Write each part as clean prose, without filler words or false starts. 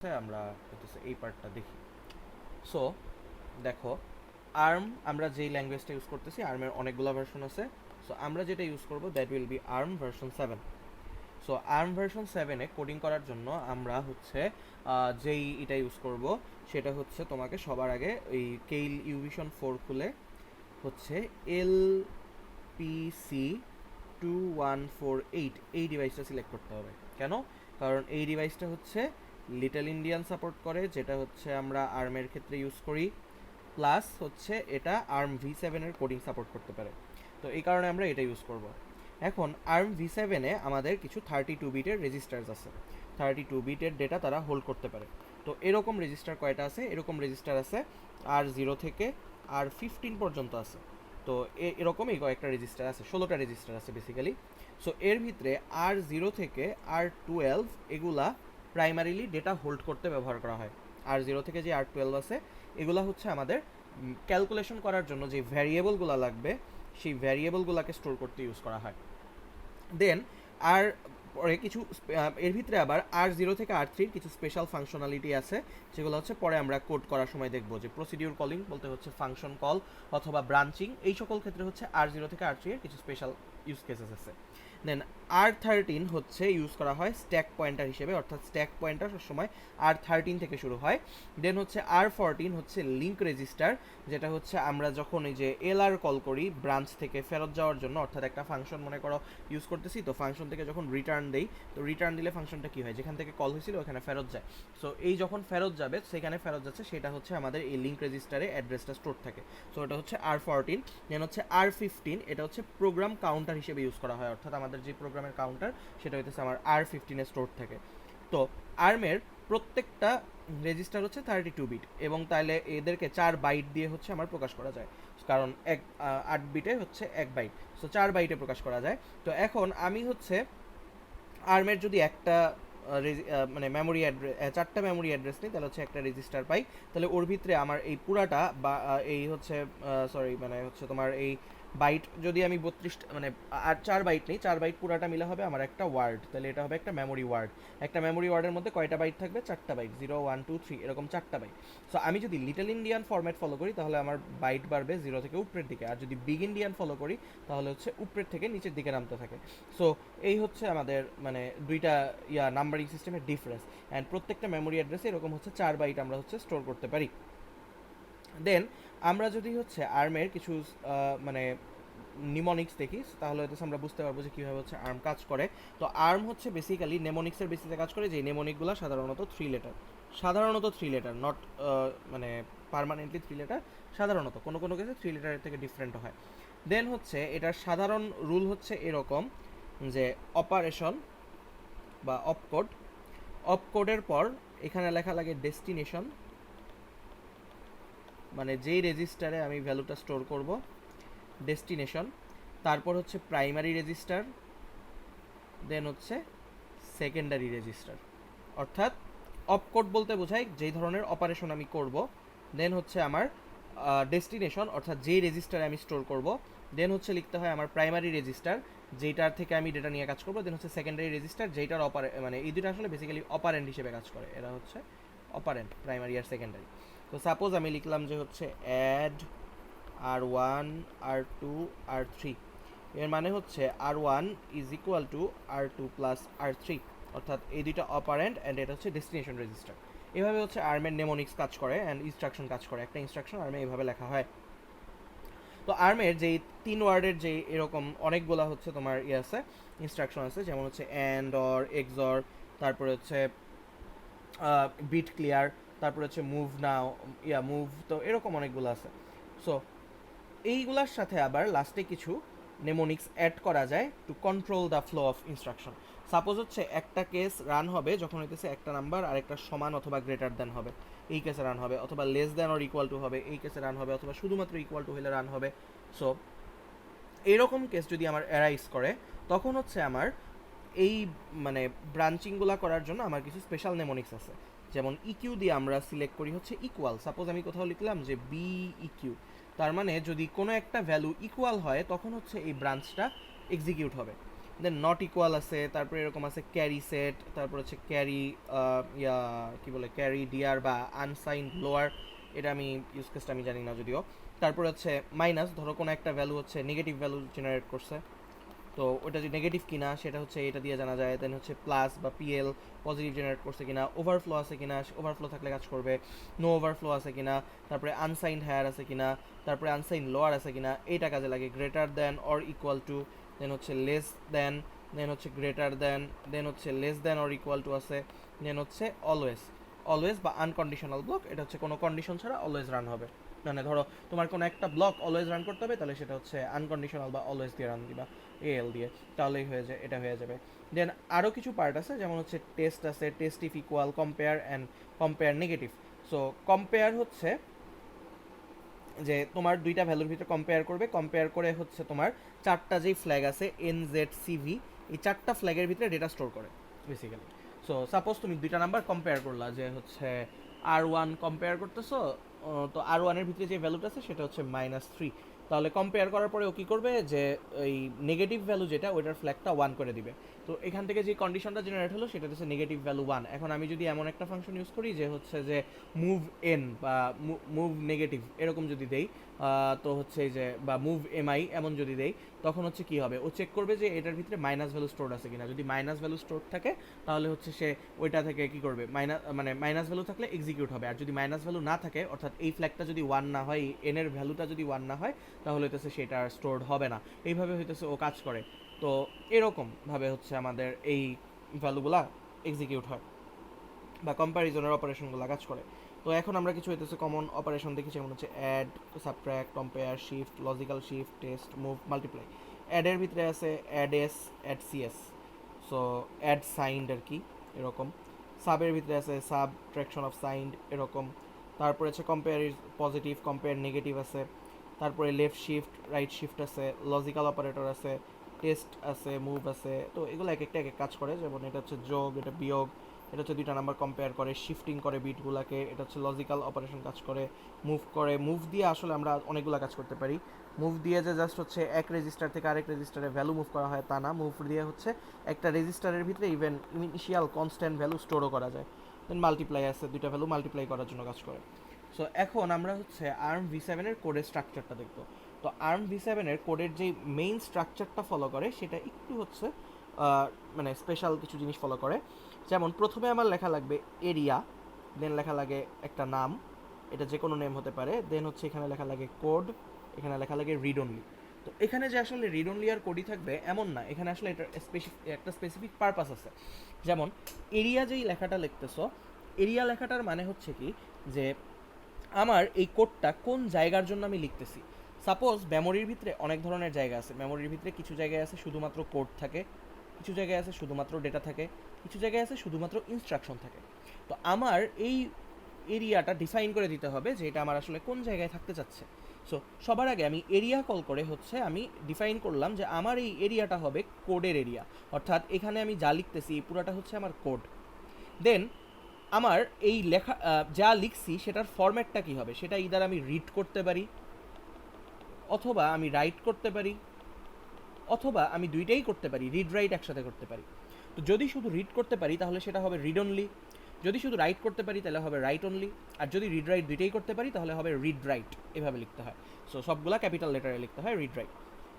আমরা হচ্ছে এই পার্টটা দেখি। সো দেখো, আর্ম আমরা যেই ল্যাঙ্গুয়েজটা ইউজ করতেছি, আর্মের অনেকগুলো ভার্সন আছে। সো আমরা যেটা ইউজ করব that will be ARM version 7। So ARM version 7-এ কোডিং করার জন্য আমরা হচ্ছে যেই এটা ইউজ করব সেটা হচ্ছে তোমাকে সবার আগে এই কেইল ইউভিশন 4 খুলে হচ্ছে LPC2148 এই ডিভাইসটা সিলেক্ট করতে হবে। কেন? কারণ এই ডিভাইসটা হচ্ছে লিটল ইন্ডিয়ান সাপোর্ট করে, যেটা হচ্ছে আমরা আর্মের ক্ষেত্রে ইউজ করি, প্লাস হচ্ছে এটা ARM v7-এর কোডিং সাপোর্ট করতে পারে। তো এই কারণে আমরা এটা ইউজ করব। এখন ARM v7-এ আমাদের কিছু 32 বিটের রেজিস্টার্স আছে, 32 বিটের ডেটা তারা হোল্ড করতে পারে। তো এরকম রেজিস্টার কয়টা আছে? এরকম রেজিস্টার আছে R0 থেকে R15 পর্যন্ত আছে। তো এরকমই কয়েকটা রেজিস্টার আছে, 16টা রেজিস্টার আছে বেসিক্যালি। সো এর ভিতরে R0 থেকে R12 এগুলা প্রাইমারিলি ডেটা হোল্ড করতে ব্যবহার করা হয়। R0 থেকে যে R12 আছে এগুলা হচ্ছে আমাদের ক্যালকুলেশন করার জন্য যে ভ্যারিয়েবলগুলো লাগবে সেই ভ্যারিয়েবলগুলোকে স্টোর করতে ইউজ করা হয়। দেন আর পরে কিছু এর ভিতরে আবার R0 থেকে R3 কিছু স্পেশাল ফাংশনালিটি আছে, যেগুলো হচ্ছে পরে আমরা কোড করার সময় দেখবো, যে প্রসিডিউর কলিং বলতে হচ্ছে ফাংশন কল অথবা ব্রাঞ্চিং, এই সকল ক্ষেত্রে হচ্ছে R0 থেকে R3 এর কিছু স্পেশাল ইউজ কেসেস আছে। দেন R13 হচ্ছে ইউজ করা হয় স্ট্যাক পয়েন্টার হিসেবে, অর্থাৎ স্ট্যাক পয়েন্টার সবসময় R13 থেকে শুরু হয়। দেন হচ্ছে R14 হচ্ছে লিঙ্ক রেজিস্টার, যেটা হচ্ছে আমরা যখন এই যে এলআর কল করি ব্রাঞ্চ থেকে ফেরত যাওয়ার জন্য, অর্থাৎ একটা ফাংশন মনে করো ইউজ করতেছি, তো ফাংশন থেকে যখন রিটার্ন দেই, তো রিটার্ন দিলে ফাংশনটা কী হয়, যেখান থেকে কল হয়েছিল ওখানে ফেরত যায়। সো এই যখন ফেরত যাবে, সেখানে ফেরত যাচ্ছে, সেটা হচ্ছে আমাদের এই লিঙ্ক রেজিস্টারে অ্যাড্রেসটা স্টোর থাকে। সো এটা হচ্ছে R14। দেন হচ্ছে R15, এটা হচ্ছে প্রোগ্রাম কাউন্টার হিসেবে ইউজ করা হয়, অর্থাৎ আমাদের যে প্রোগ্রামের কাউন্টার সেটা হচ্ছে আমার R15-এ স্টোর থাকে। তো আর্মের প্রত্যেকটা রেজিস্টার হচ্ছে 32 বিট, এবং তাহলে এদেরকে 4 বাইট দিয়ে হচ্ছে আমার প্রকাশ করা যায়, কারণ 8 বিটে হচ্ছে 1 বাইট। সো 4 বাইটে প্রকাশ করা যায়। তো এখন আমি হচ্ছে আর্মের যদি একটা মানে মেমোরি অ্যাড্রেস, 4টা মেমোরি অ্যাড্রেস নিই, তাহলে হচ্ছে একটা রেজিস্টার পাই। তাহলে ওর ভিতরে আমার এই পুরাটা বা এই হচ্ছে সরি মানে হচ্ছে তোমার এই বাইট যদি আমি 32 মানে আর 4 বাইট নেই, 4 বাইট পুরাটা মিলে হবে আমার একটা ওয়ার্ড, তাহলে এটা হবে একটা মেমোরি ওয়ার্ড। একটা মেমোরি ওয়ার্ডের মধ্যে কয়টা বাইট থাকবে? 4টা বাইট, 0 1 2 3 এরকম 4টা বাইট। সো আমি যদি লিটল ইন্ডিয়ান ফরম্যাট ফলো করি তাহলে আমার বাইট বাড়বে 0 থেকে উপরের দিকে, আর যদি বিগ ইন্ডিয়ান ফলো করি তাহলে হচ্ছে উপরের থেকে নিচের দিকে নামতে থাকে। সো এই হচ্ছে আমাদের মানে দুইটা নাম্বারিং সিস্টেমের ডিফারেন্স। অ্যান্ড প্রত্যেকটা মেমোরি অ্যাড্রেসে এরকম হচ্ছে 4 বাইট আমরা হচ্ছে স্টোর করতে পারি। দেন আমরা যদি হচ্ছে আর্মের কিছু মানে নিমোনিক্স দেখি, তাহলে হচ্ছে আমরা বুঝতে পারবো যে কীভাবে হচ্ছে আর্ম কাজ করে। তো আর্ম হচ্ছে বেসিক্যালি নেমোনিক্সের বেসিসে কাজ করে, যে নেমোনিকগুলো সাধারণত 3 লেটার, সাধারণত 3 লেটার, নট মানে পার্মানেন্টলি 3 লেটার, সাধারণত কোনো কোনো কেসে 3 লেটারের থেকে ডিফারেন্ট হয়। দেন হচ্ছে এটার সাধারণ রুল হচ্ছে এরকম, যে অপারেশন বা অপকোড, অপকোডের পর এখানে লেখা লাগে ডেস্টিনেশন, মানে যেই রেজিস্টারে আমি ভ্যালুটা স্টোর করব, ডেস্টিনেশন, তারপর হচ্ছে প্রাইমারি রেজিস্টার, দেন হচ্ছে সেকেন্ডারি রেজিস্টার। অর্থাৎ অপকোড বলতে বোঝায় যেই ধরনের অপারেশন আমি করব। দেন হচ্ছে আমার ডেস্টিনেশন, অর্থাৎ যেই রেজিস্টারে আমি স্টোর করব। দেন হচ্ছে লিখতে হয় আমার প্রাইমারি রেজিস্টার, যেটার থেকে আমি ডেটা নিয়ে কাজ করবো। দেন হচ্ছে সেকেন্ডারি রেজিস্টার, যেটার মানে এই দুটো আসলে বেসিক্যালি অপারেন্ট হিসেবে কাজ করে, এরা হচ্ছে অপারেন্ট, প্রাইমারি আর সেকেন্ডারি। তো সাপোজ আমি লিখলাম যে হচ্ছে অ্যাড R1 R2 R3, এর মানে হচ্ছে R1 is equal two R2 plus R3, অর্থাৎ এই দুইটা অপারেন্ট অ্যান্ড এটা হচ্ছে ডেস্টিনেশন রেজিস্টার। এভাবে হচ্ছে আর্মের নেমোনিক্স কাজ করে অ্যান্ড ইনস্ট্রাকশন কাজ করে। একটা ইনস্ট্রাকশন আর্মে এইভাবে লেখা হয়। তো আর্মের যেই 3 ওয়ার্ডের যে এরকম অনেকগুলো হচ্ছে তোমার আছে ইনস্ট্রাকশন আছে, যেমন হচ্ছে অ্যান্ড অর এক্সর, তারপরে হচ্ছে বিট ক্লিয়ার, তারপরে হচ্ছে মুভ নাও, মুভ, তো এরকম অনেকগুলো আছে। সো এইগুলার সাথে আবার লাস্টে কিছু নেমোনিক্স অ্যাড করা যায় to control the flow of instruction. Suppose হচ্ছে একটা কেস রান হবে যখন হইতেছে একটা নাম্বার আর একটা সমান অথবা গ্রেটার দেন হবে, এই কেসে রান হবে, অথবা less than or equal two হবে, এই কেসে রান হবে, অথবা শুধুমাত্র ইকুয়াল টু হলে রান হবে। সো এরকম কেস যদি আমার অ্যারাইজ করে, তখন হচ্ছে আমার এই মানে ব্রাঞ্চিংগুলো করার জন্য আমার কিছু স্পেশাল নেমোনিক্স আছে। যেমন ইকিউ দিয়ে আমরা সিলেক্ট করি হচ্ছে ইকুয়াল। সাপোজ আমি কোথাও লিখলাম যে বি ইকিউ, তার মানে যদি কোনো একটা ভ্যালু ইকুয়াল হয় তখন হচ্ছে এই ব্রাঞ্চটা এক্সিকিউট হবে। দেন নট ইকুয়াল আছে, তারপরে এরকম আছে ক্যারি সেট, তারপর হচ্ছে ক্যারি ইয়া কি বলে ক্যারি ডিআর বা আনসাইন লোয়ার, এটা আমি ইউজ কেসটা আমি জানি না যদিও। তারপর হচ্ছে মাইনাস, ধরো কোনো একটা ভ্যালু হচ্ছে নেগেটিভ ভ্যালু জেনারেট করছে, তো ওটা যে নেগেটিভ কিনা সেটা হচ্ছে এটা দিয়ে জানা যায়। দেন হচ্ছে প্লাস বা পিএল পজিটিভ জেনারেট করছে কিনা, ওভারফ্লো আছে কিনা, ওভারফ্লো থাকলে কাজ করবে, নো ওভারফ্লো আছে কিনা, তারপরে আনসাইন্ড হায়ার আছে কিনা, তারপরে আনসাইন লোয়ার আছে কিনা, এইটা কাজে লাগে। Greater than or equal to, then হচ্ছে লেস দ্যান, দেন হচ্ছে গ্রেটার দ্যান, দেন হচ্ছে less than or equal to আছে, দেন হচ্ছে অলওয়েজ। অলওয়েজ বা আনকন্ডিশনাল ব্লক, এটা হচ্ছে কোনো কন্ডিশন ছাড়া অলওয়েজ রান হবে। মানে ধরো তোমার কোনো একটা ব্লক অলওয়েজ রান করতে হবে, তাহলে সেটা হচ্ছে আনকন্ডিশনাল বা অলওয়েজ দিয়ে রান দিবা, এএল দিয়ে, তাহলেই হয়ে যায়, এটা হয়ে যাবে। দেন আরও কিছু পার্ট আছে, যেমন হচ্ছে টেস্ট আছে, test if equal, compare and compare negative. So compare হচ্ছে যে তোমার দুইটা ভ্যালুর ভিতরে কম্পেয়ার করবে, কম্পেয়ার করে হচ্ছে তোমার চারটা যেই ফ্ল্যাগ আছে NZCV, এই চারটা ফ্ল্যাগের ভিতরে ডেটা স্টোর করে বেসিক্যালি। সো সাপোজ তুমি দুইটা নাম্বার কম্পেয়ার করলা, যে হচ্ছে R1 কম্পেয়ার করতেছো, তো R1-এর ভিতরে যে ভ্যালুটা আছে সেটা হচ্ছে -3, তাহলে কম্পেয়ার করার পরে ও কী করবে, যে এই নেগেটিভ ভ্যালু যেটা ওইটার ফ্ল্যাগটা 1 করে দিবে। তো এখান থেকে যে কন্ডিশনটা জেনারেট হলো সেটা হচ্ছে নেগেটিভ ভ্যালু 1। এখন আমি যদি এমন একটা ফাংশন ইউজ করি যে হচ্ছে যে মুভ এন বা মুভ নেগেটিভ এরকম যদি দেই, তো হচ্ছে এই যে বা মুভ এমআই এমন যদি দেই, তখন হচ্ছে কি হবে, ও চেক করবে যে এটার ভিতরে মাইনাস ভ্যালু স্টোর আছে কিনা। যদি মাইনাস ভ্যালু স্টোর থাকে তাহলে হচ্ছে সে ওইটা থেকে কি করবে, মানে মাইনাস ভ্যালু থাকলে এক্সিকিউট হবে। আর যদি মাইনাস ভ্যালু না থাকে, অর্থাৎ এই ফ্ল্যাগটা যদি 1 না হয়, এন এর ভ্যালুটা যদি 1 না হয়, তাহলে হইতেছে সেটা আর স্টোরড হবে না। এইভাবে হইতেছে ও কাজ করে। তো এরকমভাবে হচ্ছে আমাদের এই ভ্যালুগুলা এক্সিকিউট হয় বা কম্প্যারিজনের অপারেশনগুলো কাজ করে। তো এখন আমরা কিছু হইতেছে কমন অপারেশন দেখি, যেমন হচ্ছে add, subtract, compare, shift, logical shift, test, move, multiply. অ্যাডের ভিতরে আছে add S, add CS, so add signed আর কি এরকম। সাবের ভিতরে আছে সাবট্রাকশন অফ সাইন্ড এরকম। তারপরে আছে কম্পেয়ার পজিটিভ, কম্পেয়ার নেগেটিভ আছে। তারপরে লেফট শিফট, রাইট শিফট আছে, লজিক্যাল অপারেটর আছে, টেস্ট আছে, মুভ আছে। তো এগুলো এক একটা এক এক কাজ করে, যেমন এটা হচ্ছে যোগ, এটা বিয়োগ, এটা হচ্ছে দুইটা নাম্বার কম্পেয়ার করে, শিফটিং করে বিটগুলোকে, এটা হচ্ছে লজিক্যাল অপারেশন কাজ করে, মুভ করে। মুভ দিয়ে আসলে আমরা অনেকগুলো কাজ করতে পারি। মুভ দিয়ে যে জাস্ট হচ্ছে এক রেজিস্টার থেকে আরেক রেজিস্টারে ভ্যালু মুভ করা হয় তা না, মুভ দিয়ে হচ্ছে একটা রেজিস্টারের ভিতরে ইভেন ইনিশিয়াল কনস্ট্যান্ট ভ্যালু স্টোরও করা যায়। দেন মাল্টিপ্লাই আছে, দুইটা ভ্যালু মাল্টিপ্লাই করার জন্য কাজ করে। সো এখন আমরা হচ্ছে ARM-v7-এর কোডের স্ট্রাকচারটা দেখবো। তো ARM-v7-এর কোডের যে মেইন স্ট্রাকচারটা ফলো করে সেটা একটু হচ্ছে মানে স্পেশাল কিছু জিনিস ফলো করে। যেমন প্রথমে আমার লেখা লাগবে এরিয়া, দেন লেখা লাগে একটা নাম, এটা যে কোনো নেম হতে পারে, দেন হচ্ছে এখানে লেখা লাগে কোড, এখানে লেখা লাগে রিড অনলি। তো এখানে যে আসলে রিড অনলি আর কোডই থাকবে এমন না, এখানে আসলে এটা একটা স্পেসিফিক পারপাস আছে। যেমন এরিয়া যেই লেখাটা লিখতেছো, এরিয়া লেখাটার মানে হচ্ছে কি, যে আমার এই কোডটা কোন জায়গার জন্য আমি লিখতেছি। সাপোজ মেমোরির ভিতরে অনেক ধরনের জায়গা আছে, মেমোরির ভিতরে কিছু জায়গায় আছে শুধুমাত্র কোড থাকে, কিছু জায়গায় আছে শুধুমাত্র ডেটা থাকে, কিছু জায়গায় আছে শুধুমাত্র ইনস্ট্রাকশন থাকে। তো আমার এই এরিয়াটা ডিফাইন করে দিতে হবে যে এটা আমার আসলে কোন জায়গায় থাকতে চাচ্ছে। সো সবার আগে আমি এরিয়া কল করে হচ্ছে আমি ডিফাইন করলাম যে আমার এই এরিয়াটা হবে কোডের এরিয়া, অর্থাৎ এখানে আমি যা লিখতেছি এই পুরোটা হচ্ছে আমার কোড। দেন আমার এই লেখা যা লিখছি সেটার ফরম্যাটটা কী হবে, সেটা ইদার আমি রিড করতে পারি, অথবা আমি রাইট করতে পারি, অথবা আমি দুইটাই করতে পারি, রিড রাইট একসাথে করতে পারি। তো যদি শুধু রিড করতে পারি তাহলে সেটা হবে রিড অনলি, যদি শুধু রাইট করতে পারি তাহলে হবে রাইট অনলি, আর যদি রিড রাইট দুইটাই করতে পারি তাহলে হবে রিড রাইট। এভাবে লিখতে হয়। সো সবগুলা ক্যাপিটাল লেটারে লিখতে হয়, রিড রাইট।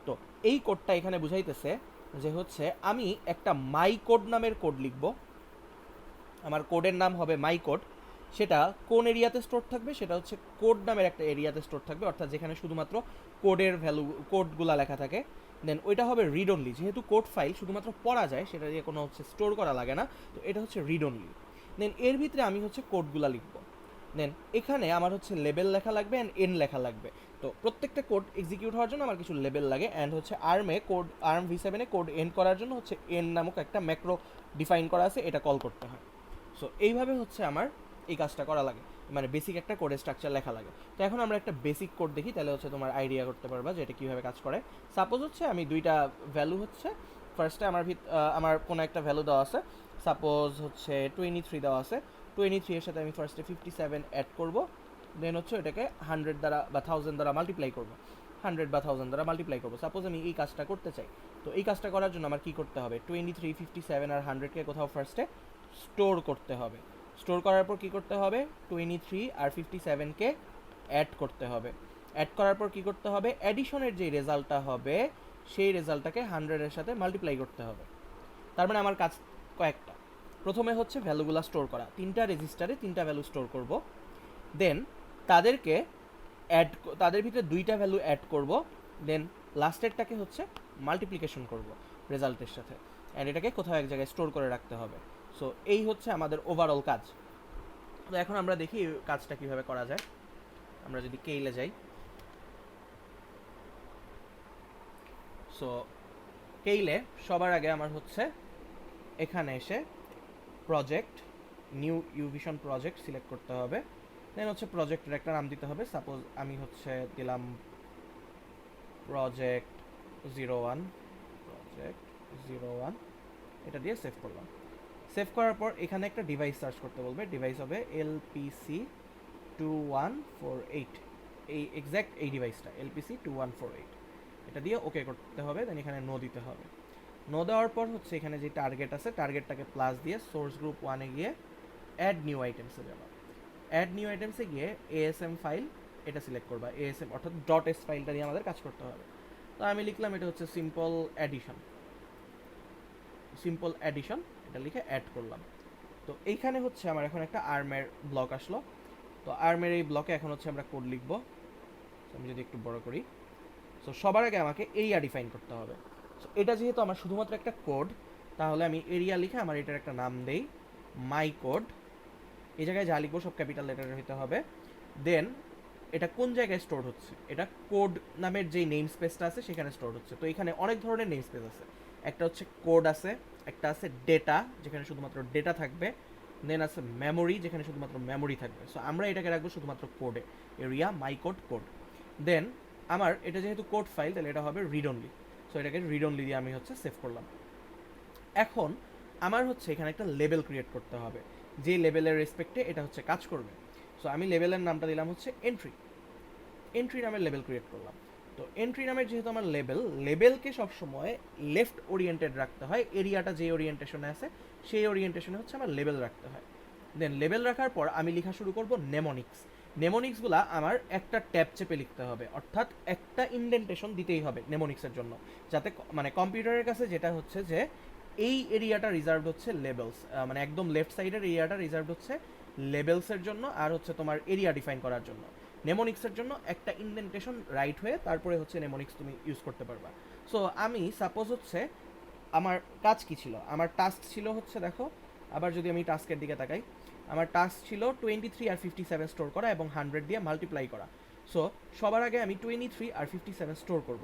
তো এই কোডটা এখানে বুঝাইতেছে যে হচ্ছে আমি একটা মাই কোড নামের কোড লিখব, আমার কোডের নাম হবে মাই কোড। সেটা কোন এরিয়াতে স্টোর থাকবে, সেটা হচ্ছে কোড নামের একটা এরিয়াতে স্টোর থাকবে, অর্থাৎ যেখানে শুধুমাত্র কোডের ভ্যালু, কোডগুলা লেখা থাকে। দেন ওইটা হবে রিড অনলি, যেহেতু কোড ফাইল শুধুমাত্র পড়া যায়, সেটা দিয়ে কোনো হচ্ছে স্টোর করা লাগে না, তো এটা হচ্ছে রিড অনলি। দেন এর ভিতরে আমি হচ্ছে কোডগুলা লিখব। দেন এখানে আমার হচ্ছে লেবেল লেখা লাগবে অ্যান্ড এন লেখা লাগবে। তো প্রত্যেকটা কোড এক্সিকিউট হওয়ার জন্য আমার কিছু লেবেল লাগে, অ্যান্ড হচ্ছে ARM-v7-এ কোড এন্ড করার জন্য হচ্ছে এন নামক একটা ম্যাক্রো ডিফাইন করা আছে, এটা কল করতে হয়। সো এইভাবে হচ্ছে আমার এই কাজটা করা লাগে, মানে বেসিক একটা কোডের স্ট্রাকচার লেখা লাগে। তো এখন আমরা একটা বেসিক কোড দেখি, তাহলে হচ্ছে তোমার আইডিয়া করতে পারবা যে এটা কীভাবে কাজ করে। সাপোজ হচ্ছে আমি দুইটা ভ্যালু হচ্ছে, ফার্স্টে আমার কোনো একটা ভ্যালু দেওয়া আছে, সাপোজ হচ্ছে 23 দেওয়া আছে, 23 এর সাথে আমি ফার্স্টে 57 অ্যাড করব, দেন হচ্ছে এটাকে 100 দ্বারা বা 1000 দ্বারা মাল্টিপ্লাই করব। 100 বা 1000 দ্বারা মাল্টিপ্লাই করবো। সাপোজ আমি এই কাজটা করতে চাই, তো এই কাজটা করার জন্য আমার কি করতে হবে, 23, 57 আর 100কে কোথাও ফার্স্টে স্টোর করতে হবে। স্টোর করার পর কি করতে হবে, 23 আর 57কে অ্যাড করতে হবে। অ্যাড করার পর কি করতে হবে, অ্যাডিশনের যে রেজাল্টটা হবে সেই রেজাল্টটাকে 100-এর সাথে মাল্টিপ্লাই করতে হবে। তার মানে আমার কাজ কয়েকটা। প্রথমে হচ্ছে ভ্যালুগুলো স্টোর করা, 3টা রেজিস্টারে 3টা ভ্যালু স্টোর করব। দেন তাদেরকে তাদের ভিতরে 2টা ভ্যালু অ্যাড করব। দেন লাস্টেরটাকে হচ্ছে মাল্টিপ্লিকেশন করব রেজাল্টের সাথে, অ্যান্ড এটাকে কোথাও এক জায়গায় স্টোর করে রাখতে হবে। সো এই হচ্ছে আমাদের ওভারঅল কাজ। তো এখন আমরা দেখি কাজটা কিভাবে করা যায়। আমরা যদি কেইলে যাই, সো কেইলে সবার আগে আমার হচ্ছে এখানে এসে project, new uVision project select করতে হবে। দেন হচ্ছে প্রজেক্টের একটা নাম দিতে হবে। সাপোজ আমি হচ্ছে দিলাম প্রজেক্ট 01, প্রজেক্ট 01, এটা দিয়ে সেভ করলাম। সেভ করার পর এখানে একটা ডিভাইস সার্চ করতে বলবে, ডিভাইস হবে LPC2148, এই এক্স্যাক্ট এই ডিভাইসটা LPC2148, এটা দিয়ে ওকে করতে হবে। দেন এখানে নো দিতে হবে। নো দেওয়ার পর হচ্ছে এখানে যে টার্গেট আছে, টার্গেটটাকে প্লাস দিয়ে সোর্স গ্রুপ 1-এ গিয়ে অ্যাড নিউ আইটেমসে যাবা। অ্যাড নিউ আইটেমসে গিয়ে ASM ফাইল এটা সিলেক্ট করবা, ASM অর্থাৎ .s ফাইলটা দিয়ে আমাদের কাজ করতে হবে। তো আমি লিখলাম এটা হচ্ছে সিম্পল অ্যাডিশন, সিম্পল অ্যাডিশন, এটা লিখে অ্যাড করলাম। তো এইখানে হচ্ছে আমার এখন একটা আর্মের ব্লক আসলো। তো আর্মের এই ব্লকে এখন হচ্ছে আমরা কোড লিখবো। আমি যদি একটু বড় করি, সো সবার আগে আমাকে এরিয়া ডিফাইন করতে হবে। সো এটা যেহেতু আমার শুধুমাত্র একটা কোড, তাহলে আমি এরিয়া লিখে আমার এটার একটা নাম দেই, মাই কোড। এই জায়গায় যা লিখবো সব ক্যাপিটাল লেটারে হতে হবে। দেন এটা কোন জায়গায় স্টোর হচ্ছে, এটা কোড নামের যেই নেম স্পেসটা আছে সেখানে স্টোর হচ্ছে। তো এখানে অনেক ধরনের নেম স্পেস আছে, একটা হচ্ছে কোড আছে, একটা আছে ডেটা যেখানে শুধুমাত্র ডেটা থাকবে, দেন আছে মেমোরি যেখানে শুধুমাত্র মেমোরি থাকবে। সো আমরা এটাকে রাখবো শুধুমাত্র কোডে, এরিয়া মাই কোড কোড। দেন আমার এটা যেহেতু কোড ফাইল, তাহলে এটা হবে রিড অনলি। সো এটাকে রিড অনলি দিয়ে আমি হচ্ছে সেভ করলাম। এখন আমার হচ্ছে এখানে একটা লেবেল ক্রিয়েট করতে হবে, যে লেবেলের রেসপেক্টে এটা হচ্ছে কাজ করবে। সো আমি লেবেলের নামটা দিলাম হচ্ছে এন্ট্রি, এন্ট্রি নামের লেবেল ক্রিয়েট করলাম। তো এন্ট্রি নামের যেহেতু আমার লেবেলকে সবসময় লেফট ওরিয়েন্টেড রাখতে হয়, এরিয়াটা যে ওরিয়েন্টেশনে আছে সেই ওরিয়েন্টেশনে হচ্ছে আমার লেবেল রাখতে হয়। দেন লেবেল রাখার পর আমি লেখা শুরু করব নেমোনিক্স। নেমোনিক্সগুলা আমার একটা ট্যাব চেপে লিখতে হবে, অর্থাৎ একটা ইন্ডেন্টেশন দিতেই হবে নেমোনিক্সের জন্য, যাতে মানে কম্পিউটারের কাছে যেটা হচ্ছে যে এই এরিয়াটা রিজার্ভড হচ্ছে লেবেলস, মানে একদম লেফট সাইডের এরিয়াটা রিজার্ভড হচ্ছে লেবেলসের জন্য আর হচ্ছে তোমার এরিয়া ডিফাইন করার জন্য। নেমোনিক্সের জন্য একটা ইন্ডেন্টেশন রাইট হয়ে তারপরে হচ্ছে নেমোনিক্স তুমি ইউজ করতে পারবা। সো আমি সাপোজ হচ্ছে আমার কাজ কি ছিল, আমার টাস্ক ছিল হচ্ছে দেখো, আবার যদি আমি টাস্কের দিকে তাকাই, আমার টাস্ক ছিল 23 আর 57 স্টোর করা এবং 100 দিয়ে মাল্টিপ্লাই করা। সো সবার আগে আমি 23 আর 57 স্টোর করব।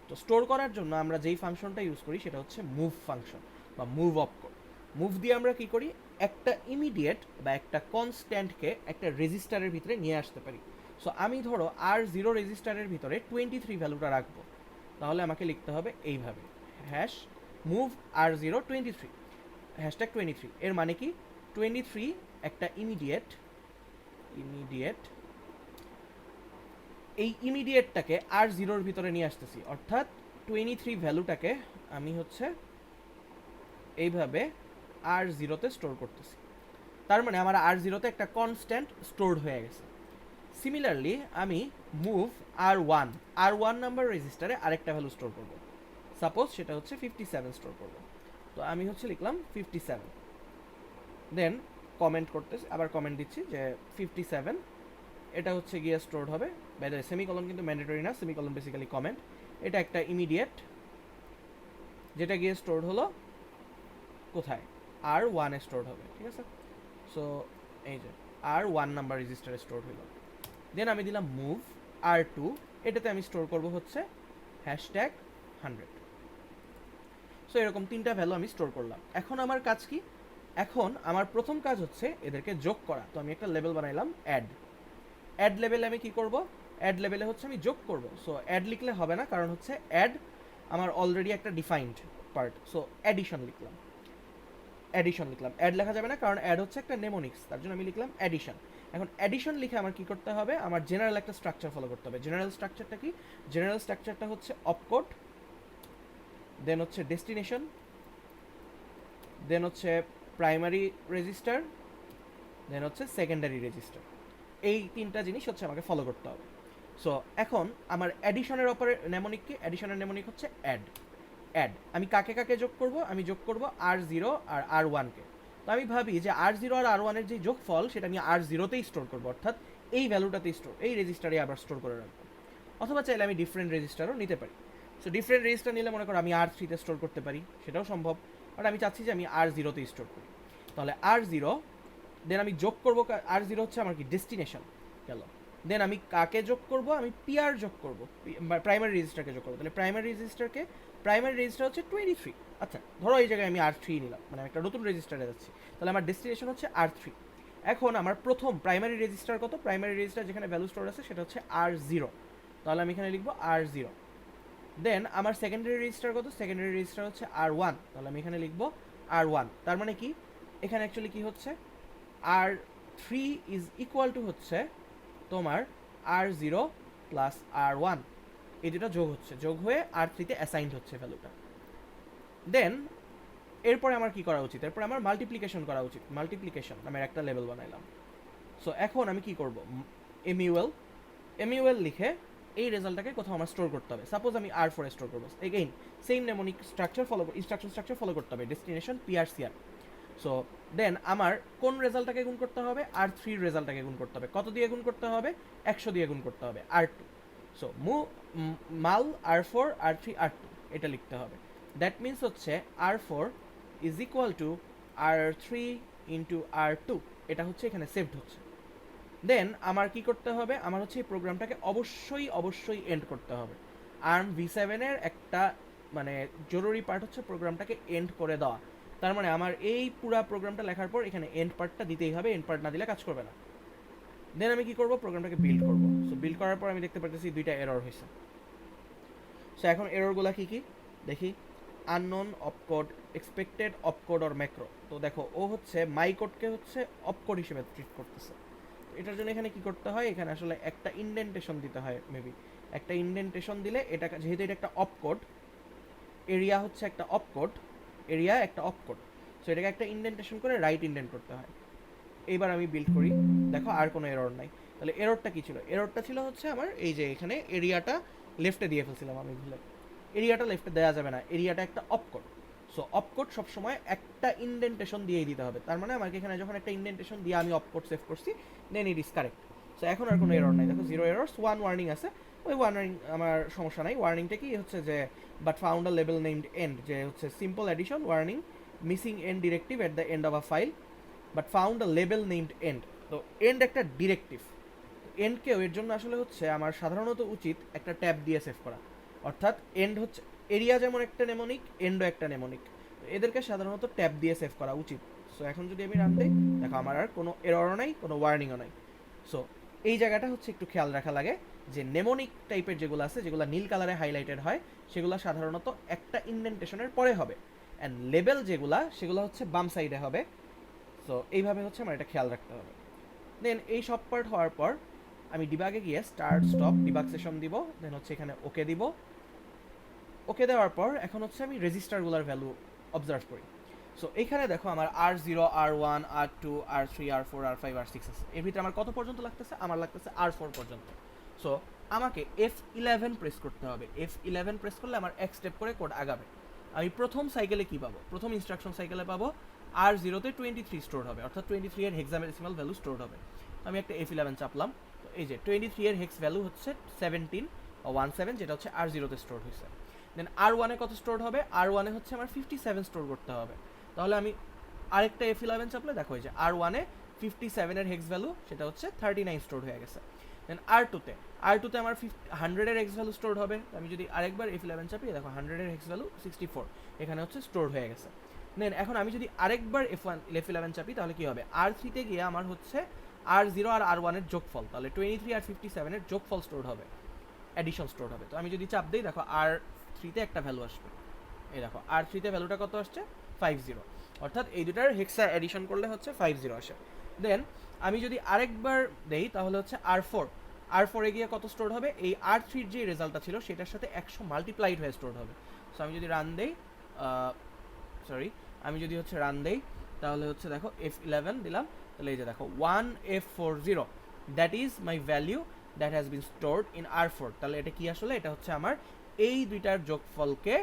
তো স্টোর করার জন্য আমরা যেই ফাংশনটা ইউজ করি সেটা হচ্ছে মুভ ফাংশন বা মুভ অফ কোড। মুভ দিয়ে আমরা কি করি, একটা ইমিডিয়েট বা একটা কনস্ট্যান্টকে একটা রেজিস্টারের ভিতরে নিয়ে আসতে পারি। সো আমি ধরো R0 রেজিস্টারের ভিতরে 23 ভ্যালুটা রাখবো, তাহলে আমাকে লিখতে হবে এইভাবে, হ্যাশ মুভ R0 23 হ্যাশট্যাগ 23। এর মানে কি 23 একটা ইমিডিয়েট, এই ইমিডিয়েটটাকে R0-র ভিতরে নিয়ে আসতেছি, অর্থাৎ 23 ভ্যালুটাকে আমি হচ্ছে এইভাবে R0-তে স্টোর করতেছি। তার মানে আমার R0-তে একটা কনস্ট্যান্ট স্টোরড হয়ে গেছে। সিমিলারলি আমি মুভ R1 নাম্বার রেজিস্টারে আরেকটা ভ্যালু স্টোর করব, সাপোজ সেটা হচ্ছে 57 স্টোর করব। তো আমি হচ্ছে লিখলাম 57, দেন কমেন্ট করতেছি, আবার কমেন্ট দিচ্ছি যে 57 এটা হচ্ছে গিয়ে স্টোরড হবে, বাইরে সেমিকলন কিন্তু ম্যান্ডেটরি না, সেমিকলন বেসিক্যালি কমেন্ট। এটা একটা ইমিডিয়েট যেটা গিয়ে স্টোরড হলো কোথায়, R1-এ স্টোরড হবে, ঠিক আছে। সো এই যে R1 নাম্বার রেজিস্টারে স্টোর হলো। দেন আমি দিলাম মুভ R2, এটাতে আমি স্টোর করব হচ্ছে হ্যাশট্যাগ 100। সো এরকম 3টা ভ্যালু আমি স্টোর করলাম। এখন আমার কাজ কি, এখন আমার প্রথম কাজ হচ্ছে এদেরকে যোগ করা। তো আমি একটা লেভেল বানাইলাম অ্যাড লেভেলে আমি কি করব, অ্যাড লেভেলে হচ্ছে আমি যোগ করব। সো অ্যাড লিখলে হবে না, কারণ হচ্ছে অ্যাড আমার অলরেডি একটা ডিফাইন্ড পার্ট। সো অ্যাডিশন লিখলাম। অ্যাডিশন লিখলাম, অ্যাড লেখা যাবে না কারণ অ্যাড হচ্ছে একটা নেমোনিক্স, তার জন্য আমি লিখলাম অ্যাডিশন। এখন অ্যাডিশন লিখে আমার কি করতে হবে, আমার জেনারেল একটা স্ট্রাকচার ফলো করতে হবে। জেনারেল স্ট্রাকচারটা কি? জেনারেল স্ট্রাকচারটা হচ্ছে অপকোড, দেন হচ্ছে ডেস্টিনেশন, দেন হচ্ছে প্রাইমারি রেজিস্টার, দেন হচ্ছে সেকেন্ডারি রেজিস্টার। এই তিনটা জিনিস হচ্ছে আমাকে ফলো করতে হবে। সো এখন আমার অ্যাডিশনের ওপরে নেমোনিক কি? অ্যাডিশনের নেমোনিক হচ্ছে অ্যাড। অ্যাড আমি কাকে কাকে যোগ করব? আমি যোগ করব R0 আর R1কে। তো আমি ভাবি যে R0 আর R1-এর যে যোগফল সেটা আমি R0তেই স্টোর করব, অর্থাৎ এই ভ্যালুটাতেই স্টোর, এই রেজিস্টারে আবার স্টোর করে রাখবো। অথবা চাইলে আমি ডিফারেন্ট রেজিস্টারও নিতে পারি। সো ডিফারেন্ট রেজিস্টার নিলে মনে করো আমি R3তে স্টোর করতে পারি, সেটাও সম্ভব। বাট আমি চাচ্ছি যে আমি R0তেই স্টোর করি। তাহলে R0, দেন আমি যোগ করবো, R0 হচ্ছে আমার কি? ডেস্টিনেশন গেল। দেন আমি কাকে যোগ করব? আমি PR যোগ করব, প্রাইমারি রেজিস্টারকে যোগ করবো। তাহলে প্রাইমারি রেজিস্টার হচ্ছে 23। আচ্ছা, ধরো এই জায়গায় আমি R3 নিলাম, মানে আমি একটা নতুন রেজিস্টারে যাচ্ছি, তাহলে আমার ডেস্টিনেশন হচ্ছে R3। এখন আমার প্রথম প্রাইমারি রেজিস্টার কত? প্রাইমারি রেজিস্টার যেখানে ভ্যালু স্টোর আছে সেটা হচ্ছে R0, তাহলে আমি এখানে লিখবো R0। দেন আমার সেকেন্ডারি রেজিস্টার কত? সেকেন্ডারি রেজিস্টার হচ্ছে R1, তাহলে আমি এখানে লিখবো R1। তার মানে কি, এখানে অ্যাকচুয়ালি কি হচ্ছে, R3 ইজ ইকুয়াল টু হচ্ছে তোমার R0 প্লাস R1, এই দুটো যোগ হচ্ছে, যোগ হয়ে R3-তে অ্যাসাইন্ড হচ্ছে ভ্যালুটা। দেন এরপরে আমার কি করা উচিত? এরপরে আমার মাল্টিপ্লিকেশন করা উচিত। মাল্টিপ্লিকেশন নামের একটা লেভেল বানাইলাম। সো এখন আমি কি করব? এমইউএল লিখে এই রেজাল্টটাকে কোথাও আমার স্টোর করতে হবে। সাপোজ আমি R4 স্টোর করবো, again same mnemonic structure follow, instruction structure follow করতে হবে, ডেস্টিনেশন PRCR। সো দেন আমার কোন রেজাল্টটাকে গুণ করতে হবে? R3 রেজাল্টটাকে গুণ করতে হবে। কত দিয়ে গুণ করতে হবে? 100 দিয়ে গুণ করতে হবে, R2। সো মাল R4 R3 R2 এটা লিখতে হবে। দ্যাট মিনস হচ্ছে R4 is equal two R3 into R2, এটা হচ্ছে এখানে সেভড হচ্ছে। দেন আমার কি করতে হবে? আমার হচ্ছে এই প্রোগ্রামটাকে অবশ্যই এন্ড করতে হবে। ARM-v7-এর একটা মানে জরুরি পার্ট হচ্ছে প্রোগ্রামটাকে এন্ড করে দেওয়া। তার মানে আমার এই পুরো প্রোগ্রামটা লেখার পর এখানে এন্ড পার্টটা দিতেই হবে, এন্ড পার্ট না দিলে কাজ করবে না। দেন আমি কি করব? প্রোগ্রামটাকে বিল্ড করব। সো বিল্ড করার পর আমি দেখতে পাচ্ছি দুইটা এরর হয়েছে। সো এখন এররগুলো কি কি দেখি। Unknown opcode, expected opcode or macro. তো দেখো ও হচ্ছে মাই কোডকে হচ্ছে অপকোড হিসেবে ট্রিট করতেছে। এটার জন্য এখানে কি করতে হয়? এখানে আসলে একটা ইন্ডেন্টেশন দিতে হয়, মেবি একটা ইন্ডেন্টেশন দিলে এটা, যেহেতু এটা একটা অপকোড, এরিয়া হচ্ছে একটা অপকোড, এরিয়া একটা অপকোড, সো এটাকে একটা ইন্ডেন্টেশন করে রাইট ইন্ডেন্ট করতে হয়। এইবার আমি বিল্ড করি, দেখো আর কোনো এরর নাই। তাহলে এররটা কি ছিল? এররটা ছিল হচ্ছে আমার এই যে এখানে এরিয়াটা লেফটে দিয়ে ফেলছিলাম আমি ভুলে। এরিয়াটা লেফটে দেওয়া যাবে না, এরিয়াটা একটা অপকোড। সো অপকোড সবসময় একটা ইন্ডেন্টেশন দিয়েই দিতে হবে। তার মানে আমাকে এখানে যখন একটা ইন্ডেন্টেশন দিয়ে আমি অপকোড সেভ করছি, দেন ইট ইজ কারেক্ট। সো এখন আর কোনো এরর নাই, দেখো 0 এরর্স, 1 ওয়ার্নিং আছে। ওই ওয়ার্নিং আমার সমস্যা নাই। ওয়ার্নিংটা কি হচ্ছে যে but found a label named end, যে হচ্ছে simple addition warning, missing end directive at the end of a file, but found a label named end. তো এন্ড একটা ডিরেক্টিভ, এন্ডকেও এর জন্য আসলে হচ্ছে আমার সাধারণত উচিত একটা ট্যাব দিয়ে সেভ করা। অর্থাৎ এন্ড হচ্ছে, এরিয়া যেমন একটা নেমোনিক, এন্ডও একটা নেমোনিক, এদেরকে সাধারণত ট্যাব দিয়ে সেভ করা উচিত। সো এখন যদি আমি রান দিই, দেখো আমার আর কোনো এররও নাই, কোনো ওয়ার্নিংও নাই। সো এই জায়গাটা হচ্ছে একটু খেয়াল রাখা লাগে যে নেমোনিক টাইপের যেগুলো আছে, যেগুলো নীল কালারে হাইলাইটেড হয়, সেগুলো সাধারণত একটা ইন্ডেন্টেশনের পরে হবে, অ্যান্ড লেবেল যেগুলা সেগুলো হচ্ছে বাম সাইডে হবে। সো এইভাবে হচ্ছে আমার এটা খেয়াল রাখতে হবে। দেন এই সব পার্ট হওয়ার পর আমি ডিবাগে গিয়ে স্টার্ট স্টপ ডিবাগ সেশন দিব, দেন হচ্ছে এখানে ওকে দিব। ওকে দেওয়ার পর এখন হচ্ছে আমি রেজিস্টারগুলোর ভ্যালু অবজার্ভ করি। সো এখানে দেখো আমার R0 R1 R2 R3 R4 R5 R6 আছে। এর ভিতরে আমার কত পর্যন্ত লাগতেছে? আমার লাগতেছে R4 পর্যন্ত। সো আমাকে F11 প্রেস করতে হবে। F11 প্রেস করলে আমার এক স্টেপ করে কোড আগাবে। আমি প্রথম সাইকেলে কি পাবো? প্রথম ইনস্ট্রাকশন সাইকেলে পাবো R0-তে 23 স্টোর হবে, অর্থাৎ 23 এর হেক্সাডেসিমাল ভ্যালু স্টোর হবে। আমি একটা F11 চাপলাম, তো এই যে 23 এর হেক্স ভ্যালু হচ্ছে 17, যেটা হচ্ছে R0-তে স্টোর হয়েছে। দেন R1-এ কত স্টোর হবে? R1-এ হচ্ছে আমার 57 স্টোর করতে হবে। তাহলে আমি আরেকটা F11 চাপলে দেখো এই যে R1-এ 57 এর হেক্স ভ্যালু সেটা হচ্ছে 39 স্টোর হয়ে গেছে। দেন R2-তে আমার 100 এর হেক্স ভ্যালু স্টোর হবে। আমি যদি আরেকবার F11 চাপি, দেখো 100 এর হেক্স ভ্যালু 64 এখানে হচ্ছে স্টোর হয়ে গেছে। দেন এখন আমি যদি আরেকবার F11 চাপি, তাহলে কি হবে? R3-তে গিয়ে আমার হচ্ছে R0 আর R1 এর যোগফল, তাহলে 23 আর 57 এর যোগফল স্টোর হবে, অ্যাডিশন স্টোর হবে। তো আমি যদি চাপ দিই, দেখো R3-তে একটা ভ্যালু আসবে, এই দেখো R3-তে ভ্যালুটা কত আসছে? 50। অর্থাৎ এই দুটার হেক্সা এডিশন করলে হচ্ছে 50 আসে। দেন আমি যদি আরেকবার দেই তাহলে হচ্ছে আর ফোরে গিয়ে কত স্টোর হবে, এই আর3 যে রেজাল্টটা ছিল সেটার সাথে 100 মাল্টিপ্লাইড হয়ে স্টোর হবে। সো আমি যদি রান দেই, আমি যদি হচ্ছে রান দেই তাহলে হচ্ছে দেখো F11 দিলাম, তাহলে এই যে দেখো 1F40, that is my value that has been stored in আর4। তাহলে এটা কি আসলে, এটা হচ্ছে আমার এই দুইটার যোগফলকে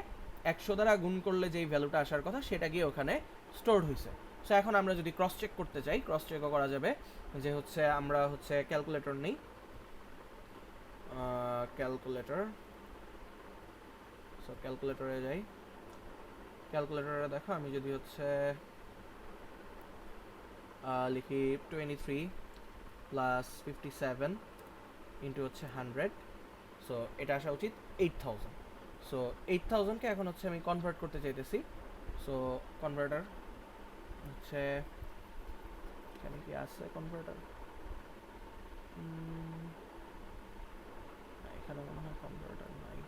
100 দ্বারা গুণ করলে যেই ভ্যালুটা আসার কথা সেটা গিয়ে ওখানে স্টোরড হয়েছে। সো এখন আমরা যদি ক্রস চেক করতে চাই, ক্রস চেকও করা যাবে, যে হচ্ছে আমরা হচ্ছে ক্যালকুলেটর নেই, ক্যালকুলেটর, সো ক্যালকুলেটরে যাই, ক্যালকুলেটরে দেখো আমি যদি হচ্ছে লিখি 23 প্লাস 57 ইন্টু হচ্ছে 100, সো এটা আসা উচিত 8000। সো 8000কে এখন হচ্ছে আমি কনভার্ট করতে চাইতেছি। সো কনভার্টার হচ্ছে এখানে কি আছে কনভার্টার, এখানে মনে হয় কনভার্টার নাই,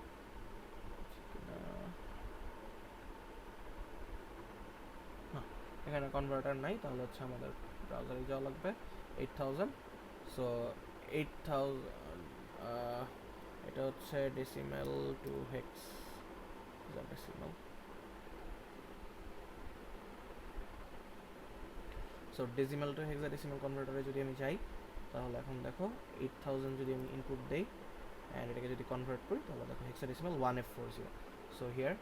এখানে কনভার্টার নাই, তাহলে হচ্ছে আমাদের ব্রাউজারে যাওয়া লাগবে। 8000, সো 8000 এটা হচ্ছে decimal to hex, decimal, so decimal to hexadecimal কনভার্টারে যদি আমি যাই তাহলে এখন দেখো 8000 যদি আমি ইনপুট দেই অ্যান্ড এটাকে যদি কনভার্ট করি তাহলে দেখো হেক্সাডেসিমেল 1F40, সো হিয়ার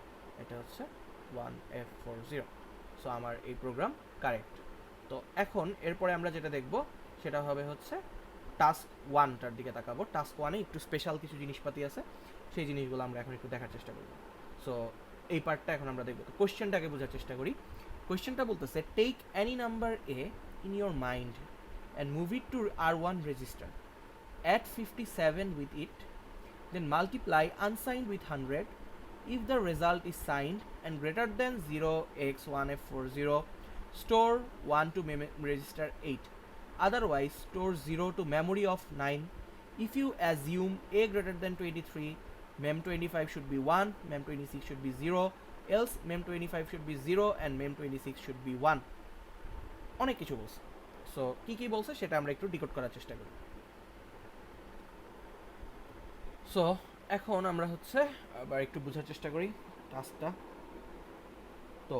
এটা হচ্ছে 1F40। সো আমার এই প্রোগ্রাম কারেক্ট। তো এখন এরপরে আমরা যেটা দেখব সেটা হবে হচ্ছে টাস্ক 1টার দিকে তাকাবো। টাস্ক 1-এ একটু স্পেশাল কিছু জিনিসপাতি আছে, সেই জিনিসগুলো আমরা এখন একটু দেখার চেষ্টা করব। সো এই পার্টটা এখন আমরা দেখব। তো কোশ্চেনটাকে বোঝার চেষ্টা করি। কোশ্চেনটা বলতেছে take any number a in your mind and move it to R1 register, add 57 with it, then multiply unsigned with 100. If the result is signed and greater than 0x1F40, store 1 to register 8. Otherwise, store 0 to memory of 9. If you assume a greater than 23, mem25 should be 1, mem26 should be 0, else mem25 should be 0 and mem26 should be 1. অনেক কিছু বলছে। So কি বলছে সেটা আমরা একটু decode করার চেষ্টা করি। সো এখন আমরা হচ্ছে আবার একটু বোঝার চেষ্টা করি টাস্কটা। তো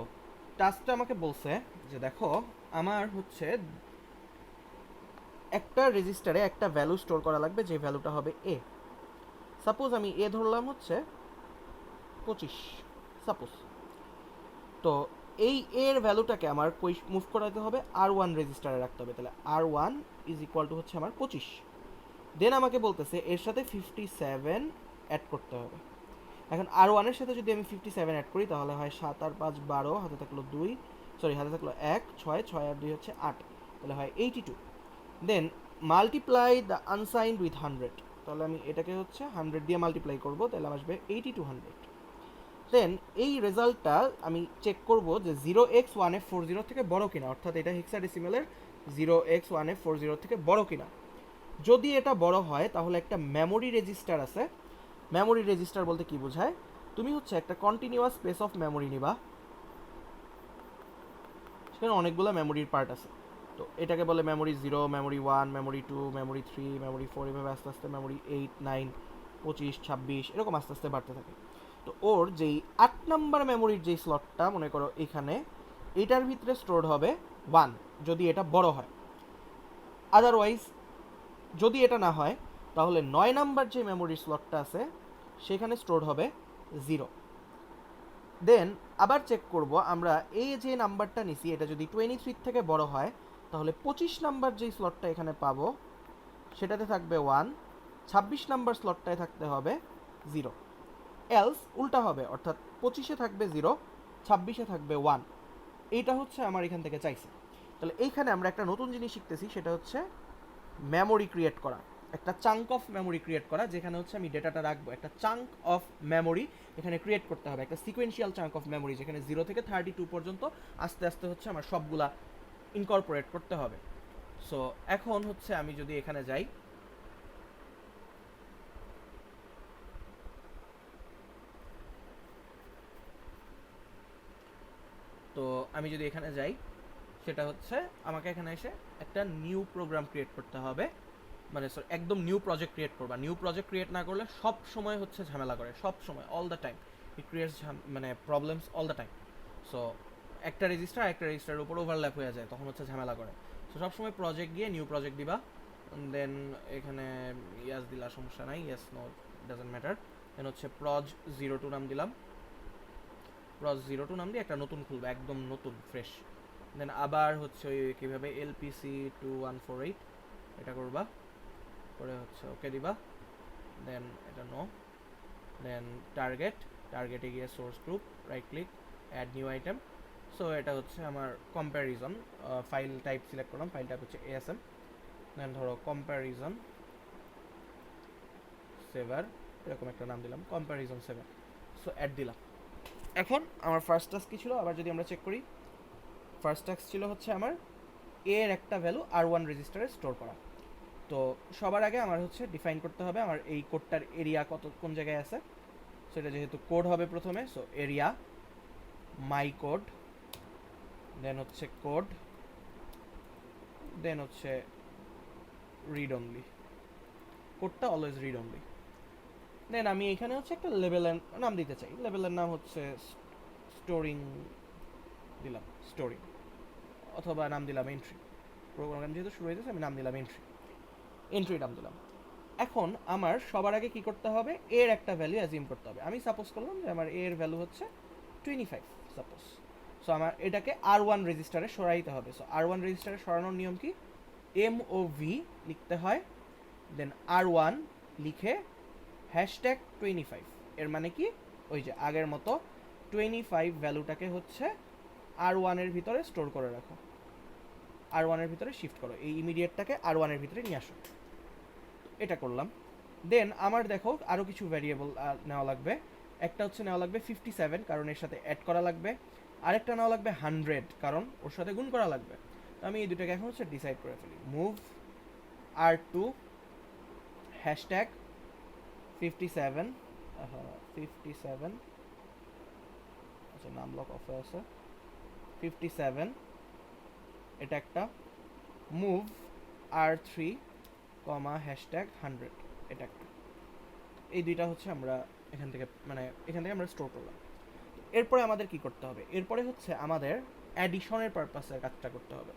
টাস্কটা আমাকে বলছে যে দেখো আমার হচ্ছে একটা রেজিস্টারে একটা ভ্যালু স্টোর করা লাগবে, যে ভ্যালুটা হবে এ। সাপোজ আমি এ ধরলাম হচ্ছে 25 সাপোজ। তো এই এর ভ্যালুটাকে আমার মুভ করাতে হবে R1 রেজিস্টারে রাখতে হবে। তাহলে R1 ইজ ইকুয়াল টু হচ্ছে আমার 25। দেন আমাকে বলতেছে এর সাথে 57 অ্যাড করতে হবে। এখন R1-এর সাথে যদি আমি 57 অ্যাড করি তাহলে হয় 7 আর 5 12, হাতে থাকলো 2, হাতে থাকলো 1, 6 আর 2 হচ্ছে 8, তাহলে হয় 82। দেন মাল্টিপ্লাই দ্য আনসাইন্ড উইথ 100, তাহলে আমি এটাকে হচ্ছে 100 দিয়ে মাল্টিপ্লাই করবো, তাহলে আসবে 8200। দেন এই রেজাল্টটা আমি চেক করব যে 0x1F40 থেকে বড় কিনা, অর্থাৎ এটা হেক্সাডেসিমেলের 0x1F40 থেকে বড় কিনা। যদি এটা বড় হয় তাহলে একটা মেমোরি রেজিস্টার আছে। মেমোরি রেজিস্টার বলতে কি বোঝায়, তুমি হচ্ছে একটা কন্টিনিউয়াস স্পেস অফ মেমোরি নিবা, সেখানে অনেকগুলো মেমোরির পার্ট আছে। তো এটাকে বলে memory 0, memory 1, memory 2, memory 3, memory 4, এভাবে আস্তে আস্তে মেমোরি 8, 9, 25, 26 এরকম আস্তে আস্তে বাড়তে থাকে। তো ওর যেই 8 নাম্বার মেমোরির যেই স্লটটা মনে করো এখানে, এটার ভিতরে স্টোরড হবে 1 যদি এটা বড় হয়। আদারওয়াইজ যদি এটা না হয় তাহলে 9 নাম্বার যে মেমোরির স্লটটা আছে সেখানে স্টোরড হবে 0। দেন আবার চেক করব আমরা এই যে নাম্বারটা নিছি এটা যদি 23 থেকে বড় হয় তাহলে 25 নাম্বার যেই স্লটটা এখানে পাবো সেটাতে থাকবে 1, 26 নাম্বার স্লটটায় থাকতে হবে 0। এলস উল্টা হবে, অর্থাৎ 25-এ থাকবে 0, 26-এ থাকবে 1। এইটা হচ্ছে আমার এখান থেকে চাইছে। তাহলে এইখানে আমরা একটা নতুন জিনিস শিখতেছি, সেটা হচ্ছে মেমোরি ক্রিয়েট করা, একটা চাঙ্ক অফ মেমোরি ক্রিয়েট করা, যেখানে হচ্ছে আমি ডেটাটা রাখবো। একটা চাঙ্ক অফ মেমোরি এখানে ক্রিয়েট করতে হবে, একটা সিকোয়েন্সিয়াল চাঙ্ক অফ মেমোরি, যেখানে 0 থেকে 32 পর্যন্ত আস্তে আস্তে হচ্ছে আমার সবগুলা ইনকর্পোরেট করতে হবে। সো এখন হচ্ছে আমি যদি এখানে যাই, তো আমি যদি এখানে যাই, সেটা হচ্ছে আমাকে এখানে এসে একটা নিউ প্রোগ্রাম ক্রিয়েট করতে হবে, মানে সরি একদম নিউ প্রজেক্ট ক্রিয়েট করবা। নিউ প্রজেক্ট ক্রিয়েট না করলে সব সময় হচ্ছে ঝামেলা করে, সব সময়, all the time it creates মানে problems all the time. So একটা রেজিস্টারের উপর ওভারল্যাপ হয়ে যায়, তখন হচ্ছে ঝামেলা করে। সো সবসময় প্রজেক্ট গিয়ে নিউ প্রজেক্ট দিবা, দেন এখানে ইয়াস দিলা, সমস্যা নাই, ইয়াস নো ডাজেন্ট ম্যাটার। দেন হচ্ছে proj02 নাম দিলাম, proj02 নাম দিয়ে একটা নতুন খুলবে, একদম নতুন ফ্রেশ। দেন আবার হচ্ছে ওই কীভাবে LPC2148 এটা করবা, করে হচ্ছে ওকে দিবা, দেন এটা নো। দেন টার্গেটে গিয়ে source group, right click, add new item. So এটা হচ্ছে আমার কম্প্যারিজন, ফাইল টাইপ সিলেক্ট করলাম, ফাইল টাইপ হচ্ছে ASM। দেন ধরো কম্প্যারিজন সেভার, এরকম একটা নাম দিলাম, কম্প্যারিজন সেভার। সো অ্যাড দিলাম। এখন আমার ফার্স্ট টাস্ক কী ছিল, আবার যদি আমরা চেক করি, ফার্স্ট টাস্ক ছিল হচ্ছে আমার এর একটা ভ্যালু R1 রেজিস্টারে স্টোর করা। তো সবার আগে আমার হচ্ছে ডিফাইন করতে হবে আমার এই কোডটার এরিয়া কোন জায়গায় আছে। সো এটা যেহেতু কোড হবে প্রথমে, সো এরিয়া মাই কোড, দেন হচ্ছে কোড, দেন হচ্ছে রিড অনলি, কোডটা অলওয়েজ রিড অনলি। দেন আমি এখানে হচ্ছে একটা লেভেলের নাম দিতে চাই, লেভেলের নাম হচ্ছে স্টোরিং দিলাম, স্টোরিং, অথবা নাম দিলাম এন্ট্রি। প্রোগ্রাম যেহেতু শুরু হয়েছে আমি নাম দিলাম এন্ট্রি নাম দিলাম। এখন আমার সবার আগে কি করতে হবে, এর একটা ভ্যালু অ্যাজিউম করতে হবে। আমি সাপোজ করলাম যে আমার এর ভ্যালু হচ্ছে 25 সাপোজ। সো আমার এটাকে R1 রেজিস্টারে সরাইতে হবে। সো R1 রেজিস্টারে সরানোর নিয়ম কি, MOV লিখতে হয়, দেন R1 লিখে #25, এর মানে কি ওই যে আগের মতো 25 ভ্যালুটাকে হচ্ছে R1 এর ভিতরে স্টোর করে রাখো, R1 এর ভিতরে শিফট করো, এই ইমিডিয়েটটাকে R1 এর ভিতরে নিয়ে আসো। এটা করলাম। দেন আমার দেখো আরও কিছু ভ্যারিয়েবল নেওয়া লাগবে। একটা হচ্ছে নেওয়া লাগবে 57, কারণ এর সাথে অ্যাড করা লাগবে। আরেকটা নেওয়া লাগবে 100, কারণ ওর সাথে গুণ করা লাগবে। তো আমি এই দুটোকে এখন হচ্ছে ডিসাইড করে ফেলি। মুভ R2 #57, 57, আচ্ছা নাম লক অফ হয়ে আছে, 57 এটা একটা। মুভ R3, #100 এটা একটা। এই দুইটা হচ্ছে আমরা এখান থেকে আমরা স্টোর করলাম। এরপরে আমাদের কি করতে হবে, এরপরে হচ্ছে আমাদের অ্যাডিশনের পারপাসে কাজটা করতে হবে,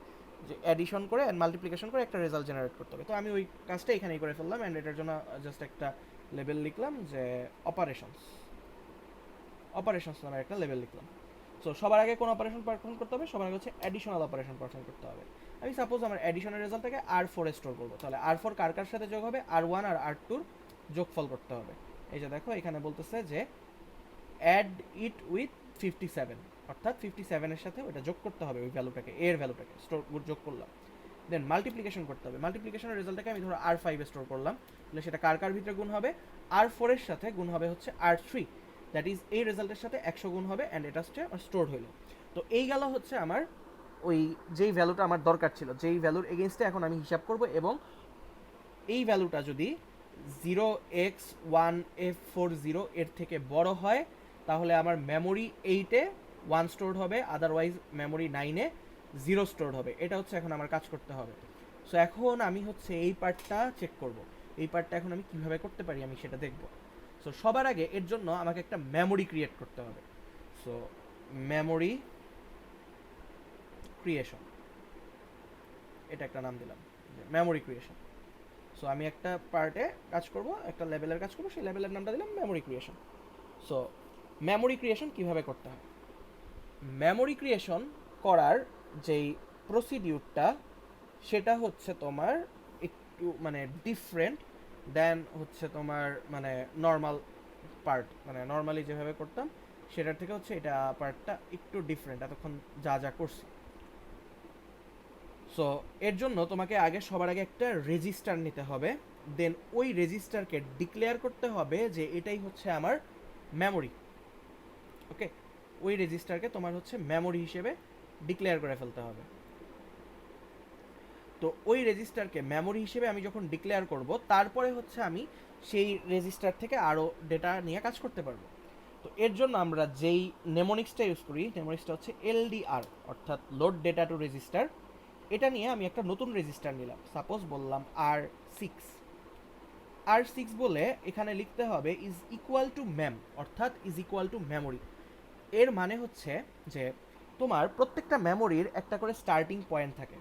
যে অ্যাডিশন করে মাল্টিপ্লিকেশন করে একটা রেজাল্ট জেনারেট করতে হবে। তো আমি ওই কাজটা এখানেই করে ফেললাম, অ্যান্ড এটার জন্য জাস্ট একটা লেবেল লিখলাম যে অপারেশনস নামে একটা লেবেল লিখলাম। সো সবার আগে কোন অপারেশন পারফর্ম করতে হবে, সবার আগে হচ্ছে অ্যাডিশনাল অপারেশন পারফর্ম করতে হবে। আমি সাপোজ আমার অ্যাডিশনের রেজাল্টটাকে R4 এ স্টোর করবো, তাহলে R4 কার কার সাথে যোগ হবে, R1 আর R2 যোগফল করতে হবে। এই যে দেখো এখানে বলতেছে যে অ্যাড ইট উইথ 57, অর্থাৎ 57 এর সাথে ওটা যোগ করতে হবে, ওই ভ্যালুটাকে, এর ভ্যালুটাকে স্টোর যোগ করলাম। দেন মাল্টিপ্লিকেশন করতে হবে, মাল্টিপ্লিকেশনের রেজাল্টটাকে আমি ধরো R5 এ স্টোর করলাম, তাহলে সেটা কার কার ভিতরে গুণ হবে, R4 এর সাথে গুণ হবে হচ্ছে R3, দ্যাট ইজ এই রেজাল্টের সাথে 100 গুণ হবে, অ্যান্ড এটা হচ্ছে স্টোর হইলো। তো এই গেল হচ্ছে আমার ওই যেই ভ্যালুটা আমার দরকার ছিল, যেই ভ্যালুর এগেনস্টে এখন আমি হিসাব করব, এবং এই ভ্যালুটা যদি 0x1F40 এর থেকে বড় হয়, তাহলে আমার মেমোরি 8-এ 1 স্টোরড হবে, আদারওয়াইজ মেমোরি 9-এ 0 স্টোরড হবে। এটা হচ্ছে এখন আমার কাজ করতে হবে। সো এখন আমি হচ্ছে এই পার্টটা চেক করব, এই পার্টটা এখন আমি কিভাবে করতে পারি আমি সেটা দেখব। সো সবার আগে এর জন্য আমাকে একটা মেমোরি ক্রিয়েট করতে হবে। সো মেমোরি ক্রিয়েশন, এটা একটা নাম দিলাম, মেমোরি ক্রিয়েশন। সো আমি একটা পার্টে কাজ করব, একটা লেভেলের কাজ করব, সেই লেভেলের নামটা দিলাম memory creation. So memory creation কিভাবে করতে হয়, মেমোরি ক্রিয়েশন করার যেই প্রসিডিউরটা সেটা হচ্ছে তোমার একটু ডিফারেন্ট দেন হচ্ছে তোমার নর্মাল পার্ট, নর্মালি যেভাবে করতাম সেটার থেকে হচ্ছে এটা পার্টটা একটু ডিফারেন্ট এতক্ষণ যা যা করছি। সো এর জন্য তোমাকে সবার আগে একটা রেজিস্টার নিতে হবে, দেন ওই রেজিস্টারকে ডিক্লেয়ার করতে হবে যে এটাই হচ্ছে আমার মেমোরি। ওকে, ওই রেজিস্টারকে তোমার হচ্ছে মেমোরি হিসেবে ডিক্লেয়ার করে ফেলতে হবে। তো ওই রেজিস্টারকে মেমোরি হিসেবে আমি যখন ডিক্লেয়ার করব, তারপরে হচ্ছে আমি সেই রেজিস্টার থেকে আরও ডেটা নিয়ে কাজ করতে পারবো। তো এর জন্য আমরা যেই নেমোনিক্সটা ইউজ করি, নেমোনিক্সটা হচ্ছে এলডিআর, অর্থাৎ লোড ডেটা টু রেজিস্টার। এটা নিয়ে আমি একটা নতুন রেজিস্টার নিলাম, সাপোজ বললাম R6। R6 বলে এখানে লিখতে হবে ইজ ইকুয়াল টু মেম, অর্থাৎ ইজ ইকুয়াল টু মেমোরি। এর মানে হচ্ছে যে তোমার প্রত্যেকটা মেমোরির একটা করে স্টার্টিং পয়েন্ট থাকে,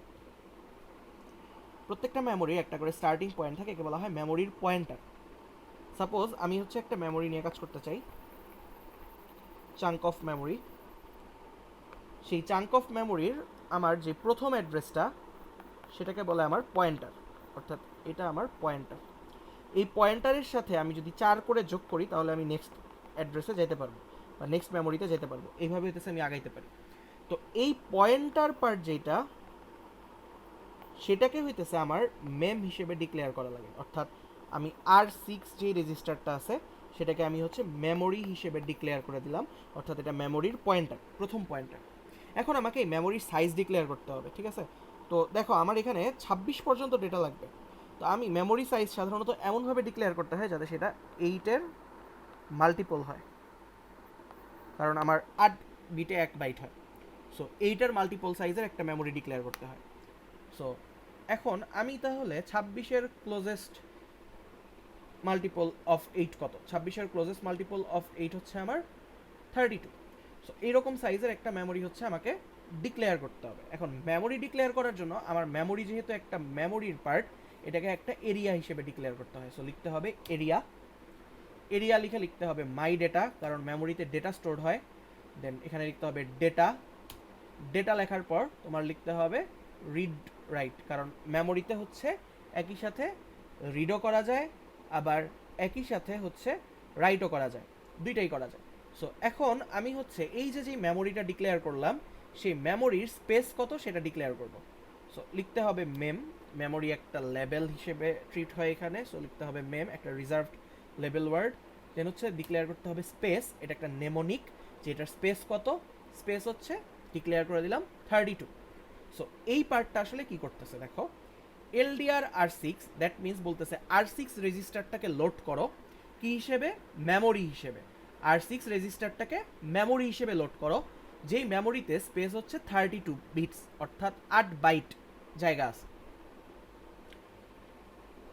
প্রত্যেকটা মেমোরির একটা করে স্টার্টিং পয়েন্ট থাকে, একে বলা হয় মেমোরির পয়েন্টার। সাপোজ আমি হচ্ছে একটা মেমোরি নিয়ে কাজ করতে চাই, চাঙ্ক অফ মেমোরি। সেই চাঙ্ক অফ মেমোরির আমার যে প্রথম অ্যাড্রেসটা, সেটাকে বলে আমার পয়েন্টার, অর্থাৎ এটা আমার পয়েন্টার। এই পয়েন্টারের সাথে আমি যদি 4 করে যোগ করি তাহলে আমি নেক্সট অ্যাড্রেসে যেতে পারবো বা নেক্সট মেমোরিতে যেতে পারবো, এইভাবে হইতেছে আমি আগাইতে পারি। তো এই পয়েন্টার পার্ট যেটা, সেটাকে হইতেছে আমার মেম হিসেবে ডিক্লেয়ার করা লাগে, অর্থাৎ আমি R6 যে রেজিস্টারটা আছে সেটাকে আমি হচ্ছে মেমোরি হিসেবে ডিক্লেয়ার করে দিলাম, অর্থাৎ এটা মেমোরির পয়েন্টার, প্রথম পয়েন্টার। এখন আমাকে এই মেমোরির সাইজ ডিক্লেয়ার করতে হবে, ঠিক আছে? তো দেখো আমার এখানে 26 পর্যন্ত ডেটা লাগবে। তো আমি মেমোরি সাইজ সাধারণত এমনভাবে ডিক্লেয়ার করতে হয় যাতে সেটা 8-এর মাল্টিপল হয়, কারণ আমার 8 বিটে 1 বাইট হয়। সো 8-এর মাল্টিপল সাইজের একটা মেমোরি ডিক্লেয়ার করতে হয়। সো এখন আমি তাহলে 26-এর ক্লোজেস্ট মাল্টিপল অফ 8 কত? 26-এর ক্লোজেস্ট মাল্টিপল অফ 8 হচ্ছে আমার 32। সো এইরকম সাইজের একটা মেমোরি হচ্ছে আমাকে ডিক্লেয়ার করতে হবে। এখন মেমোরি ডিক্লেয়ার করার জন্য আমার মেমোরি যেহেতু একটা মেমোরির পার্ট, এটাকে একটা এরিয়া হিসেবে ডিক্লেয়ার করতে হয়। সো লিখতে হবে এরিয়া। এরিয়া লিখে লিখতে হবে মাই ডেটা, কারণ মেমোরিতে ডেটা স্টোর হয়। দেন এখানে লিখতে হবে ডেটা। ডেটা লেখার পর তোমার লিখতে হবে রিড রাইট, কারণ মেমোরিতে হচ্ছে একই সাথে রিডও করা যায়, আবার একই সাথে হচ্ছে রাইটও করা যায়, দুইটাই করা যায়। সো এখন আমি হচ্ছে এই যে মেমোরিটা ডিক্লেয়ার করলাম, সেই মেমোরির স্পেস কত সেটা ডিক্লেয়ার করব। সো লিখতে হবে মেম। মেমোরি একটা লেভেল হিসেবে ট্রিট হয় এখানে, সো লিখতে হবে মেম, একটা রিজার্ভড লেভেল ওয়ার্ড। দেন হচ্ছে ডিক্লেয়ার করতে হবে স্পেস, এটা একটা নেমোনিক, যে এটার স্পেস কত, স্পেস হচ্ছে ডিক্লেয়ার করে দিলাম 32। সো এই পার্টটা আসলে কি করতেছে দেখো, LDR R6, দ্যাট মিনস বলতেছে R6 রেজিস্টারটাকে লোড করো কি হিসেবে, মেমোরি হিসেবে। R6 রেজিস্টারটাকে মেমোরি হিসেবে লোড করো, যেই মেমোরিতে স্পেস হচ্ছে 32 বিটস, অর্থাৎ 8 বাইট জায়গা আছে,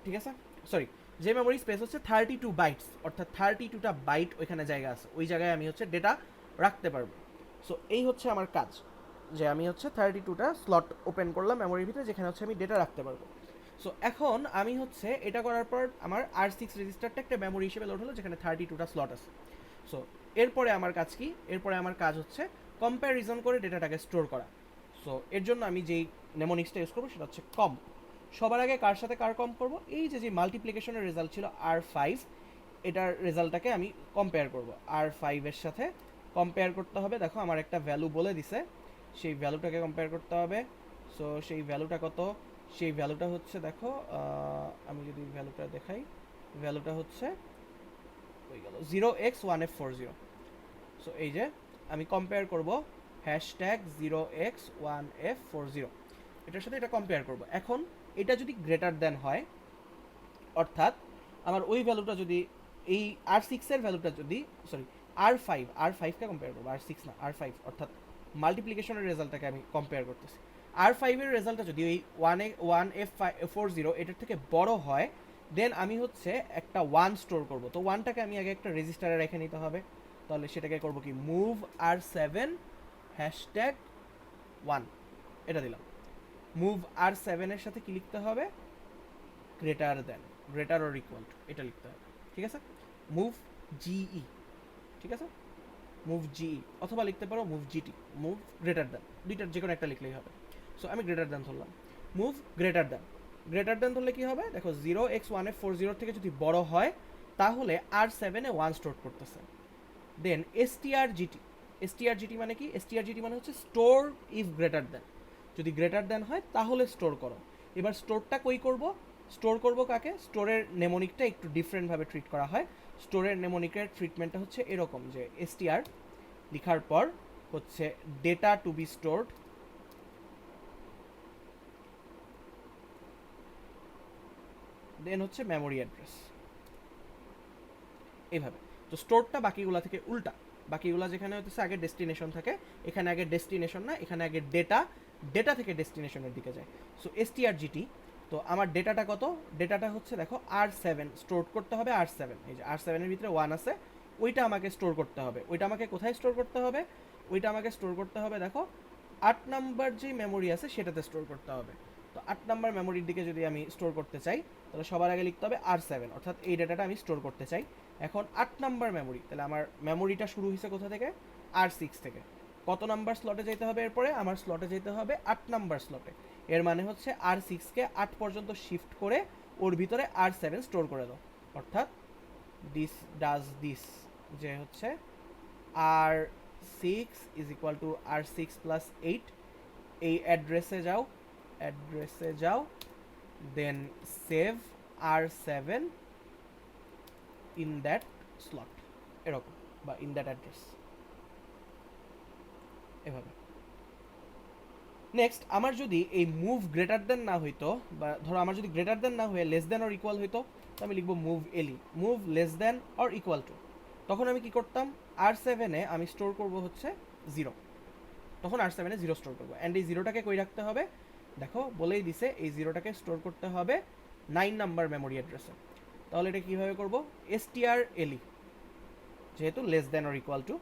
ঠিক আছে? সরি, যে মেমোরি স্পেস হচ্ছে 32 বাইটস, অর্থাৎ 32টা বাইট ওইখানে জায়গা আছে, ওই জায়গায় আমি হচ্ছে ডেটা রাখতে পারবো। সো এই হচ্ছে আমার কাজ, যে আমি হচ্ছে 32টা স্লট ওপেন করলাম মেমোরির ভিতরে, যেখানে হচ্ছে আমি ডেটা রাখতে পারবো। সো এখন আমি হচ্ছে এটা করার পর আমার R6 রেজিস্টারটা একটা মেমোরি হিসেবে লোড হলো, যেখানে 32টা স্লট আছে। সো এরপরে আমার কাজ কি, এরপরে আমার কাজ হচ্ছে কম্প্যারিজন করে ডেটাটাকে স্টোর করা। সো এর জন্য আমি যেই নেমোনিক্সটা ইউজ করবো সেটা হচ্ছে কম্প। সবার আগে কার সাথে কার কম্প করব, এই যে মাল্টিপ্লিকেশনের রেজাল্ট ছিল R5, এটার রেজাল্টটাকে আমি কম্পেয়ার করব R5 এর সাথে। কম্পেয়ার করতে হবে, দেখো আমার একটা ভ্যালু বলে দিছে, সেই ভ্যালুটাকে কম্পেয়ার করতে হবে। সো সেই ভ্যালুটা কত, সেই ভ্যালুটা হচ্ছে দেখো, আমি যদি ভ্যালুটা দেখাই, ভ্যালুটা হচ্ছে হয়ে গেল 0x1f40। সো এই যে আমি কম্পেয়ার করব #0x1f40, এটার সাথে এটা কম্পেয়ার করব। এখন এটা যদি গ্রেটার দেন হয়, অর্থাৎ আমার ওই ভ্যালুটা যদি, এই R6-এর ভ্যালুটা যদি, সরি R5কে কম্পেয়ার করবো, R6 না R5, অর্থাৎ মাল্টিপ্লিকেশনের রেজাল্টটাকে আমি কম্পেয়ার করতেছি। R5-এর রেজাল্টটা যদি ওই 1f40 এটার থেকে বড় হয়, দেন আমি হচ্ছে একটা 1 স্টোর করব। তো 1টাকে আমি আগে একটা রেজিস্টারে রেখে নিতে হবে, তাহলে সেটাকে করব কি মুভ R7 #1, এটা দিলাম। মুভ R7 এর সাথে কি লিখতে হবে, greater than, greater or equal two, এটা লিখতে হবে, ঠিক আছে? মুভ জিই, ঠিক আছে? মুভ জিই, অথবা লিখতে পারো move GT, move greater than, দুইটার যে কোনো একটা লিখলেই হবে। সো আমি গ্রেটার দেন ধরলাম, move greater than. Greater than ধরলে কি হবে দেখো, 0x1f40 থেকে যদি বড় হয় তাহলে R7-এ 1 স্টোর করতেছে। দেন strgt, strgt মানে কি, strgt মানে হচ্ছে স্টোর ইফ গ্রেটার দেন, যদি গ্রেটার দেন হয় তাহলে স্টোর করো। এবার স্টোরটা কই করব, স্টোর করব কাকে, স্টোরের নেমোনিকটা একটু ডিফারেন্টভাবে ট্রিট করা হয়। স্টোরের নেমোনিকের ট্রিটমেন্টটা হচ্ছে এরকম, যে str লেখার পর হচ্ছে ডেটা টু বি স্টোরড, দেন হচ্ছে মেমোরি অ্যাড্রেস, এইভাবে। তো স্টোরটা বাকিগুলা থেকে উল্টা, বাকিগুলা যেখানে হচ্ছে আগে ডেস্টিনেশন থাকে, এখানে আগে ডেস্টিনেশন না, এখানে আগে ডেটা, ডেটা থেকে ডেস্টিনেশনের দিকে যায়। সো এসটিআরজিটি, তো আমার ডেটাটা কত, ডেটাটা হচ্ছে দেখো R7 স্টোর করতে হবে, R7, এই যে R7 এর ভিতরে 1 আছে, ওইটা আমাকে স্টোর করতে হবে। ওইটা আমাকে কোথায় স্টোর করতে হবে, ওইটা আমাকে স্টোর করতে হবে দেখো 8 নাম্বার যে মেমোরি আছে সেটাতে স্টোর করতে হবে। তো 8 নাম্বার মেমোরির দিকে যদি আমি স্টোর করতে চাই, তাহলে সবার আগে লিখতে হবে R7, অর্থাৎ এই ডেটাটা আমি স্টোর করতে চাই। এখন 8 নাম্বার মেমোরি, তাহলে আমার মেমোরিটা শুরু হয়েছে কোথা থেকে, R6 থেকে। কত নাম্বার স্লটে যেতে হবে এরপরে, আমার স্লটে যেতে হবে 8 নাম্বার স্লটে। এর মানে হচ্ছে R6কে 8 পর্যন্ত শিফট করে ওর ভিতরে R7 স্টোর করে দাও, অর্থাৎ দিস ডাজ দিস, যে হচ্ছে R6 is equal two R6 plus 8, এই অ্যাড্রেসে যাও, then save R7 in that slot, এরকম, বা ইন দ্যাট অ্যাড্রেস, এভাবে। নেক্সট, আমার যদি এই মুভ গ্রেটার দেন না হইতো, বা ধরো আমার যদি গ্রেটার দেন না হয়ে লেস দেন অর ইকুয়াল হইতো, তো আমি লিখবো মুভ এলি, move less than or equal two. তখন আমি কি করতাম, R7-এ আমি স্টোর করব হচ্ছে 0, তখন R7-এ 0 স্টোর করবো। অ্যান্ড এই 0টাকে কই রাখতে হবে, দেখো বলেই দিছে এই 0টাকে স্টোর করতে হবে 9 নাম্বার মেমোরি অ্যাড্রেসে। তাহলে এটা কীভাবে করবো, strle, যেহেতু less than or equal two,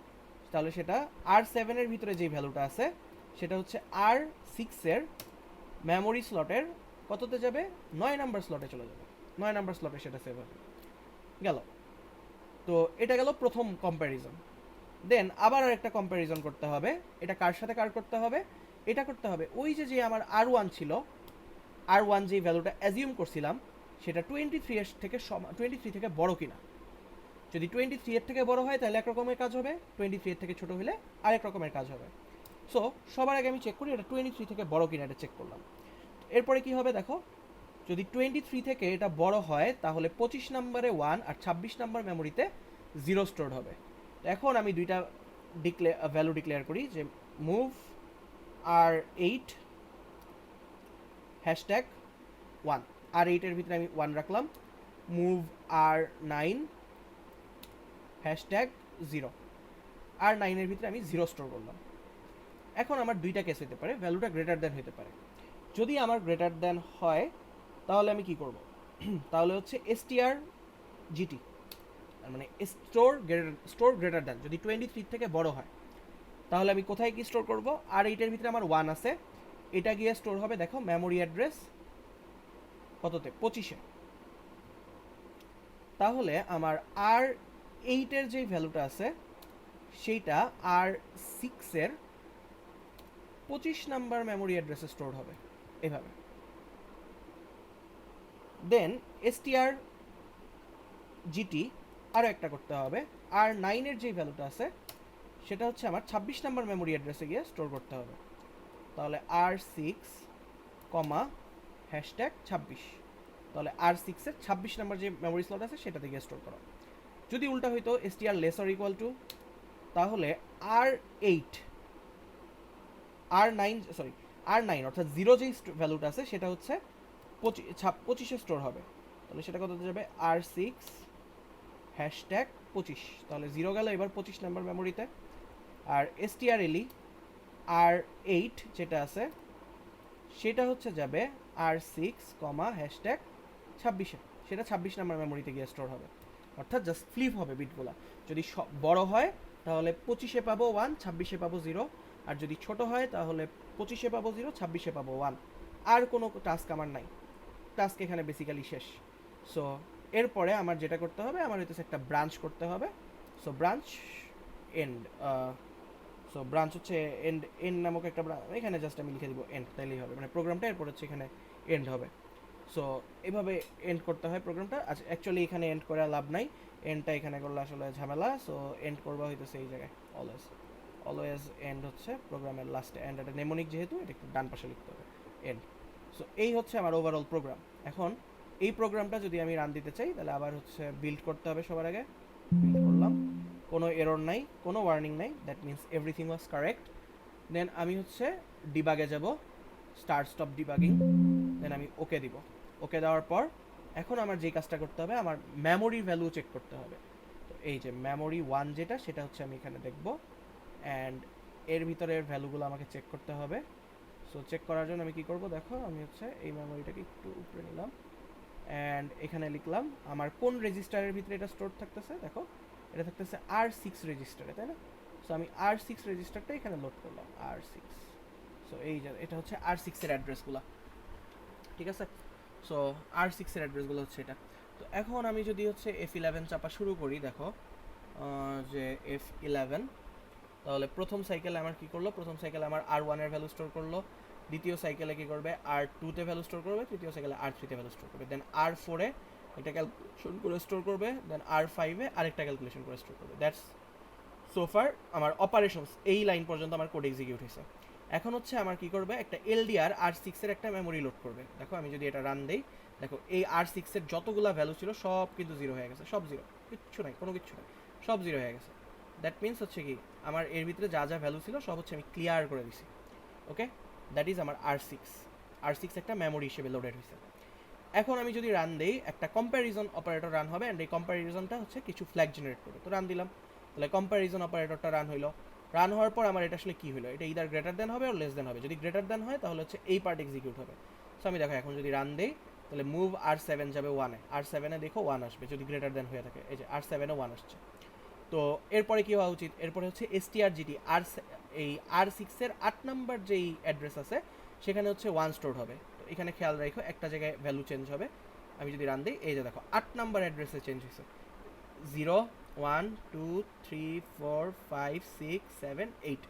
তাহলে সেটা R7-এর ভিতরে যেই ভ্যালুটা আছে সেটা হচ্ছে R6-এর মেমোরি স্লটের কততে যাবে, 9 নাম্বার স্লটে চলে যাবে, 9 নাম্বার স্লটে সেটা সেভ হবে, গেল। তো এটা গেল প্রথম কম্প্যারিজন। দেন আবার আরেকটা কম্প্যারিজন করতে হবে, এটা কার সাথে কার করতে হবে, এটা করতে হবে ওই যে আমার R1 ছিল, R1 যেই ভ্যালুটা অ্যাজিউম করছিলাম সেটা 23 এর থেকে 23 থেকে বড় কিনা। যদি 23 এর থেকে বড় হয় তাহলে এক রকমের কাজ হবে, 23 এর থেকে ছোট হলে আরেক রকমের কাজ হবে। সো সবার আগে আমি চেক করি এটা 23 থেকে বড় কিনা, এটা চেক করলাম। এরপরে কি হবে দেখো, যদি 23 থেকে এটা বড় হয় তাহলে 25 নম্বরে 1 আর 26 নম্বর মেমোরিতে 0 স্টোর হবে। এখন আমি দুইটা ভ্যালু ডিক্লেয়ার করি, যে মুভ R8 হ্যাশট্যাগ 1, R8 এর ভিতরে আমি 1 রাখলাম, মুভ R9 হ্যাশট্যাগ 0, R9 এর ভিতরে আমি 0 স্টোর করলাম। এখন আমার দুইটা কেস হতে পারে, ভ্যালুটা গ্রেটার দেন হতে পারে। যদি আমার গ্রেটার দেন হয় তাহলে আমি কি করব, তাহলে হচ্ছে strgt, মানে স্টোর গ্রেটার দেন, যদি 23 থেকে বড় হয় তাহলে আমি কোথায় কি স্টোর করব, R8 এর ভিতরে আমার 1 আছে, এটা গিয়ে স্টোর হবে দেখো মেমোরি অ্যাড্রেস কততে, 25-এ। তাহলে আমার R8 এর যেই ভ্যালুটা আছে সেইটা R6-এর 25 নাম্বার মেমোরি অ্যাড্রেসে স্টোর হবে, এভাবে। দেন strgt আরও একটা করতে হবে, R9 এর যেই ভ্যালুটা আছে সেটা হচ্ছে আমার 26 নাম্বার মেমোরি অ্যাড্রেসে গিয়ে স্টোর করতে হবে। তাহলে R6 কমা হ্যাশট্যাগ 26, তাহলে R6-এর 26 নাম্বার যে মেমোরি স্লট আছে সেটাতে গিয়ে স্টোর করা। যদি উল্টা হইতো str less or equal two, তাহলে R9 অর্থাৎ 0 যেই ভ্যালুটা আছে সেটা হচ্ছে 25-এ স্টোর হবে, তাহলে সেটা কততে যাবে, R6 হ্যাশট্যাগ 25, তাহলে 0 গেল এবার 25 নাম্বার মেমোরিতে। আর strle R8 যেটা আছে সেটা হচ্ছে যাবে R6 কমা হ্যাশট্যাগ 26-এ, সেটা 26 নাম্বার মেমোরিতে গিয়ে স্টোর হবে। অর্থাৎ জাস্ট ফ্লিপ হবে বিটগুলা, যদি বড় হয় তাহলে 25-এ পাবো 1, 26-এ পাবো 0, আর যদি ছোট হয় তাহলে 25-এ পাবো 0, 26-এ পাবো 1। আর কোনো টাস্ক আমার নাই, টাস্ক এখানে বেসিক্যালি শেষ। সো এরপরে আমার যেটা করতে হবে, আমার হইতেছে একটা ব্রাঞ্চ করতে হবে। So branch end, so branch হচ্ছে এন্ড নামক একটা এখানে জাস্ট আমি লিখে দিব এন্ড, তাইলেই হবে, মানে প্রোগ্রামটা এরপর হচ্ছে এখানে এন্ড হবে। সো এভাবে এন্ড করতে হয় প্রোগ্রামটা। আচ্ছা, অ্যাকচুয়ালি এখানে এন্ড করে লাভ নাই, এন্ডটা এখানে করলে আসলে ঝামেলা। সো এন্ড করবা হইতেছে এই জায়গায়, অলওয়েজ এন্ড হচ্ছে প্রোগ্রামের লাস্টে, এন্ড এটা নেমোনিক যেহেতু এটা একটু ডান পাশে লিখতে হবে এন্ড। সো এই হচ্ছে আমার ওভারঅল প্রোগ্রাম। এখন এই প্রোগ্রামটা যদি আমি রান দিতে চাই তাহলে আবার হচ্ছে বিল্ড করতে হবে, সবার আগে বিল্ড করলাম, কোনো এরর নাই, কোনো ওয়ার্নিং নাই, that means everything was correct. Then আমি হচ্ছে ডিবাগে যাব, স্টার্ট স্টপ ডিবাগিং, দেন আমি ওকে দিব। ওকে দেওয়ার পর এখন আমার যে কাজটা করতে হবে, আমার মেমোরি ভ্যালু চেক করতে হবে। তো এই যে মেমোরি 1 যেটা সেটা হচ্ছে আমি এখানে দেখব, অ্যান্ড এর ভিতরের ভ্যালুগুলো আমাকে চেক করতে হবে। সো চেক করার জন্য আমি কি করব, দেখো আমি হচ্ছে এই মেমোরিটাকে একটু উপরে নিলাম, অ্যান্ড এখানে লিখলাম আমার কোন রেজিস্টারের ভিতরে এটা স্টোর থাকতেছে। দেখো এটা থাকতেছে R6 রেজিস্টারে, তাই না? সো আমি R6 রেজিস্টারটা এখানে লোড করলাম, R6। সো এই যে এটা হচ্ছে R6 এর অ্যাড্রেসগুলো, ঠিক আছে? সো R6 এর অ্যাড্রেসগুলো হচ্ছে এটা। তো এখন আমি যদি হচ্ছে F11 চাপা শুরু করি, দেখো যে F11, তাহলে প্রথম সাইকেলে আমার কি করলো, প্রথম সাইকেলে আমার R1 এর ভ্যালু স্টোর করলো, দ্বিতীয় সাইকেলে কি করবে R2 তে ভ্যালু স্টোর করবে, তৃতীয় সাইকেলে R3 তে ভ্যালু স্টোর করবে, দেন R4 এ একটা ক্যালকুলেশন করে স্টোর করবে, দেন R5 এ আরেকটা ক্যালকুলেশন করে স্টোর করবে। দ্যাটস সোফার আমার অপারেশনস, এই লাইন পর্যন্ত আমার কোড এক্সিকিউট হয়েছে। এখন হচ্ছে আমার কি করবে, একটা LDR R6 এর একটা মেমোরি লোড করবে। দেখো আমি যদি এটা রান দেই, দেখো এই R6 এর যতগুলা ভ্যালু ছিল সব কিন্তু জিরো হয়ে গেছে, সব জিরো, কিচ্ছু নাই, কোনো কিচ্ছু নাই, সব জিরো হয়ে গেছে। দ্যাট মিনস হচ্ছে কি আমার এর ভিতরে যা যা ভ্যালু ছিল সব হচ্ছে আমি ক্লিয়ার করে দিছি। ওকে, দ্যাট ইজ আমার R6 একটা মেমোরি হিসেবে লোডেড হয়েছে। এখন আমি যদি রান দেই, একটা কম্প্যারিজন অপারেটর রান হবে, অ্যান্ড এই কম্প্যারিজনটা হচ্ছে কিছু ফ্ল্যাগ জেনারেট করবে। তো রান দিলাম, তাহলে কম্প্যারিজন অপারেটরটা রান হইলো। রান হওয়ার পর আমার এটা আসলে কী হলো, এটা ইদার গ্রেটার দেন হবে আর লেস দেন হবে। যদি গ্রেটার দেন হয় তাহলে হচ্ছে এই পার্ট এক্সিকিউট হবে। সো আমি দেখো এখন যদি রান দেই, তাহলে মুভ R7 যাবে 1-এ, R7-এ দেখো 1 আসবে যদি গ্রেটার দেন হয়ে থাকে। এই যে R7-এ 1 আসছে। তো এরপরে কী হওয়া উচিত, এরপরে হচ্ছে strgt এই R6 এর 8 নাম্বার যেই অ্যাড্রেস আছে সেখানে হচ্ছে 1 স্টোর হবে। তো এখানে খেয়াল রাখো একটা জায়গায় ভ্যালু চেঞ্জ হবে। আমি যদি রান দিই, এই যে দেখো 8 নাম্বার অ্যাড্রেসে চেঞ্জ হয়েছে, 0 1 2 3 4 5 6 7 8,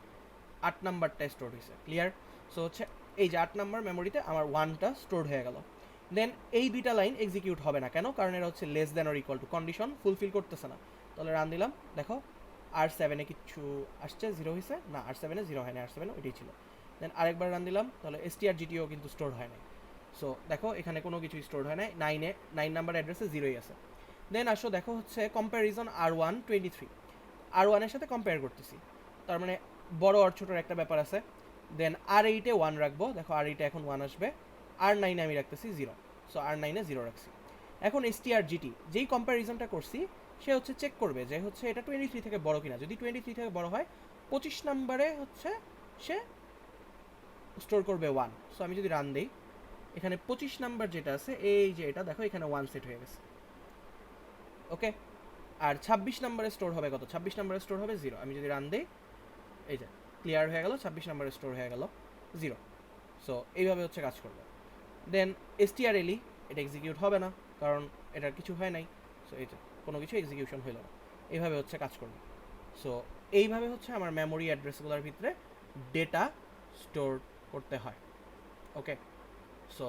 8 নাম্বারটা স্টোর হয়েছে। ক্লিয়ার? সো হচ্ছে এই যে 8 নাম্বার মেমোরিতে আমার 1টা স্টোর হয়ে গেল। দেন এই দুইটা লাইন এক্সিকিউট হবে না, কেন? কারণ এরা হচ্ছে less than or equal two, condition fulfil করতেছে না। তাহলে রান দিলাম, দেখো R7-এ কিচ্ছু আসছে, জিরো হয়েছে না, R7-এ জিরো হয় না, R7-এ ওইটাই ছিল। দেন আরেকবার রান দিলাম, তাহলে strgtও কিন্তু স্টোর হয় নাই। সো দেখো এখানে কোনো কিছুই স্টোর হয় নাই, 9 নাম্বার অ্যাড্রেসে জিরোই আছে। দেন আসো দেখো হচ্ছে কম্প্যারিজন R1 23, R1-এর সাথে কম্পেয়ার করতেছি, তার মানে বড় আর ছোটোর একটা ব্যাপার আছে। দেন R8-এ 1 রাখবো, দেখো R8-এ এখন 1 আসবে। R9-এ আমি রাখতেছি 0, সো R9-এ 0 রাখছি। এখন strgt যেই কম্প্যারিজনটা করছি সে হচ্ছে চেক করবে যে হচ্ছে এটা 23 থেকে বড় কিনা। যদি 23 থেকে বড় হয় 25 নাম্বারে হচ্ছে সে স্টোর করবে 1। সো আমি যদি রান দিই, এখানে 25 নাম্বার যেটা আছে এই যে এটা দেখো এখানে 1 সেট হয়ে গেছে। ওকে, আর 26 নাম্বারে স্টোর হবে কত, 26 নাম্বারে স্টোর হবে 0। আমি যদি রান দিই, এই যে ক্লিয়ার হয়ে গেল, 26 নাম্বারে স্টোর হয়ে গেল 0। সো এইভাবে হচ্ছে কাজ করবে। দেন strle এটা এক্সিকিউট হবে না, কারণ এটার কিছু হয় নাই। সো এই যে কোনো কিছু এক্সিকিউশন হলো না, এইভাবে হচ্ছে কাজ করবে। সো এইভাবে হচ্ছে আমার মেমোরি অ্যাড্রেসগুলোর ভিতরে ডেটা স্টোর করতে হয়। ওকে, সো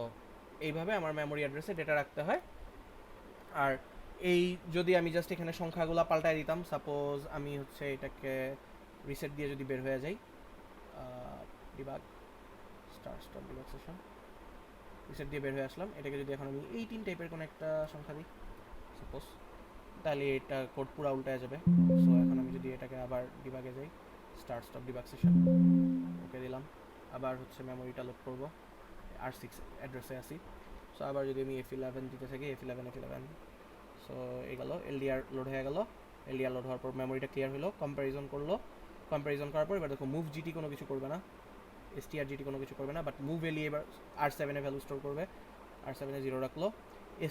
এইভাবে আমার মেমোরি অ্যাড্রেসে ডেটা রাখতে হয়। আর এই যদি আমি জাস্ট এখানে সংখ্যাগুলো পাল্টায় দিতাম, সাপোজ আমি হচ্ছে এটাকে রিসেট দিয়ে যদি বের হয়ে যাই, debug star debug session, reset দিয়ে বের হয়ে আসলাম, এটাকে যদি এখন আমি 18 টাইপের কোনো একটা সংখ্যা দিই সাপোজ, তাহলে এটা কোড পুরো উল্টায় যাবে। সো এখন আমি যদি এটাকে আবার ডিবাগে যাই, স্টার ডিবাগ সেশন, ওকে দিলাম, আবার হচ্ছে মেমোরিটা লোড করবো, R6 অ্যাড্রেসে আসি। সো আবার যদি আমি F11 দিতে থাকি, F11, সো এই গেল LDR লোড হয়ে গেল। LDR লোড হওয়ার পর মেমোরিটা ক্লিয়ার হলো, কম্প্যারিজন করলো, কম্প্যারিজন করার পর এবার দেখো মুভ জিটি কোনো কিছু করবে না, strgt কোনো কিছু করবে না, বাট মুভ এলি এবার R7-এ ভ্যালু স্টোর করবে, R7-এ 0 রাখলো।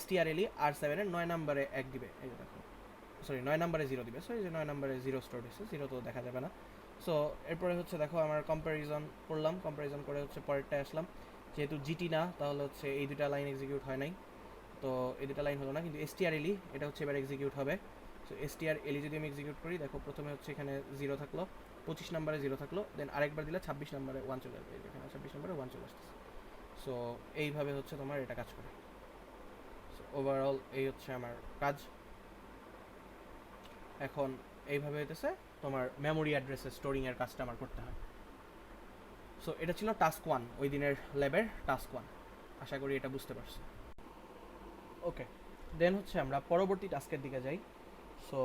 strle R7-এর 9 নাম্বারে 1 দিবে, এই যে দেখো, সরি 9 নাম্বারে 0 দিবে। সো এই যে 9 নাম্বারে 0 স্টোর হয়েছে, 0 তো দেখা যাবে না। সো এরপরে হচ্ছে দেখো আমার কম্প্যারিজন করলাম, কম্প্যারিজন করে হচ্ছে পরেরটায় আসলাম, যেহেতু জিটি না তাহলে হচ্ছে এই দুটা লাইন এক্সিকিউট হয় নাই, তো এই দুটা লাইন হলো না, কিন্তু strle এটা হচ্ছে এবার এক্সিকিউট হবে। সো strle যদি আমি এক্সিকিউট করি, দেখো প্রথমে হচ্ছে এখানে 0 থাকলো, 25 নাম্বারে 0 থাকলো, দেন আরেকবার দিলে 26 নাম্বারে 1 চলে আসবে, এখানে 26 নাম্বারে 1 চলে আসতেছে। সো এইভাবে হচ্ছে তোমার এটা কাজ করে। সো ওভারঅল এই হচ্ছে আমার কাজ। এখন এইভাবে হইতেছে তোমার মেমোরি অ্যাড্রেসে স্টোরিংয়ের কাজটা আমার করতে হয়। সো এটা ছিল টাস্ক 1, ওই দিনের ল্যাবের টাস্ক 1। আশা করি এটা বুঝতে পারছো। ওকে, দেন হচ্ছে আমরা পরবর্তী টাস্কের দিকে যাই। সো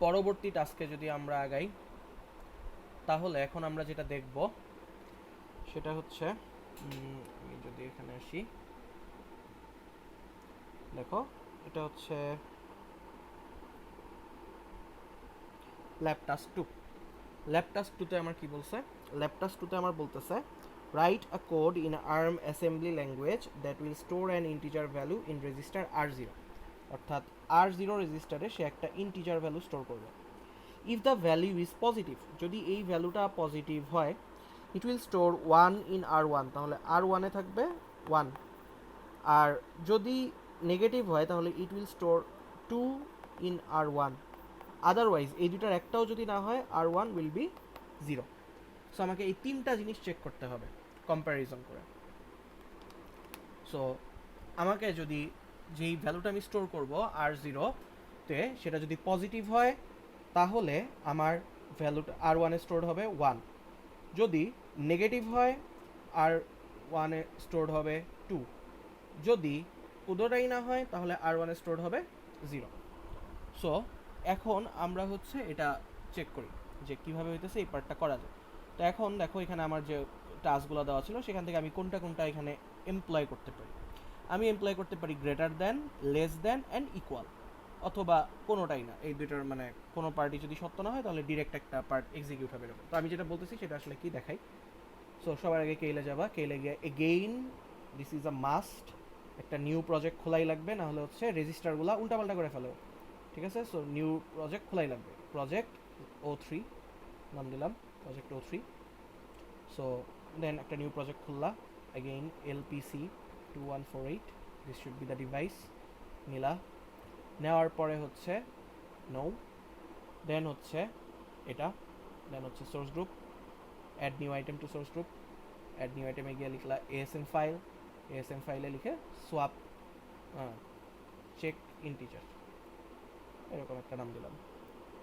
পরবর্তী টাস্কে যদি আমরা আগাই, তাহলে এখন আমরা যেটা দেখব সেটা হচ্ছে, আমি যদি এখানে আসি, দেখো এটা হচ্ছে ল্যাব টাস্ক 2। ল্যাব টাস্ক 2-তে আমার কি বলছে? ল্যাব টাস্ক 2-তে আমার বলতেছে write a code in arm assembly language that will store an integer value in register R0। অর্থাৎ R0 রেজিস্টারে সে একটা ইন্টিজার ভ্যালু স্টোর করবে। If the value is positive, যদি এই ভ্যালুটা পজিটিভ হয়, it will store 1 in R1, তাহলে R1-এ থাকবে 1। আর যদি নেগেটিভ হয় তাহলে it will store 2 in R1। Otherwise এই দুটার একটাও যদি না হয় R1 উইল বি 0। সো আমাকে এই তিনটা জিনিস চেক করতে হবে কম্প্যারিজন করে। সো আমাকে যদি যেই ভ্যালুটা আমি স্টোর করব R0-তে সেটা যদি পজিটিভ হয় তাহলে আমার ভ্যালুটা R1-এ স্টোর হবে 1। যদি নেগেটিভ হয় R1-এ স্টোর হবে 2। যদি কোনোটাই না হয় তাহলে R1-এ স্টোর হবে 0। সো এখন আমরা হচ্ছে এটা চেক করি যে কীভাবে হইতেছে এই পার্টটা করা যায়। তো এখন দেখো এখানে আমার যে টাস্কগুলো দেওয়া ছিল সেখান থেকে আমি কোনটা কোনটা এখানে এমপ্লয় করতে পারি। আমি এমপ্লয় করতে পারি greater than, less than and equal, অথবা কোনোটাই না। এই দুইটার মানে কোনো পার্টি যদি সত্য না হয় তাহলে ডিরেক্ট একটা পার্ট এক্সিকিউট হবে এরকম। তো আমি যেটা বলতেছি সেটা আসলে কি দেখাই। সো সবার আগে কেইলে যাবা, কেইলে গিয়ে again this is a must, একটা নিউ প্রজেক্ট খোলাই লাগবে, না হলে হচ্ছে রেজিস্টারগুলো উল্টাপাল্টা করে ফেলো, ঠিক আছে? সো নিউ প্রজেক্ট খোলাই লাগবে, প্রজেক্ট O3 নাম দিলাম, প্রজেক্ট O3। সো দেন একটা নিউ প্রজেক্ট খুললা, again LPC2148, this should be the device, নিলা। নেওয়ার পরে হচ্ছে নো, দেন হচ্ছে এটা, দেন হচ্ছে source group, add new item to source group, add new আইটেমে গিয়ে লিখলা ASM ফাইল, ASM ফাইলে লিখে সোয়াপ চেক ইন্টিজার, এরকম একটা নাম দিলাম।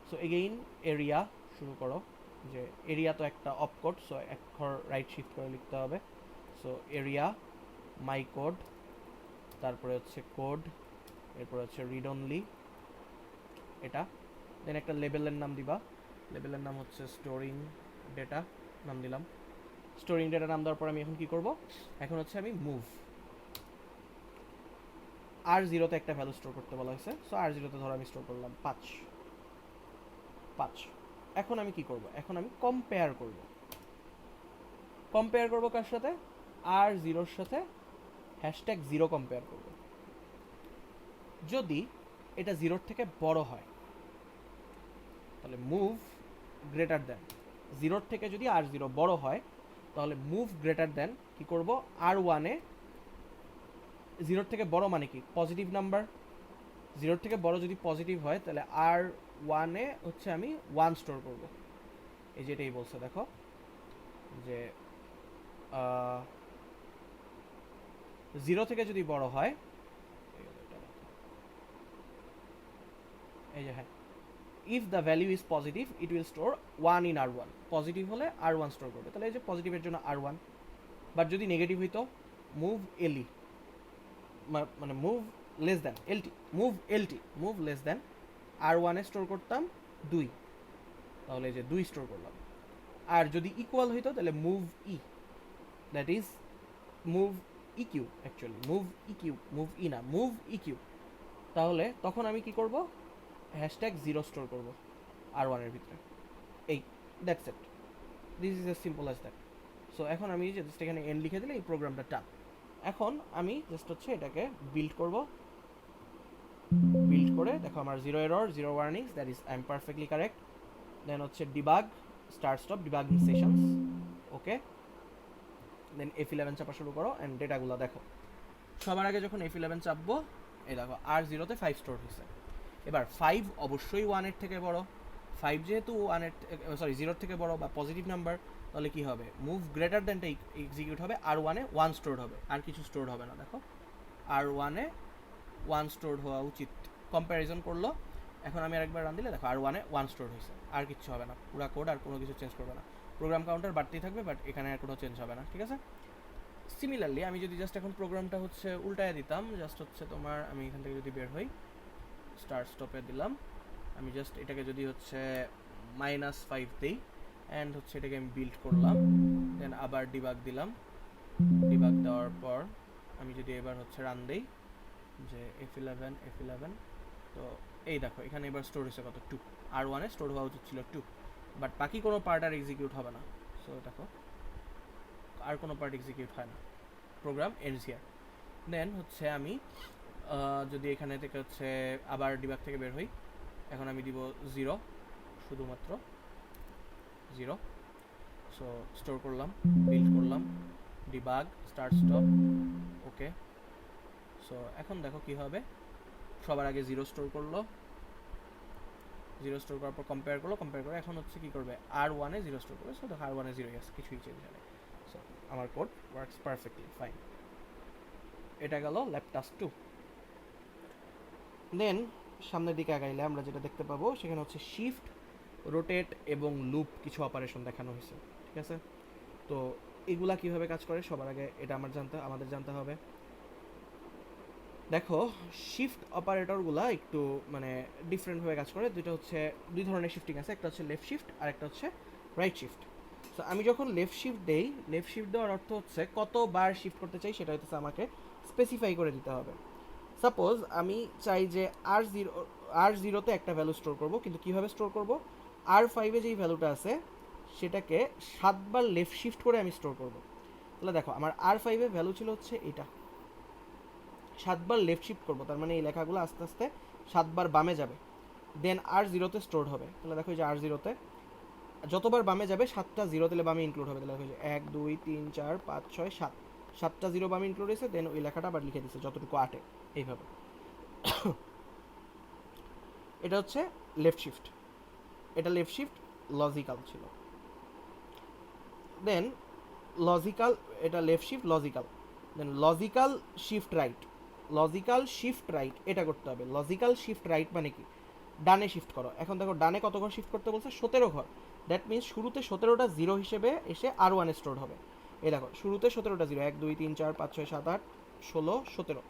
সো এগেইন এরিয়া শুরু করো, যে এরিয়া তো একটা অপকোড, সো এক ঘর রাইট শিফট করে লিখতে হবে। সো এরিয়া মাই কোড, তারপরে হচ্ছে কোড, এরপর হচ্ছে রিড অনলি এটা। দেন একটা লেবেলের নাম দিবা, লেবেলের নাম হচ্ছে স্টোরিং ডেটা নাম দিলাম। স্টোরিং ডেটা নাম দেওয়ার পর আমি এখন কি করব? এখন হচ্ছে আমি মুভ R0-তে একটা ভ্যালু স্টোর করতে বলা হয়েছে। সো R0-তে ধরো আমি স্টোর করলাম 5। এখন আমি কি করব? এখন আমি কম্পেয়ার করব। কম্পেয়ার করব কার সাথে? R0-র সাথে #0 কম্পেয়ার করব। যদি এটা 0-র থেকে বড় হয় তাহলে মুভ গ্রেটার দ্যান, 0-র থেকে যদি R0 বড় হয় তাহলে মুভ গ্রেটার দ্যান কি করব? R1-এ, 0-র থেকে বড় মানে কি? Positive number. 0-র থেকে বড় যদি পজিটিভ হয় তাহলে R1-এ হচ্ছে আমি 1 স্টোর করব। এই যেটাই বলছে দেখো, যে 0 থেকে যদি বড় হয়, এই যে হ্যাঁ, if the value is positive it will store 1 in R1। Positive হলে R1 স্টোর করবে, তাহলে এই যে পজিটিভের জন্য R1। বাট যদি নেগেটিভ হইতো, মুভ LE, মানে move less than LT, move LT, move less than R1-এ স্টোর করতাম 2, তাহলে এই যে 2 স্টোর করলাম। আর যদি ইকুয়াল হইতো তাহলে move E, that is move EQ, actually move EQ, move E না, মুভ EQ। তাহলে তখন আমি কি করব? #0 স্টোর করব R1-এর ভিতরে। এই that's it, this is S simple as that. So এখন আমি জাস্ট এখানে এন্ড লিখে দিলে এই প্রোগ্রামটা ডান। এখন আমি জাস্ট হচ্ছে এটাকে বিল্ড করব। বিল্ড করে দেখো আমার 0 error, 0 warnings, that is I am perfectly correct. Then হচ্ছে debug, start stop debugging sessions, okay. Then F11 চাপা শুরু করো অ্যান্ড ডেটাগুলো দেখো। সবার আগে যখন F11 চাপবো, এই দেখো R0-তে 5 স্টোর হয়েছে। এবার 5 অবশ্যই 1-এর থেকে বড়। 5 যেহেতু 0-এর থেকে বড় বা পজিটিভ নাম্বার, তাহলে কি হবে? মুভ গ্রেটার দ্যানটা এক্সিকিউট হবে, R1-এ 1 স্টোর হবে, আর কিছু স্টোর হবে না। দেখো R1-এ 1 স্টোর হওয়া উচিত। কম্প্যারিজন করলো, এখন আমি আরেকবার রান দিলে দেখো R1-এ 1 স্টোর হয়েছে, আর কিছু হবে না। পুরো কোড আর কোনো কিছু চেঞ্জ করবে না, প্রোগ্রাম কাউন্টার বাড়তেই থাকবে, বাট এখানে আর কোনো চেঞ্জ হবে না, ঠিক আছে? সিমিলারলি আমি যদি জাস্ট এখন প্রোগ্রামটা হচ্ছে উল্টায় দিতাম, জাস্ট হচ্ছে তোমার, আমি এখান থেকে যদি বের হই, স্টার্ট স্টপে দিলাম, আমি জাস্ট এটাকে যদি হচ্ছে -5 দিই অ্যান্ড হচ্ছে এটাকে আমি বিল্ড করলাম, দেন আবার ডিবাগ দিলাম। ডিবাগ দেওয়ার পর আমি যদি এবার হচ্ছে রান দিই, যে F11 তো এই দেখো এখানে এবার স্টোর হয়েছে কত 2, আর ওয়ানে স্টোর হওয়া উচিত ছিল 2, বাট বাকি কোনো পার্ট আর এক্সিকিউট হবে না। সো দেখো আর কোনো পার্ট এক্সিকিউট হয় না, প্রোগ্রাম এন্ডস হিয়ার। দেন হচ্ছে আমি যদি এখানে থেকে হচ্ছে আবার ডিবাগ থেকে বের হই, এখন আমি দিব 0, শুধুমাত্র 0। সো স্টোর করলাম, বিল্ড করলাম, ডিবাগ স্টার্ট স্টপ, ওকে। সো এখন দেখো কি হবে, সবার আগে 0 স্টোর করলো, 0 স্টোর করার পর কম্পেয়ার করে এখন হচ্ছে কি করবে, আর ওয়ানে 0 স্টোর করবে। সো দেখো আর ওয়ানে 0 আছে, কিছুই চেঞ্জ হয় না। সো আমার কোড ওয়ার্কস পারফেক্টলি ফাইন। এটা গেল ল্যাব টাস্ক 2। দেন সামনের দিকে আগাইলে আমরা যেটা দেখতে পাবো সেখানে হচ্ছে শিফট, রোটেট এবং লুপ কিছু অপারেশন দেখানো হয়েছে, ঠিক আছে। তো এগুলা কিভাবে কাজ করে সবার আগে এটা আমাদের জানতে হবে। দেখো শিফট অপারেটরগুলা একটু মানে ডিফারেন্টভাবে কাজ করে। দুই ধরনের শিফটিং আছে, একটা হচ্ছে লেফট শিফট আর একটা হচ্ছে রাইট শিফট। সো আমি যখন লেফট শিফট দেই, লেফট শিফট দেওয়ার অর্থ হচ্ছে কতবার শিফট করতে চাই সেটা হচ্ছে আমাকে স্পেসিফাই করে দিতে হবে। সাপোজ আমি চাই যে আর জিরোতে একটা ভ্যালু স্টোর করব, কিন্তু কিভাবে স্টোর করব, আর 5-এ যেই ভ্যালুটা আছে সেটাকে 7বার লেফট শিফট করে আমি স্টোর করব। তাহলে দেখো আমার আর 5-এ ভ্যালু ছিল হচ্ছে এটা, 7বার লেফট শিফট করবো, তার মানে এই লেখাগুলো আস্তে আস্তে 7বার বামে যাবে, দেন আর 0তে স্টোর হবে। তাহলে দেখো এই যে আর 0তে যতবার বামে যাবে 7টা 0 তাহলে বামে ইনক্লুড হবে। তাহলে দেখো যে 1 2 3 4 5 6 7, 7টা 0 বামে ইনক্লুড হয়েছে, দেন ওই লেখাটা আবার লিখে দিচ্ছে যতটুকু 8-এ, এইভাবে। এটা হচ্ছে লেফট শিফট, এটা লেফট শিফট লজিক্যাল ছিল। দেন লজিক্যাল, এটা left shift logical, then logical shift right, logical shift right এটা করতে হবে। লজিক্যাল শিফট রাইট মানে কি, ডানে শিফট করো। এখন দেখো ডানে কত ঘর শিফট করতে বলছে, 17 ঘর। দ্যাট মিনস শুরুতে 17টা 0 হিসেবে এসে আর 1-এ স্টোর হবে। এই দেখো শুরুতে 17টা 0, 1 2 3 4 5 6 7 8 16 17,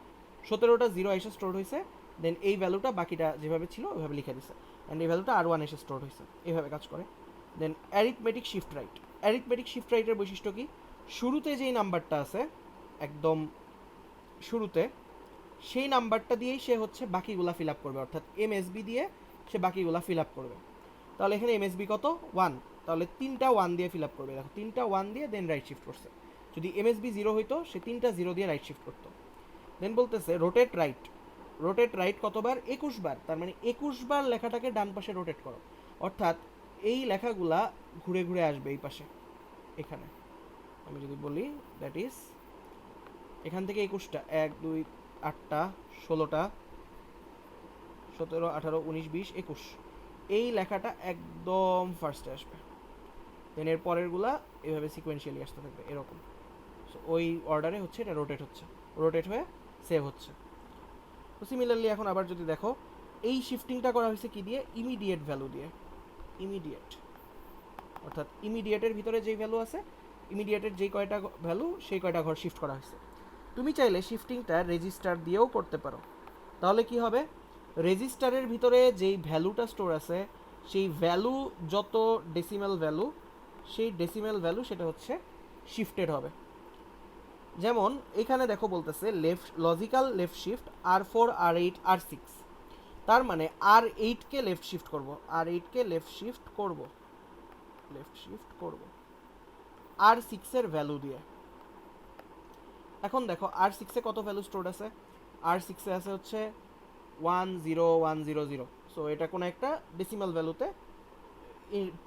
17টা 0 এসে স্টোর হয়েছে। দেন এই ভ্যালুটা বাকিটা যেভাবে ছিল ওইভাবে লিখে দিছে, অ্যান্ড এই ভ্যালুটা আর 1 এসে স্টোর হয়েছে, এইভাবে কাজ করে। Then arithmetic shift right, arithmetic shift রাইটের বৈশিষ্ট্য কি, শুরুতে যেই নাম্বারটা আছে একদম শুরুতে, সেই নাম্বারটা দিয়েই সে হচ্ছে বাকিগুলা ফিল আপ করবে, অর্থাৎ এমএসবি দিয়ে সে বাকিগুলা ফিল আপ করবে। তাহলে এখানে এমএসবি কত 1, তাহলে 3টা 1 দিয়ে ফিল আপ করবে। দেখো 3টা 1 দিয়ে দেন রাইট শিফট করছে। যদি এমএসবি 0 হইতো সে 3টা 0 দিয়ে রাইট শিফট করতো। দেন বলতেছে রোটেট রাইট, রোটেট রাইট কতবার, 21 বার। তার মানে 21 বার লেখাটাকে ডান পাশে রোটেট করো, অর্থাৎ এই লেখাগুলা ঘুরে ঘুরে আসবে এই পাশে। এখানে আমি যদি বলি দ্যাট ইজ এখান থেকে 21টা 1 2 8টা 16টা 17 18 19 20 21, এই লেখাটা একদম ফার্স্টে আসবে। দেন এর পরেরগুলা এভাবে সিকোয়েন্সিয়ালি আসতে থাকবে এরকম। সো ওই অর্ডারে হচ্ছে এটা রোটেট হয়ে সেভ হচ্ছে। তো সিমিলারলি এখন আবার যদি দেখো এই শিফটিংটা করা হয়েছে কি দিয়ে, ইমিডিয়েট ভ্যালু দিয়ে। ইমিডিয়েট অর্থাৎ ইমিডিয়েটের ভিতরে যেই ভ্যালু আছে, ইমিডিয়েটের যেই কয়টা ভ্যালু সেই কয়টা ঘর শিফট করা হয়েছে। তুমি চাইলে শিফটিংটা রেজিস্টার দিয়েও করতে পারো। তাহলে কি হবে, রেজিস্টারের ভিতরে যেই ভ্যালুটা স্টোর আছে সেই ভ্যালু যত ডেসিমেল ভ্যালু, সেই ডেসিমেল ভ্যালু সেটা হচ্ছে শিফটেড হবে। যেমন এখানে দেখো বলতেছে লজিক্যাল লেফট শিফট আর 4 আর 8 আর 6, তার মানে আর 8কে লেফট শিফট করব, আর 8কে লেফট শিফট করব আর 6-এর ভ্যালু দিয়ে। এখন দেখো আর 6-এ কত ভ্যালু স্টোর আছে, আর 6-এ আছে হচ্ছে 10100। সো এটা কোনো একটা ডেসিমাল ভ্যালুতে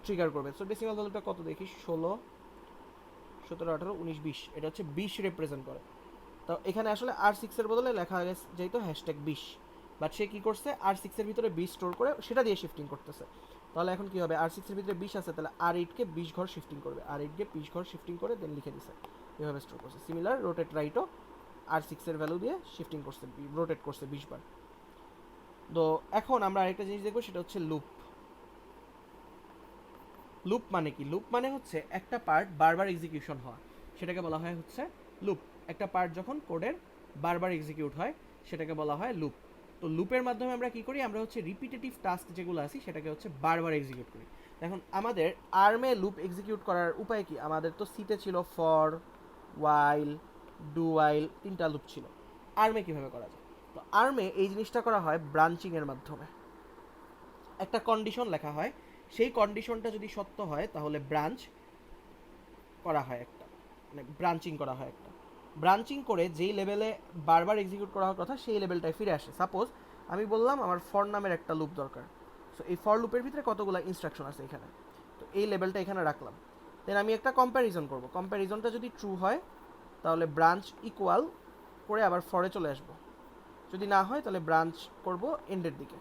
ট্রিগার করবে। সো ডেসিমাল ভ্যালুটা কত দেখি, 16 17 18 19 20, এটা হচ্ছে 20 রিপ্রেজেন্ট করে। তো এখানে আসলে আর 6-এর বদলে লেখা যেত #20, বাট সে কী করছে আর 6-এর ভিতরে 20 স্টোর করে সেটা দিয়ে শিফটিং করতেছে। তাহলে এখন কী হবে, আর 6-এর ভিতরে 20 আছে, তাহলে আর 8-কে 20 ঘর শিফটিং করবে, আর 8কে 20 ঘর শিফটিং করে দেন লিখে দিছে, এভাবে স্টোর করছে। সিমিলার রোটেট রাইটও আর 6-এর ভ্যালু দিয়ে শিফটিং করছে, রোটেট করছে 20 বার। তো এখন আমরা আরেকটা জিনিস দেখবো, সেটা হচ্ছে লুপ। লুপ মানে কি, লুপ মানে হচ্ছে একটা পার্ট বারবার এক্সিকিউশন হওয়া, সেটাকে বলা হয় হচ্ছে লুপ। একটা পার্ট যখন কোডের বারবার এক্সিকিউট হয় সেটাকে বলা হয় লুপ। তো লুপের মাধ্যমে আমরা কি করি, আমরা হচ্ছে রিপিটেটিভ টাস্ক যেগুলো আছে সেটাকে হচ্ছে বারবার এক্সিকিউট করি। এখন আমাদের আর্মে লুপ এক্সিকিউট করার উপায় কি, আমাদের তো সিতে ছিল ফর, ওয়াইল, ডু ওয়াইল, 3টা লুপ ছিল। আর্মে কিভাবে করা যায়, তো আর্মে এই জিনিসটা করা হয় ব্রাঞ্চিংয়ের মাধ্যমে। একটা কন্ডিশন লেখা হয়, সেই কন্ডিশনটা যদি সত্য হয় তাহলে ব্রাঞ্চ করা হয় একটা, মানে ব্রাঞ্চিং করা হয় একটা। ব্রাঞ্চিং করে যেই লেভেলে বারবার এক্সিকিউট করা হওয়ার কথা সেই লেভেলটায় ফিরে আসে। সাপোজ আমি বললাম আমার ফর নামের একটা লুপ দরকার, সো এই ফর লুপের ভিতরে কতগুলো ইনস্ট্রাকশন আছে এখানে, তো এই লেভেলটা এখানে রাখলাম। দেন আমি একটা কম্প্যারিজন করব, কম্প্যারিজনটা যদি ট্রু হয় তাহলে ব্রাঞ্চ ইকুয়াল করে আবার ফরে চলে আসবো, যদি না হয় তাহলে ব্রাঞ্চ করব এন্ডের দিকে,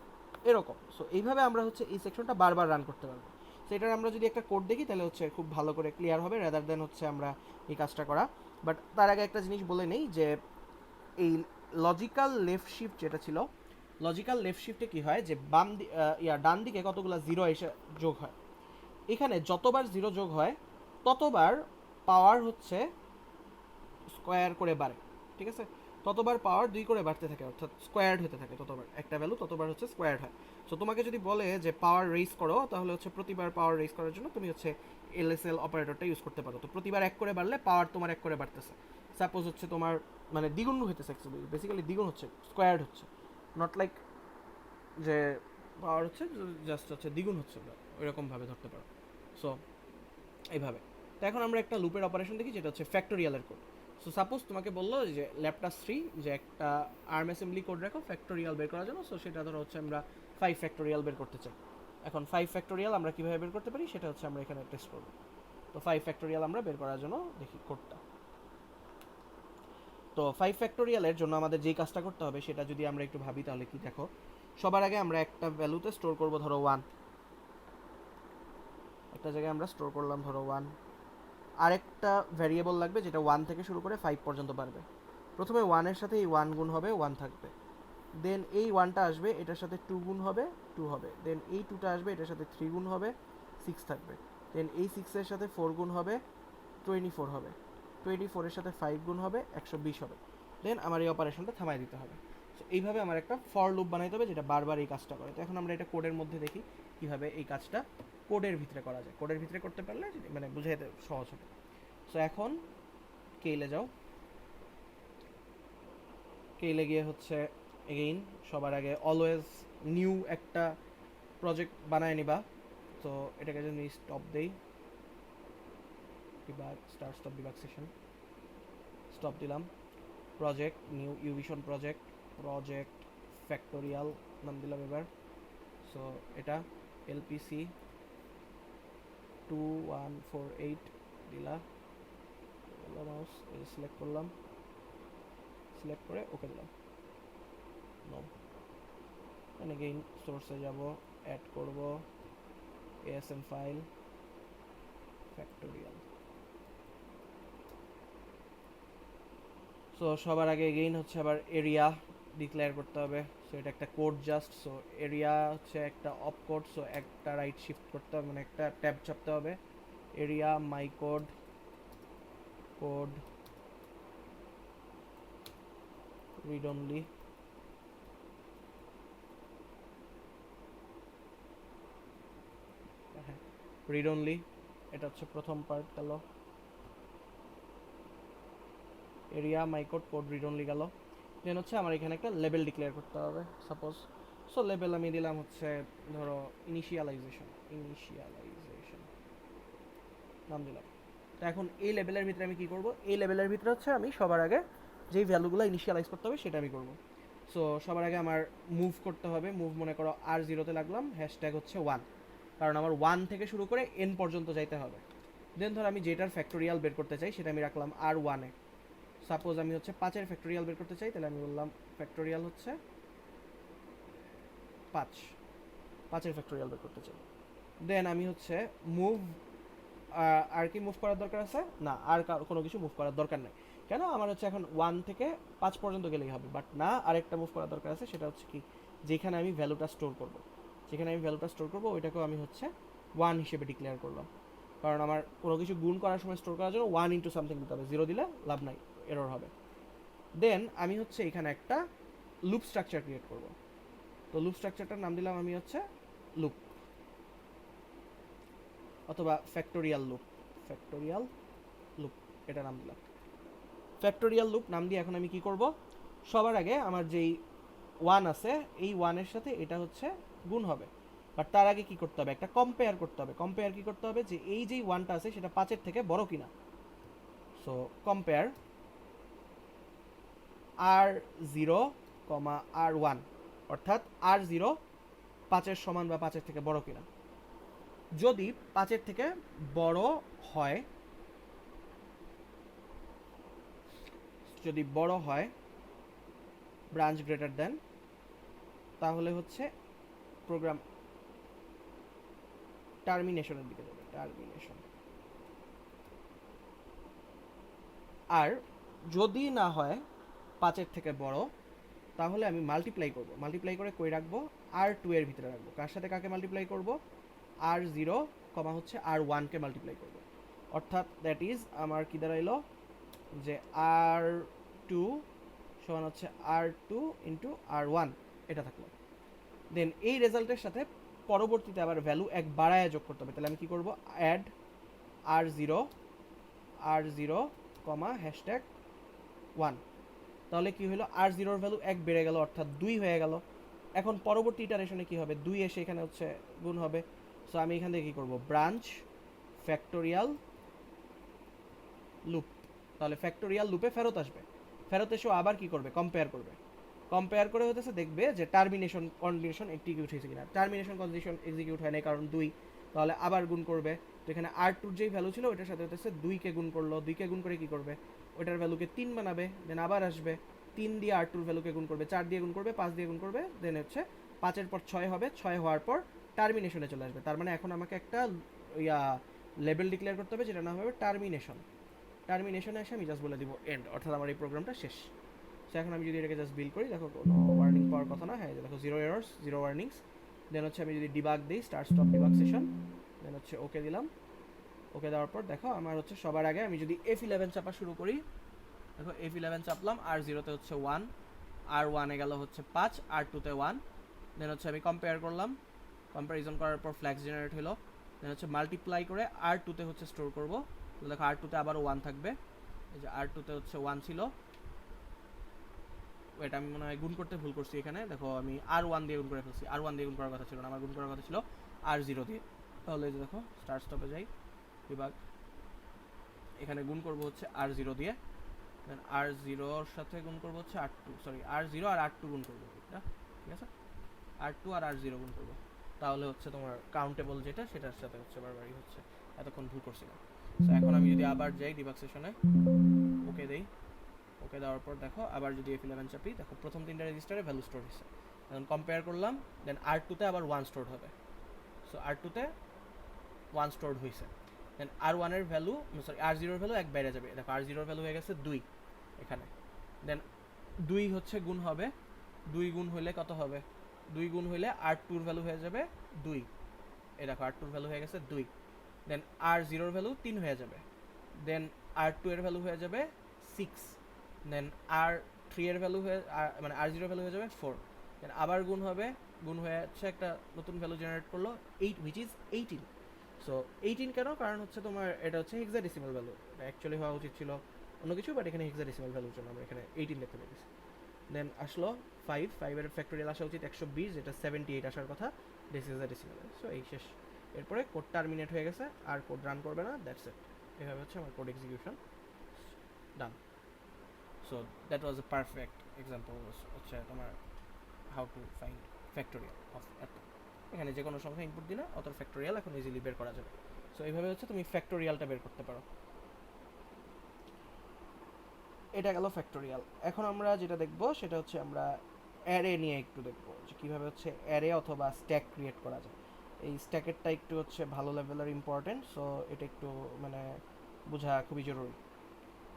এরকম। সো এইভাবে আমরা হচ্ছে এই সেকশনটা বারবার রান করতে পারবো। সো এটার আমরা যদি একটা কোড দেখি তাহলে হচ্ছে খুব ভালো করে ক্লিয়ার হবে, রাদার দেন হচ্ছে আমরা এই কাজটা করা। বাট তার আগে একটা জিনিস বলে নেই যে এই লজিক্যাল লেফট শিফট যেটা ছিল, লজিক্যাল লেফট শিফটে কি হয় যে ডান দিকে কতগুলো জিরো এসে যোগ হয়, এখানে যতবার জিরো যোগ হয় ততবার পাওয়ার হচ্ছে স্কোয়ার করে বাড়ে, ঠিক আছে? ততবার পাওয়ার 2 করে বাড়তে থাকে, অর্থাৎ স্কোয়ার্ড হতে থাকে, ততবার একটা ভ্যালু ততবার হচ্ছে স্কোয়ার্ড হয়। সো তোমাকে যদি বলে যে পাওয়ার রেইজ করো, তাহলে হচ্ছে প্রতিবার পাওয়ার রেইজ করার জন্য তুমি হচ্ছে এলএসএল অপারেটরটা ইউজ করতে পারো। তো প্রতিবার 1 করে বাড়লে পাওয়ার তোমার 1 করে বাড়তেছে। সাপোজ হচ্ছে তোমার মানে দ্বিগুণ হইতেছে, অ্যাকচুয়ালি বেসিক্যালি দ্বিগুণ হচ্ছে, স্কোয়ার্ড হচ্ছে, নট লাইক যে পাওয়ার হচ্ছে জাস্ট হচ্ছে দ্বিগুণ হচ্ছে, ওইরকমভাবে ধরতে পারো। সো এইভাবে। তো এখন আমরা একটা লুপের অপারেশন দেখি যেটা হচ্ছে ফ্যাক্টোরিয়ালের কোড। সো সাপোজ তোমাকে বললো যে ল্যাপটাস 3 যে একটা আর্ম অ্যাসেম্বলি কোড রাখো ফ্যাক্টোরিয়াল বের করার জন্য। সো সেটা ধরো হচ্ছে আমরা 5 ফ্যাক্টোরিয়াল বের করতে চাই। এখন 5 ফ্যাক্টোরিয়াল আমরা কীভাবে বের করতে পারি সেটা হচ্ছে আমরা এখানে টেস্ট করবো। তো 5 ফ্যাক্টোরিয়াল আমরা বের করার জন্য দেখি কোডটা। তো 5 ফ্যাক্টোরিয়ালের জন্য আমাদের যেই কাজটা করতে হবে সেটা যদি আমরা একটু ভাবি তাহলে কি দেখো, সবার আগে আমরা একটা ভ্যালুতে স্টোর করবো ধরো 1, একটা জায়গায় আমরা স্টোর করলাম ধরো 1। আরেকটা ভ্যারিয়েবল লাগবে যেটা 1 থেকে শুরু করে 5 পর্যন্ত পারবে। প্রথমে 1-এর সাথে এই 1 গুণ হবে, 1 থাকবে। দেন এই 1টা আসবে, এটার সাথে 2 গুণ হবে, 2 হবে। দেন এই 2টা আসবে, এটার সাথে 3 গুণ হবে, 6 থাকবে। দেন এই 6-এর সাথে 4 গুণ হবে, 24 হবে। 24-এর সাথে 5 গুণ হবে, 120 হবে। দেন আমার এই অপারেশনটা থামাই দিতে হবে। সো এইভাবে আমার একটা ফর লুপ বানাইতে হবে যেটা বারবার এই কাজটা করে। তো এখন আমরা এটা কোডের মধ্যে দেখি কীভাবে এই কাজটা কোডের ভিতরে করা যায়। কোডের ভিতরে করতে পারলে মানে বুঝাইতে সহজ হবে। সো এখন কেইলে যাও, কেইলে গিয়ে হচ্ছে এগেইন সবার আগে অলওয়েজ নিউ একটা প্রজেক্ট বানায় নিবা। তো এটাকে যদি স্টপ দেই, debug start stop debug session, stop দিলাম। Project new uVision project, project factorial নাম দিলাম এবার। সো এটা এলপিসি 2148 দিলা, মাউস সিলেক্ট করলাম, সিলেক্ট করে ওকে দিলাম। নো, এগেইন সোর্সে যাব, অ্যাড করব এএসএম ফাইল ফ্যাক্টোরিয়াল। সো সবার আগে এগেইন হচ্ছে আবার এরিয়া ডিক্লেয়ার করতে হবে। সো এটা একটা কোড জাস্ট। সো এরিয়া হচ্ছে একটা অপ কোড, সো একটা রাইট শিফট করতে হবে, মানে একটা ট্যাব চাপতে হবে। এরিয়া মাই কোড, কোড রিড অনলি, হ্যাঁ রিড অনলি, এটা হচ্ছে প্রথম পার্ট গেল। এরিয়া মাই কোড, কোড রিড অনলি গেল। দেন হচ্ছে আমার এখানে একটা লেভেল ডিক্লেয়ার করতে হবে সাপোজ। সো লেভেল আমি দিলাম হচ্ছে ধরো ইনিশিয়ালাইজেশন, ইনিশিয়ালাইজেশন নাম দিলাম। তো এখন এই লেভেলের ভিতরে আমি কি করব, এই লেভেলের ভিতরে হচ্ছে আমি সবার আগে যেই ভ্যালুগুলো ইনিশিয়ালাইজ করতে হবে সেটা আমি করব। সো সবার আগে আমার মুভ করতে হবে। মুভ মনে করো R0-তে লাগলাম, হ্যাশট্যাগ হচ্ছে 1, কারণ আমার 1 থেকে শুরু করে n পর্যন্ত যাইতে হবে। দেন ধর আমি যেটার ফ্যাক্টোরিয়াল বের করতে চাই সেটা আমি রাখলাম R1-এ। সাপোজ আমি হচ্ছে 5-এর ফ্যাক্টোরিয়াল বের করতে চাই, তাহলে আমি বললাম ফ্যাক্টোরিয়াল হচ্ছে 5, 5-এর ফ্যাক্টোরিয়াল বের করতে চাই। দেন আমি হচ্ছে মুভ, আর কি মুভ করার দরকার আছে না, আর কোনো কিছু মুভ করার দরকার নেই। কেন, আমার হচ্ছে এখন 1 থেকে 5 পর্যন্ত গেলেই হবে। বাট না, আরেকটা মুভ করার দরকার আছে, সেটা হচ্ছে কি যেখানে আমি ভ্যালুটা স্টোর করব, যেখানে আমি ভ্যালুটা স্টোর করব ওইটাকেও আমি হচ্ছে 1 হিসেবে ডিক্লেয়ার করলাম। কারণ আমার কোনো কিছু গুণ করার সময় স্টোর করার জন্য 1 ইন্টু সামথিং দিতে হবে, 0 দিলে লাভ নাই, এরর হবে। দেন আমি হচ্ছে এখানে একটা লুপ স্ট্রাকচার ক্রিয়েট করব। তো লুপ স্ট্রাকচারটার নাম দিলাম আমি হচ্ছে লুপ, অথবা ফ্যাক্টোরিয়াল লুপ, ফ্যাক্টোরিয়াল লুপ এটা নাম দিলাম। ফ্যাক্টোরিয়াল লুপ নাম দিয়ে এখন আমি কি করব, সবার আগে আমার যেই ওয়ান আছে, এই ওয়ানের সাথে এটা হচ্ছে গুণ হবে। বাট তার আগে কি করতে হবে, একটা কম্পেয়ার করতে হবে। কম্পেয়ার কি করতে হবে, যে এই যে ওয়ানটা আছে সেটা 5-এর থেকে বড় কিনা। সো কম্পেয়ার r0, r1, অর্থাৎ r0 5-এর সমান বা 5-এর থেকে বড় কিনা। যদি 5-এর থেকে বড় হয়, যদি বড় হয় ব্রাঞ্চ গ্রেটার দেন, তাহলে হচ্ছে প্রোগ্রাম টার্মিনেশনের দিকে যাবে, টার্মিনেশন। আর যদি না হয় 5-এর থেকে বড়, তাহলে আমি মাল্টিপ্লাই করব। মাল্টিপ্লাই করে কই রাখবো, r2 এর ভিতরে রাখবো। কার সাথে কাকে মাল্টিপ্লাই করব, r0, হচ্ছে r1 কে মাল্টিপ্লাই করব। অর্থাৎ দ্যাট ইজ আমার কি দাঁড়াইলো, যে r2 সমান হচ্ছে r2 ইন্টু r1, এটা থাকলো। দেন এই রেজাল্টের সাথে পরবর্তীতে আবার ভ্যালু এক বাড়ায় যোগ করতে হবে। তাহলে আমি কি করব, অ্যাড r0, r0, হ্যাশট্যাগ 1। তাহলে কি হলো, r0 ভ্যালু 1 বেড়ে গেল, অর্থাৎ 2 হয়ে গেল। এখন পরবর্তী ইটারেশনে কি হবে, 2 এসে এখানে হচ্ছে গুণ হবে। সো আমি এখান থেকে কি করব, ব্রাঞ্চ ফ্যাক্টোরিয়াল লুপ। তাহলে ফ্যাক্টোরিয়াল লুপে ফেরত আসবে। ফেরত এসেও আবার কি করবে, কম্পেয়ার করবে। কম্পেয়ার করে হতেছে দেখবে যে টার্মিনেশন কন্ডিশন এক্সিকিউট হয়েছে কিনা। টার্মিনেশন কন্ডিশন এক্সিকিউট হয় না, কারণ 2। তাহলে আবার গুণ করবে। তো এখানে r2 যেই ভ্যালু ছিল ওইটার সাথে হতেছে 2-কে গুণ করলো। 2-কে গুণ করে কি করবে, ওইটার ভ্যালুকে 3 বানাবে। দেন আবার আসবে 3 দিয়ে r2-র ভ্যালুকে গুণ করবে, 4 দিয়ে গুণ করবে, 5 দিয়ে গুণ করবে। দেন হচ্ছে 5-এর পর 6 হবে, 6 হওয়ার পর টার্মিনেশনে চলে আসবে। তার মানে এখন আমাকে একটা ইয়া লেবেল ডিক্লেয়ার করতে হবে, যেটা নাম হবে টার্মিনেশন। টার্মিনেশনে এসে আমি জাস্ট বলে দিব এন্ড, অর্থাৎ আমার এই প্রোগ্রামটা শেষ। সো এখন আমি যদি এটাকে জাস্ট বিল করি, দেখো কোনো ওয়ার্নিং পাওয়ার কথা না। হ্যাঁ দেখো 0 এরর্স, 0 ওয়ার্নিংস। দেন হচ্ছে আমি যদি ডিবাগ দিই, স্টার্ট স্টপ ডিবাগ সেশন, দেন হচ্ছে ওকে দিলাম। ওকে দেওয়ার পর দেখো আমার হচ্ছে সবার আগে আমি যদি F11 চাপা শুরু করি, দেখো F11 চাপলাম, r0-তে হচ্ছে 1, r1-এ গেল হচ্ছে 5, r2-তে 1। দেন হচ্ছে আমি কম্পেয়ার করলাম, কম্প্যারিজন করার পর ফ্ল্যাক্স জেনারেট হলো। দেন হচ্ছে মাল্টিপ্লাই করে r2-তে হচ্ছে স্টোর করবো। তো দেখো r2-তে আবারও 1 থাকবে। এই যে r2-তে হচ্ছে 1 ছিল, এটা আমি মনে হয় গুণ করতে ভুল করছি। এখানে দেখো আমি r1 দিয়ে গুণ করে ফেলছি। r1 দিয়ে গুণ করার কথা ছিল না, আমার গুণ করার কথা ছিল r0 দিয়ে। তাহলে এই যে দেখো স্টার্ট স্টপে যাই, বিভাগ, এখানে গুণ করব হচ্ছে r0 দিয়ে। দেন r0-র সাথে গুণ করব হচ্ছে r2, সরি r0 আর r2 গুণ করবো, এটা ঠিক আছে, r2 আর r0 গুণ করবো। তাহলে হচ্ছে তোমার কাউন্টেবল যেটা, সেটার সাথে হচ্ছে বারবারই হচ্ছে, এতক্ষণ ভুল করছিলাম। সো এখন আমি যদি আবার যাই ডিবাগ সেশনে, ওকে দেই। ওকে দেওয়ার পর দেখো আবার যদি F11 চাপি, দেখো প্রথম 3টা রেজিস্টারে ভ্যালু স্টোর হয়েছে। এখন কম্পেয়ার করলাম, দেন r2-তে আবার 1 স্টোর হবে। সো r2-তে 1 স্টোর হয়েছে। দেন r1-এর ভ্যালু, সরি r0-এর ভ্যালু 1 বেড়ে যাবে। দেখো r0-এর ভ্যালু হয়ে গেছে 2 এখানে। দেন 2 হচ্ছে গুণ হবে, 2 গুণ হইলে কত হবে, 2 গুণ হইলে r2-র ভ্যালু হয়ে যাবে 2। এই দেখো r2-র ভ্যালু হয়ে গেছে 2। দেন r0-র ভ্যালু 3 হয়ে যাবে। দেন r2-এর ভ্যালু হয়ে যাবে 6। দেন r3-এর ভ্যালু হয়ে, মানে r0-এর ভ্যালু হয়ে যাবে 4। দেন আবার গুণ হবে, গুণ হয়ে হচ্ছে একটা নতুন ভ্যালু জেনারেট করলো 8, হুইচ ইজ 18। সো 18 কেন, কারণ হচ্ছে তোমার এটা হচ্ছে হেক্সাডেসিমাল ভ্যালু। এটা অ্যাকচুয়ালি হওয়া উচিত ছিল অন্য কিছু, বাট এখানে হেক্সাডেসিমাল ভ্যালুর জন্য আমরা এখানে 18 লিখতে পেরেছি। দেন আসলো 5-এর ফ্যাক্টোরিয়াল আসা উচিত 120, যেটা 78 আসার কথা, this is a decimal. So এই শেষ। এরপরে কোড টার্মিনেট হয়ে গেছে, আর কোড রান করবে না, দ্যাটস ইট। এভাবে হচ্ছে আমার code execution done. So that was A perfect example হচ্ছে তোমার how to find factorial of এত। এখানে যে কোনো সংখ্যা ইনপুট দিলে অত ফ্যাক্টোরিয়াল এখন ইজিলি বের করা যাবে। সো এইভাবে হচ্ছে তুমি ফ্যাক্টোরিয়ালটা বের করতে পারো। এটা গেল ফ্যাক্টোরিয়াল। এখন আমরা যেটা দেখব সেটা হচ্ছে আমরা অ্যারে নিয়ে একটু দেখব, যে কীভাবে হচ্ছে অ্যারে অথবা স্ট্যাক ক্রিয়েট করা যায়। এই স্ট্যাকেরটা একটু হচ্ছে ভালো লেভেলের ইম্পর্টেন্ট, সো এটা একটু মানে বোঝা খুবই জরুরি।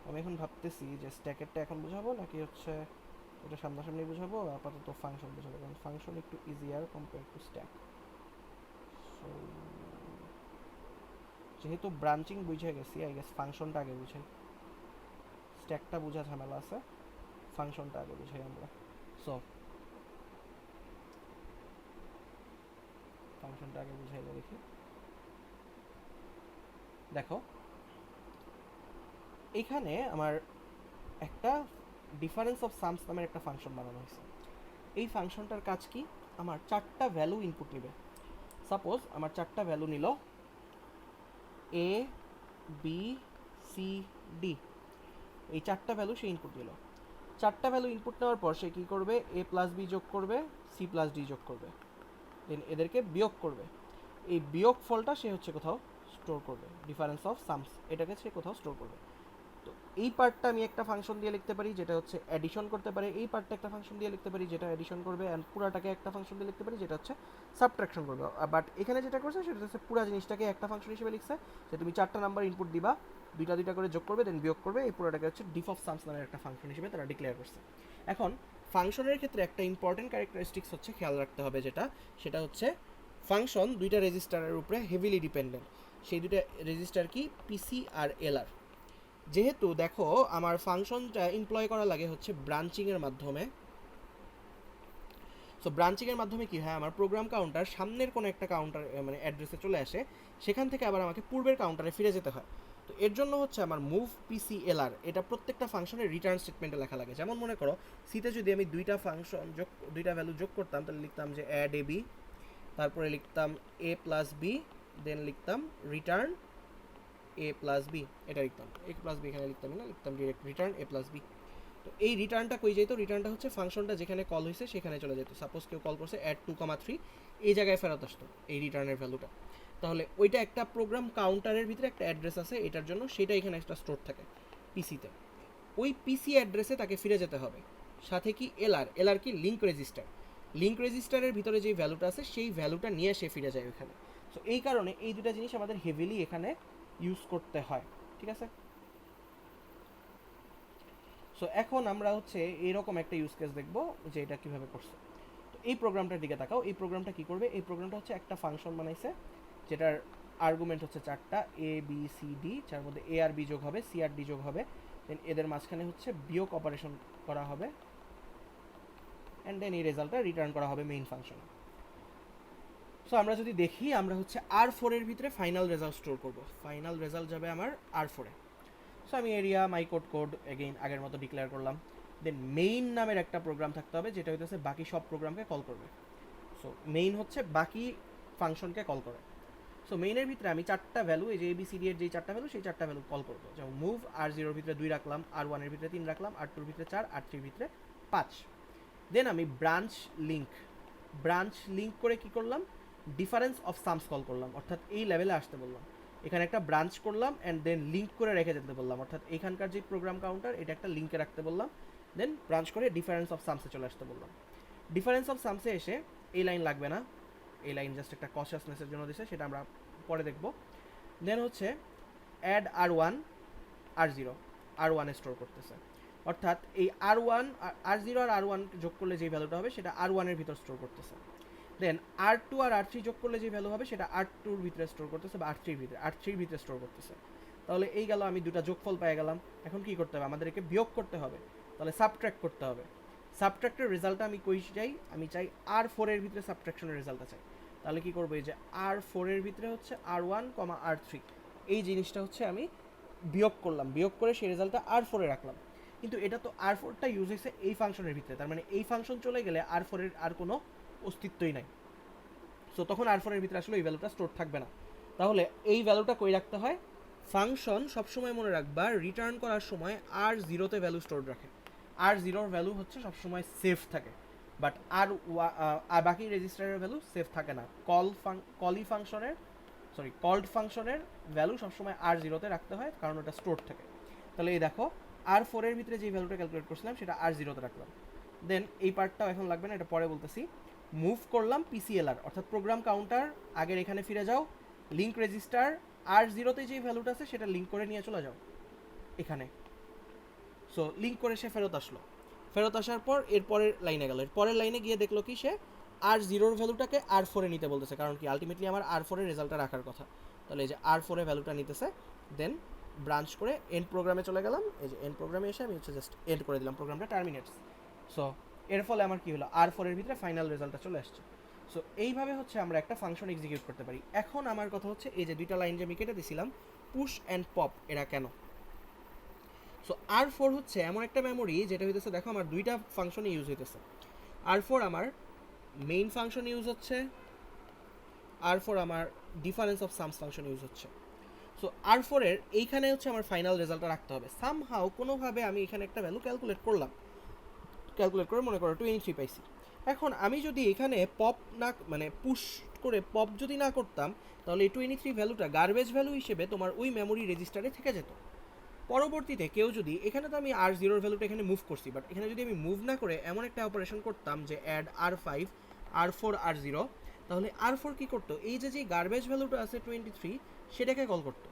আমি এখন ভাবতেছি যে স্ট্যাকেরটা এখন বুঝাবো নাকি হচ্ছে এটা সামনাসামনি বুঝাবো, আপাতত ফাংশন বুঝাবো, কারণ ফাংশন একটু easier compare to stack. So যেহেতু ব্রাঞ্চিং বুঝে গেছি, আই গেস ফাংশনটা আগে বুঝাই। স্ট্যাকটা বোঝা ঝামেলা আছে, ফাংশনটা আগে বুঝাই আমরা। সো ফাংশনটা আগে বুঝাইলে দেখি। দেখো এখানে আমার একটা ডিফারেন্স অফ সামস নামের একটা ফাংশন বানানো হয়েছে। এই ফাংশনটার কাজ কি, আমার 4টা ভ্যালু ইনপুট নেবে। সাপোজ আমার 4টা ভ্যালু নিল এ বি সি ডি, এই 4টা ভ্যালু সে ইনপুট নিল। 4টা ভ্যালু ইনপুট নেওয়ার পর সে কী করবে, এ প্লাস বি যোগ করবে, সি প্লাস ডি যোগ করবে, দেন এদেরকে বিয়োগ করবে। এই বিয়োগ ফলটা সে হচ্ছে কোথাও স্টোর করবে, ডিফারেন্স অফ সামস, এটাকে সে কোথাও স্টোর করবে। তো এই পার্টটা আমি একটা ফাংশন দিয়ে লিখতে পারি যেটা হচ্ছে অ্যাডিশন করতে পারে, এই পার্টটা একটা ফাংশন দিয়ে লিখতে পারি যেটা অ্যাডিশন করবে, অ্যান্ড পুরাটাকে একটা ফাংশন দিয়ে লিখতে পারি যেটা হচ্ছে সাবট্রাকশন করবে। বাট এখানে যেটা করছে সেটা হচ্ছে পুরো জিনিসটাকে একটা ফাংশন হিসেবে লিখছে, যে তুমি 4টা নাম্বার ইনপুট দিবা, দুইটা দুইটা করে যোগ করবে, দেন বিয়োগ করবে, এই পুরোটাকে হচ্ছে ডিফ অফ সামস নামের একটা ফাংশন হিসেবে তারা ডিক্লেয়ার করছে। এখন ফাংশনের ক্ষেত্রে একটা ইম্পর্টেন্ট ক্যারেক্টারিস্টিক্স হচ্ছে খেয়াল রাখতে হবে, সেটা হচ্ছে ফাংশন দুইটা রেজিস্টারের উপরে হেভিলি ডিপেন্ডেন্ট। সেই দুইটা রেজিস্টার কি, পিসি আর এলআর। যেহেতু দেখো আমার ফাংশনটা এমপ্লয় করা লাগে হচ্ছে ব্রাঞ্চিংয়ের মাধ্যমে, সো ব্রাঞ্চিংয়ের মাধ্যমে কি হয়, আমার প্রোগ্রাম কাউন্টার সামনের কোনো একটা কাউন্টার মানে অ্যাড্রেসে চলে আসে, সেখান থেকে আবার আমাকে পূর্বের কাউন্টারে ফিরে যেতে হয়। তো এর জন্য হচ্ছে আমার মুভ পিসি এলআর, এটা প্রত্যেকটা ফাংশনের রিটার্ন স্টেটমেন্টে লেখা লাগে। যেমন মনে করো সিতে যদি আমি দুইটা ভ্যালু যোগ করতাম, তাহলে লিখতাম যে অ্যাড এ বি, তারপরে লিখতাম এ প্লাস বি, দেন লিখতাম রিটার্ন এ প্লাস বি, এটা লিখতাম এ প্লাস বি, এখানে লিখতাম না, লিখতাম ডিরেক্ট রিটার্ন এ প্লাস বি। তো এই রিটার্নটা কই যেত, রিটার্নটা হচ্ছে ফাংশনটা যেখানে কল হয়েছে সেখানে চলে যেত। সাপোজ কেউ কল করছে অ্যাড 2,3, এই জায়গায় ফেরত আসতো এই রিটার্নের ভ্যালুটা। তাহলে ওইটা একটা প্রোগ্রাম কাউন্টারের ভিতরে একটা অ্যাড্রেস আছে এটার জন্য, সেটা এখানে একটা স্টোর থাকে পিসিতে। ওই পিসি অ্যাড্রেসে তাকে ফিরে যেতে হবে। সাথে কি এলআর কি লিঙ্ক রেজিস্টার, লিঙ্ক রেজিস্টারের ভিতরে যেই ভ্যালুটা আছে সেই ভ্যালুটা নিয়ে সে ফিরে যায় ওখানে। সো এই কারণে এই দুটা জিনিস আমাদের হেভিলি এখানে ইউজ করতে হয়, ঠিক আছে। সো এখন আমরা হচ্ছে এরকম একটা ইউজ কেস দেখবো যে এটা কীভাবে করছে। তো এই প্রোগ্রামটার দিকে তাকাও, এই প্রোগ্রামটা কী করবে, এই প্রোগ্রামটা হচ্ছে একটা ফাংশন বানাইছে যেটার আর্গুমেন্ট হচ্ছে 4টা এ বি সি ডি, যার মধ্যে এ আর বি যোগ হবে, সি আর ডি যোগ হবে, দেন এদের মাঝখানে হচ্ছে বিয়োগ অপারেশন করা হবে, অ্যান্ড দেন এই রেজাল্টটা রিটার্ন করা হবে মেইন ফাংশনে। সো আমরা যদি দেখি, আমরা হচ্ছে R4 এর ভিতরে ফাইনাল রেজাল্ট স্টোর করব, ফাইনাল রেজাল্ট যাবে আমার R4 এ। সো আমি এরিয়া মাই কোড এগেইন আগের মতো ডিক্লেয়ার করলাম। দেন মেইন নামের একটা প্রোগ্রাম থাকতে হবে যেটা হইতেছে বাকি সব প্রোগ্রামকে কল করবে। সো মেইন হচ্ছে বাকি ফাংশনকে কল করে। সো মেইনের ভিতরে আমি 4টা ভ্যালু, এই যে এবিসিডি এর যেই 4টা ভ্যালু, সেই 4টা ভ্যালু কল করবো। যেমন মুভ R0 এর ভিতরে 2 রাখলাম, R1 এর ভিতরে 3 রাখলাম, R2 এর ভিতরে 4, R3 এর ভিতরে 5। দেন আমি ব্রাঞ্চ লিঙ্ক করে কি করলাম, ডিফারেন্স অফ সামস কল করলাম, অর্থাৎ এই লেভেলে আসতে বললাম। এখানে একটা ব্রাঞ্চ করলাম অ্যান্ড দেন লিঙ্ক করে রেখে যেতে বললাম, অর্থাৎ এখানকার যে প্রোগ্রাম কাউন্টার এটা একটা লিঙ্কে রাখতে বললাম, দেন ব্রাঞ্চ করে ডিফারেন্স অফ সামসে চলে আসতে বললাম। ডিফারেন্স অফ সামসে এসে এই লাইন লাগবে না, এই লাইন জাস্ট একটা কনসিয়াসনেসের জন্য দিছে, সেটা আমরা পরে দেখব। দেন হচ্ছে অ্যাড R1 স্টোর করতেছে, অর্থাৎ এই R0 আর R1 যোগ করলে যে ভ্যালুটা হবে সেটা R1 এর ভিতর স্টোর করতেছে। দেন R2 আর R3 যোগ করলে যে ভ্যালু হবে সেটা R2 এর ভিতরে স্টোর করতেছে, বা R3 এর ভিতরে স্টোর করতেছে। তাহলে এই গেল, আমি দুটো যোগফল পেয়ে গেলাম। এখন কি করতে হবে, আমাদেরকে বিয়োগ করতে হবে, তাহলে সাবট্র্যাক্ট করতে হবে। সাবট্র্যাক্টের রেজাল্টটা আমি কই চাই, আমি চাই R4 এর ভিতরে সাবট্র্যাকশনের রেজাল্টটা চাই। তাহলে কি করবো, এই যে R4 এর ভিতরে হচ্ছে R1, R3, এই জিনিসটা হচ্ছে আমি বিয়োগ করলাম, বিয়োগ করে সেই রেজাল্টটা R4 এ রাখলাম। কিন্তু এটা তো R4টা ইউজ হয়েছে এই ফাংশনের ভিতরে, তার মানে এই ফাংশন চলে গেলে R4 এর আর কোনো অস্তিত্বই নাই। সো তখন R4 এর ভিতরে আসলে এই ভ্যালুটা স্টোর থাকবে না। তাহলে এই ভ্যালুটা কই রাখতে হয়, ফাংশন সবসময় মনে রাখবা রিটার্ন করার সময় R0তে ভ্যালু স্টোর রাখে। R0 ভ্যালু হচ্ছে সবসময় সেফ থাকে, বাট বাকি রেজিস্টারের ভ্যালু সেফ থাকে না। কল্ড ফাংশনের ভ্যালু সবসময় R0তে রাখতে হয়, কারণ ওটা স্টোর থাকে। তাহলে এই দেখো R4 এর ভিতরে যে ভ্যালুটা ক্যালকুলেট করছিলাম সেটা R0তে রাখলাম। দেন এই পার্টটাও এখন লাগবে না, এটা পরে বলতেছি। মুভ করলাম পিসিএলআর, অর্থাৎ প্রোগ্রাম কাউন্টার আগের এখানে ফিরে যাও, লিঙ্ক রেজিস্টার R0তে যেই ভ্যালুটা আছে সেটা লিঙ্ক করে নিয়ে চলে যাও এখানে। সো লিঙ্ক করে সে ফেরত আসলো, ফেরত আসার পর এর পরের লাইনে গেল, এর পরের লাইনে গিয়ে দেখলো কি সে R0 ভ্যালুটাকে R4 এ নিতে বলতেছে, কারণ কি আলটিমেটলি আমার R4 এর রেজাল্টটা রাখার কথা। তাহলে এই যে R4 এ ভ্যালুটা নিতেছে, দেন ব্রাঞ্চ করে এন্ড প্রোগ্রামে চলে গেলাম। এই যে এন্ড প্রোগ্রামে এসে আমি হচ্ছে জাস্ট এন্ড করে দিলাম, প্রোগ্রামটা টার্মিনেটস। সো এর ফলে আমার কি হলো, R4 এর ভিতরে ফাইনাল রেজাল্টটা চলে আসছে। সো এইভাবে হচ্ছে আমরা একটা ফাংশন এক্সিকিউট করতে পারি। এখন আমার কথা হচ্ছে এই যে দুইটা লাইন যে আমি কেটে দিয়েছিলাম, পুশ অ্যান্ড পপ, এরা কেন। সো R4 হচ্ছে এমন একটা মেমোরি যেটা হইতেছে, দেখো আমার দুইটা ফাংশনে ইউজ হইতেছে। R4 আমার মেইন ফাংশন ইউজ হচ্ছে, R4 আমার difference of sums function use হচ্ছে। সো R4 এর এইখানে হচ্ছে আমার ফাইনাল রেজাল্টটা রাখতে হবে। সামহাও কোনোভাবে আমি এখানে একটা ভ্যালু ক্যালকুলেট করলাম, ক্যালকুলেট করে মনে করো 23 পাইছি। এখন আমি যদি এখানে পপ না মানে পুশ করে পপ যদি না করতাম, তাহলে এই 23 ভ্যালুটা গার্বেজ ভ্যালু হিসেবে তোমার ওই মেমোরি রেজিস্টারে থেকে যেত। পরবর্তীতে কেউ যদি এখানে, তো আমি R0 ভ্যালুটা এখানে মুভ করছি, বাট এখানে যদি আমি মুভ না করে এমন একটা অপারেশন করতাম যে অ্যাড R5 R4 R0, তাহলে R4 কি করতো, এই যে গার্বেজ ভ্যালুটা আছে 23 সেটাকে কল করতো।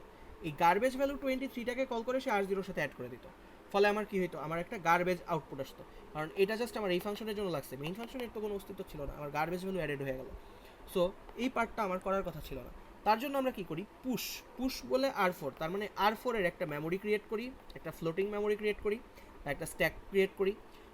এই গার্বেজ ভ্যালু 23টাকে কল করে সে R0 সাথে অ্যাড করে দিত। ফলে আমার কি হইতো, আমার একটা গার্বেজ আউটপুট আসতো, কারণ এটা জাস্ট আমার এই ফাংশনের জন্য লাগছে, মেইন ফাংশনের তো কোনো অস্তিত্ব ছিল না, আমার গার্বেজ ভ্যালু অ্যাডেড হয়ে গেল। সো এই পার্টটা আমার করার কথা ছিল না। তার জন্য আমরা কি করি, পুশ পুশ বলে R4, তার মানে R4 এর একটা মেমোরি ক্রিয়েট করি, একটা ফ্লোটিং মেমোরি ক্রিয়েট করি, বা একটা স্ট্যাক ক্রিয়েট করি,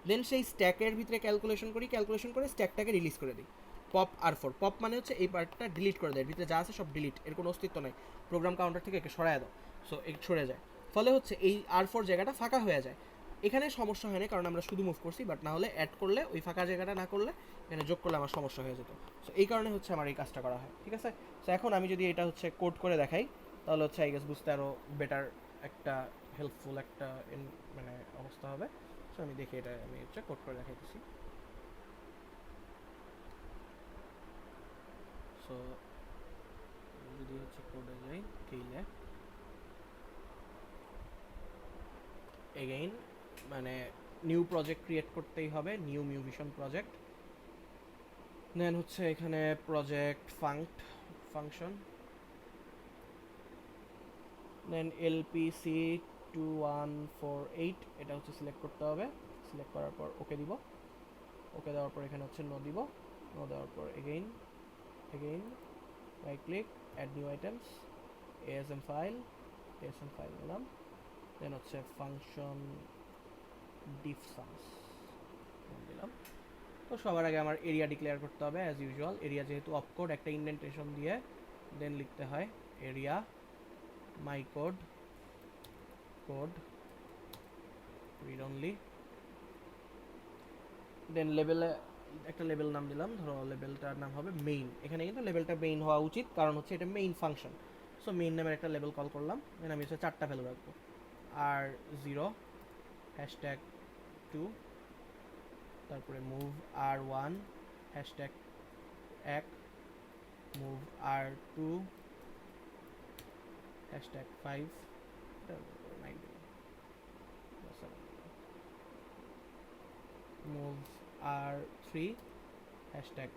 দেন সেই স্ট্যাকের ভিতরে ক্যালকুলেশন করি, ক্যালকুলেশন করে স্ট্যাকটাকে রিলিজ করে দিই। পপ R4, পপ মানে হচ্ছে এই পার্টটা ডিলিট করে দেয়, ভিতরে যা আছে সব ডিলিট, এর কোনো অস্তিত্ব নাই, প্রোগ্রাম কাউন্টার থেকে একে সরায় দাও। সো এক সরে যায়, ফলে হচ্ছে এই R4 জায়গাটা ফাঁকা হয়ে যায়। এখানে সমস্যা হয় না কারণ আমরা শুধু মুভ করছি, বাট না হলে অ্যাড করলে ওই ফাঁকা জায়গাটা না করলে এখানে যোগ করলে আমার সমস্যা হয়ে যেত। সো এই কারণে হচ্ছে আমার এই কাজটা করা হয়, ঠিক আছে। সো এখন আমি যদি এটা হচ্ছে কোড করে দেখাই, তাহলে হচ্ছে আই গেস বুঝতে আরও বেটার একটা হেল্পফুল একটা মানে অবস্থা হবে। সো আমি দেখি এটা আমি হচ্ছে কোড করে দেখাইতেছি। সো যদি হচ্ছে কোডে যাই, কেইলে এগেইন মানে নিউ প্রজেক্ট ক্রিয়েট করতেই হবে, নিউ মিউভিশন প্রজেক্ট। দেন হচ্ছে এখানে প্রজেক্ট ফাংশন, দেন LPC2148 এটা হচ্ছে সিলেক্ট করতে হবে। সিলেক্ট করার পর ওকে দিব, ওকে দেওয়ার পর এখানে হচ্ছে নো দিব, নো দেওয়ার পর again right click, add new items, ASM file নিলাম। দেন হচ্ছে ফাংশন ডিফ সামস দিলাম। তো সবার আগে আমার এরিয়া ডিক্লেয়ার করতে হবে অ্যাজ ইউজুয়াল। এরিয়া যেহেতু অপকোড, একটা ইন্ডেন্টেশন দিয়ে দেন লিখতে হয় এরিয়া মাই কোড রিড অনলি। দেন লেভেলে একটা লেভেল নাম দিলাম, ধরো লেভেলটার নাম হবে মেইন। এখানে কিন্তু লেভেলটা মেইন হওয়া উচিত, কারণ হচ্ছে এটা মেইন ফাংশন। সো মেইন নামের একটা লেভেল কল করলাম। দেন আমি হচ্ছে 4টা ভ্যালু রাখবো, R0 #2, তারপরে move R1 #1, move R2 #5, move R3 #4,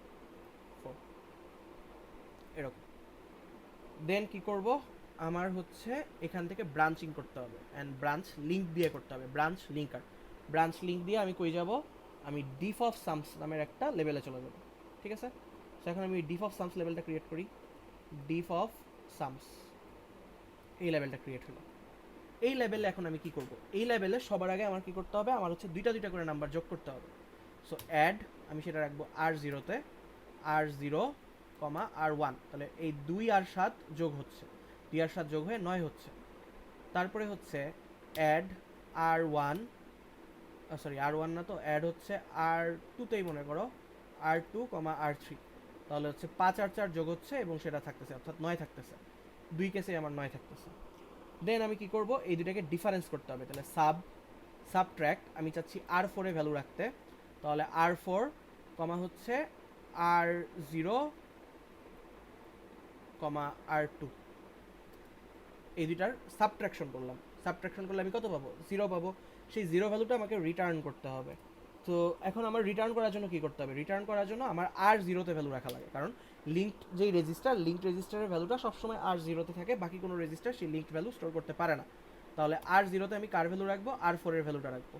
এরকম। দেন কি করব, আমার হচ্ছে এখান থেকে ব্রাঞ্চিং করতে হবে, অ্যান্ড ব্রাঞ্চ লিঙ্ক দিয়ে করতে হবে, ব্রাঞ্চ লিঙ্ক দিয়ে আমি কই যাব, আমি ডিফ অফ সামস নামের একটা লেভেলে চলে যাব, ঠিক আছে। সো এখন আমি ডিফ অফ সামস লেভেলটা ক্রিয়েট করি, ডিফ অফ সামস, এই লেভেলটা ক্রিয়েট হলো। এই লেভেলে এখন আমি কি করব, এই লেভেলে সবার আগে আমার কি করতে হবে, আমার হচ্ছে দুইটা করে নাম্বার যোগ করতে হবে। সো অ্যাড, আমি সেটা রাখবো R0-তে, R0, R1, তাহলে এই 2 আর 7 যোগ হচ্ছে, 2 আর 7 যোগ হয়ে 9 হচ্ছে। তারপরে হচ্ছে অ্যাড R1, সরি R1 না তো, অ্যাড হচ্ছে R2-তেই মনে করো, R2, R3, তাহলে হচ্ছে 5 আর 4 যোগ হচ্ছে এবং সেটা থাকতেছে, অর্থাৎ 9 থাকতেছে, 2 কেসেই আমার 9 থাকতেছে। দেন আমি কি করব, এই দুটাকে ডিফারেন্স করতে হবে, তাহলে সাবট্র্যাক্ট, আমি চাচ্ছি R4 এ ভ্যালু রাখতে, তাহলে R4, হচ্ছে R0, R2, এই দুইটার সাবট্রাকশন করলাম। সাবট্রাকশন করলে আমি কত পাবো, 0 পাবো। সেই 0 ভ্যালুটা আমাকে রিটার্ন করতে হবে। তো এখন আমার রিটার্ন করার জন্য কি করতে হবে, রিটার্ন করার জন্য আমার R0-তে ভ্যালু রাখা লাগে, কারণ লিঙ্কড যেই লিঙ্কড রেজিস্টারের ভ্যালুটা সবসময় R0-তে থাকে, বাকি কোনো রেজিস্টার সেই লিঙ্কড ভ্যালু স্টোর করতে পারে না। তাহলে R0-তে আমি কার ভ্যালু রাখবো, R4 এর ভ্যালুটা রাখবো।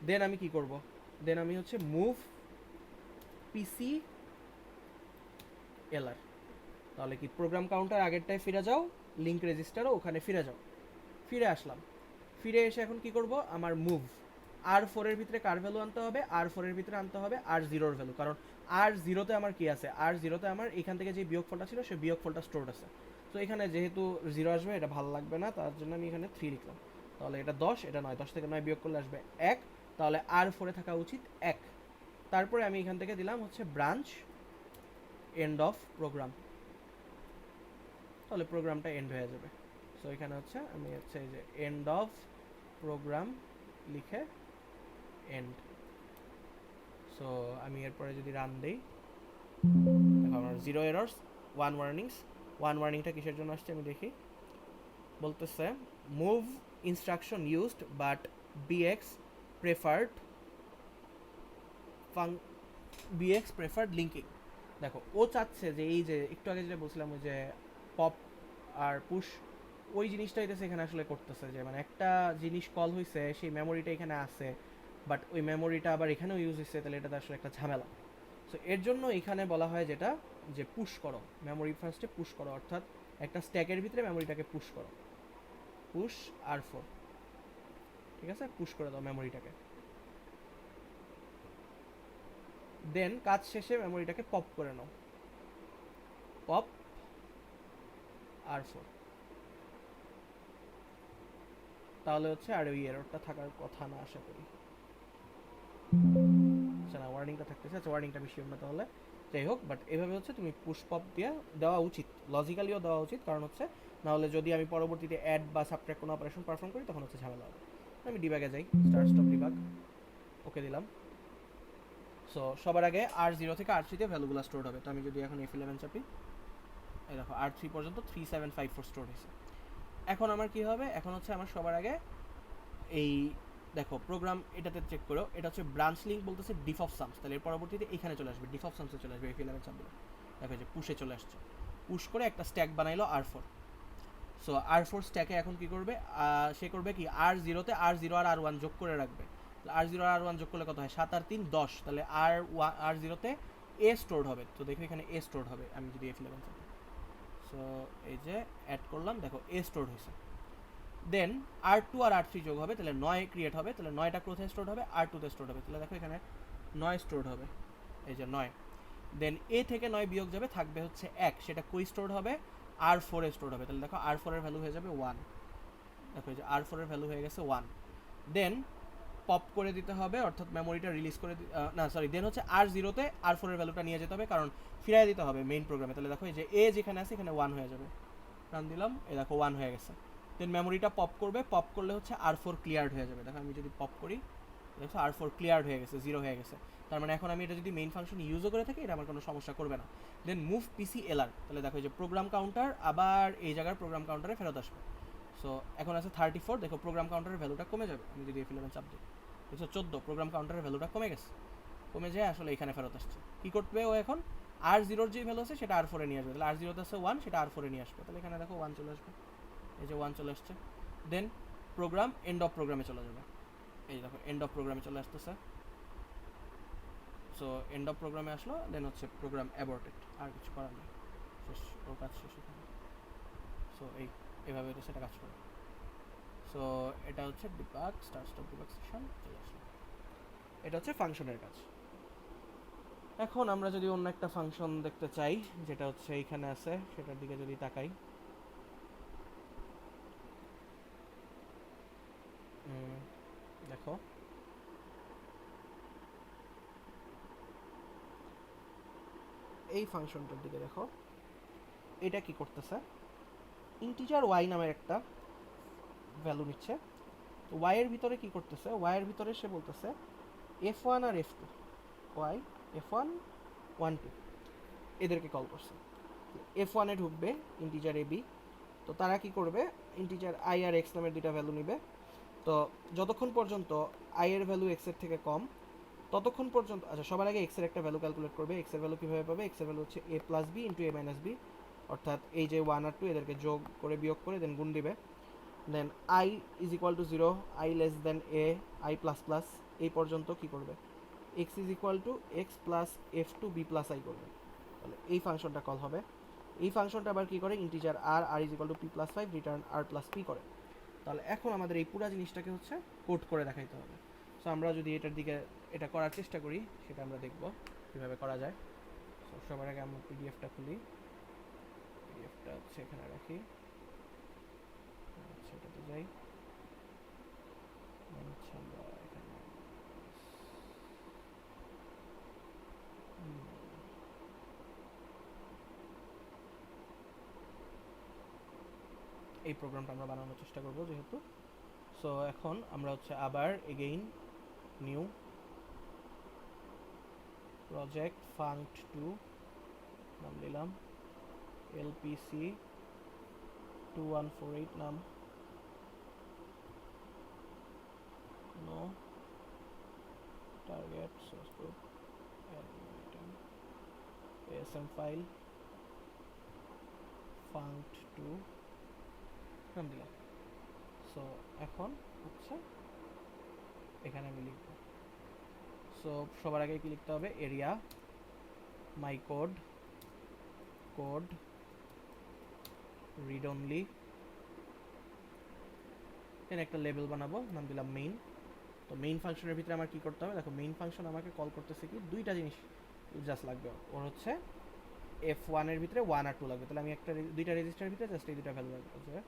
দেন আমি কি করব, দেন আমি হচ্ছে মুভ PC LR, তাহলে কি প্রোগ্রাম কাউন্টার আগেরটায় ফিরে যাও, লিঙ্ক রেজিস্টারও ওখানে ফিরে যাও। ফিরে আসলাম, ফিরে এসে এখন কি করব, আমার মুভ R4 এর ভিতরে কার ভ্যালু আনতে হবে, R4 এর ভিতরে আনতে হবে R0 এর ভ্যালু, কারণ R0-তে আমার কি আছে, R0-তে আমার এখান থেকে যে বিয়োগফলটা ছিল সেই বিয়োগফলটা স্টোরড আছে। তো এখানে যেহেতু 0 আসবে, এটা ভালো লাগবে না, তার জন্য আমি এখানে 3 লিখলাম। তাহলে এটা 10, এটা 9, 10 থেকে 9 বিয়োগ করলে আসবে 1, তাহলে R4-এ থাকা উচিত 1। তারপরে আমি এখান থেকে দিলাম হচ্ছে ব্রাঞ্চ এন্ড অফ প্রোগ্রাম, তাহলে প্রোগ্রামটা এন্ড হয়ে যাবে। সো এখানে হচ্ছে আমি হচ্ছে এই যে এন্ড অফ প্রোগ্রাম লিখে এন্ড। সো আমি এরপরে যদি রান দেই, দেখো আমার 0 এরর্স 1 ওয়ার্নিংস। 1 ওয়ার্নিংটা কিসের জন্য আসছে আমি দেখি, বলতেছে move instruction used but bx preferred bx preferred linking. দেখো ও চাচ্ছে যে এই যে একটু আগে যেটা বলছিলাম ওই যে পপ আর পুশ, ওই জিনিসটা হইতেছে এখানে আসলে করতেছে যে মানে একটা জিনিস কল হয়েছে সেই মেমোরিটা এখানে আছে, বাট ওই মেমোরিটা আবার এখানেও ইউজ হয়েছে, তাহলে এটা আসলে একটা ঝামেলা। সো এর জন্য এখানে বলা হয় যেটা যে পুশ করো, মেমোরি ফার্স্টে পুশ করো, অর্থাৎ একটা স্ট্যাকের ভিতরে মেমোরিটাকে পুশ করো, পুশ R4, ঠিক আছে, পুশ করে দাও মেমোরিটাকে। দেন কাজ শেষে মেমোরিটাকে পপ করে নাও, পপ R4, তাহলে হচ্ছে আর ওই এররটা থাকার কথা না আশা করি। আচ্ছা না, ওয়ার্নিংটা থাকতেছে, আচ্ছা ওয়ার্নিংটা বেশি না তাহলে, যাই হোক। বাট এভাবে হচ্ছে তুমি পুশ পপ দিয়ে দেওয়া উচিত, লজিক্যালিও দেওয়া উচিত, কারণ হচ্ছে নাহলে যদি আমি পরবর্তীতে অ্যাড বা সাবট্র্যাক্ট কোনো অপারেশন পারফর্ম করি তখন হচ্ছে ঝামেলা হবে। আমি ডিবাগে যাই, স্টার্ট স্টপ ডিবাগ, ওকে দিলাম। সো সবার আগে R0 থেকে R3 তে ভ্যালুগুলো স্টোর হবে। তো আমি যদি এখন F11 চাপি, এই দেখো R3 পর্যন্ত 3754 স্টোর হয়েছে। এখন আমার কি হবে, এখন হচ্ছে আমার সবার আগে এই দেখো প্রোগ্রাম এটাতে চেক করো, এটা হচ্ছে ব্রাঞ্চ লিঙ্ক বলতেছে ডিফ অফ সামস, তাহলে এর পরবর্তীতে এখানে চলে আসবে, ডিফ অফ সামসে চলে আসবে। F11 চাপবে, দেখো যে পুশে চলে আসছে, পুশ করে একটা স্ট্যাক বানাইলো R4। সো R4 স্ট্যাকে এখন কি করবে, সে করবে কি R0 তে R0 আর R1 যোগ করে রাখবে। R0 আর R1 যোগ করলে কত হয়, 7 আর 3 10, তাহলে R0 তে A স্টোরড হবে। তো দেখো এখানে A স্টোরড হবে, আমি যদি F11 চাপি, সো এই যে অ্যাড করলাম, দেখো A স্টোরড হয়েছে। দেন R2 আর R3 যোগ হবে, তাহলে 9 ক্রিয়েট হবে, তাহলে 9টা কোথায় স্টোর হবে, R2 তে স্টোর হবে, তাহলে দেখো এখানে 9 স্টোর হবে, এই যে 9। দেন A থেকে 9 বিয়োগ যাবে, থাকবে হচ্ছে 1, সেটা কই স্টোর হবে, R4 এ স্টোর হবে, তাহলে দেখো R4 এর ভ্যালু হয়ে যাবে 1, দেখো এই যে R4 এর ভ্যালু হয়ে গেছে 1। দেন পপ করে দিতে হবে, অর্থাৎ মেমোরিটা রিলিজ করে না সরি, দেন হচ্ছে R0 তে R4 এর ভ্যালুটা নিয়ে যেতে হবে, কারণ ফিরিয়ে দিতে হবে মেইন প্রোগ্রামে। তাহলে দেখো এই যে A যেখানে আছে এখানে 1 হয়ে যাবে, রান দিলাম, এই দেখো 1 হয়ে গেছে। দেন মেমোরিটা পপ করবে, পপ করলে হচ্ছে R4 ক্লিয়ার্ড হয়ে যাবে। দেখো আমি যদি পপ করি, দেখো R4 ক্লিয়ার্ড হয়ে গেছে, 0 হয়ে গেছে। তার মানে এখন আমি এটা যদি মেইন ফাংশন ইউজও করে থাকি এটা আমার কোনো সমস্যা করবে না। দেন মুভ পিসি এলআর, তাহলে দেখো এই যে প্রোগ্রাম কাউন্টার আবার এই জায়গার প্রোগ্রাম কাউন্টারে ফেরত আসবে। সো এখন আছে 34, দেখো প্রোগ্রাম কাউন্টারের ভ্যালুটা কমে যাবে, আমি যদি F11 চাপ দিই, দেখছো 14, প্রোগ্রাম কাউন্টারের ভ্যালুটা কমে গেছে, কমে যায় আসলে এখানে ফেরত আসছে। কী করবে ও এখন, R0 যে ভ্যালু আছে সেটা R4 এ নিয়ে আসবে, তাহলে R0 তে আছে 1, সেটা R4 এ নিয়ে আসবে, তাহলে এখানে দেখো 1 চলে আসবে, এই যে 1 চলে আসছে। দেন প্রোগ্রাম এন্ড অফ প্রোগ্রামে চলে যাবে, এই দেখো এন্ড অফ প্রোগ্রামে চলে আসতেছে। সো এন্ড অফ প্রোগ্রামে আসলো, দেন হচ্ছে প্রোগ্রাম অ্যাবর্টেড, আর কিছু করার নেই, শেষ, ওর কাজ শেষ এখানে। সো এইভাবে তো সেটা কাজ করে। সো এটা হচ্ছে debug, start stop debug section চলে আসলো, এটা হচ্ছে ফাংশনের কাজ। এখন আমরা যদি অন্য একটা ফাংশন দেখতে চাই যেটা হচ্ছে এইখানে আছে, সেটার দিকে যদি তাকাই, দেখো এই ফাংশনটার দিকে দেখো, এটা কি করতেছে, ইন্টিজার ওয়াই নামের একটা ভ্যালু নিচ্ছে। তো ওয়াই এর ভিতরে কি করতেছে, ওয়াই এর ভিতরে সে বলতেছে F1 আর F2, ওয়াই F1 1 2 এদেরকে কল করছে। F1 এ ঢুকবে ইন্টিজার এবি, তো তারা কি করবে, ইন্টিজার আই আর এক্স নামের দুইটা ভ্যালু নিবে। তো যতক্ষণ পর্যন্ত আই এর ভ্যালু এক্স এর থেকে কম ততক্ষণ পর্যন্ত, আচ্ছা সবার আগে এক্স এর একটা ভ্যালু ক্যালকুলেট করবে। এক্স এর ভ্যালু কীভাবে পাবে, এক্স এর ভ্যালু হচ্ছে a plus b into a minus b, অর্থাৎ এই যে 1 আর 2 এদেরকে যোগ করে বিয়োগ করে দেন গুণ দিবে। Then i is equal to 0, i less than a, i plus plus, এই পর্যন্ত কি করবে, x is equal to x plus f two b plus i করবে, তাহলে এই ফাংশনটা কল হবে। এই ফাংশনটা আবার কি করে, integer r r is equal to p plus 5 return r plus p করে। তাহলে এখন আমাদের এই পুরো জিনিসটাকে হচ্ছে কোড করে দেখাইতে হবে। সো আমরা যদি এটার দিকে এটা করার চেষ্টা করি সেটা আমরা দেখব কীভাবে করা যায়। সো সবার আগে আমরা পিডিএফটা খুলি, পিডিএফটা হচ্ছে এখানে রাখি, আচ্ছা এটাতে যাই, আচ্ছা আমরা এখানে এই প্রোগ্রামটা আমরা বানানোর চেষ্টা করব যেহেতু। সো এখন আমরা হচ্ছে আবার again new project funcd two নাম দিলাম, এলপিসি 2148 নাম, no target source code asm file funcd two নাম দিলাম। সো এখন হচ্ছে এখানে আমি লিখব। সো সবার আগে কি লিখতে হবে, এরিয়া মাই কোড কোড রিড অনলি, এখানে একটা লেবেল বানাবো, নাম দিলাম মেইন। তো মেইন ফাংশনের ভিতরে আমার কি করতে হবে, দেখো মেইন ফাংশন আমাকে কল করতেছে কি, দুইটা জিনিস জাস্ট লাগবে ওর, হচ্ছে F1 এর ভিতরে 1 আর 2 লাগবে। তাহলে আমি একটা দুইটা রেজিস্টারের ভিতরে জাস্ট এই দুইটা ভ্যালু লাগবে,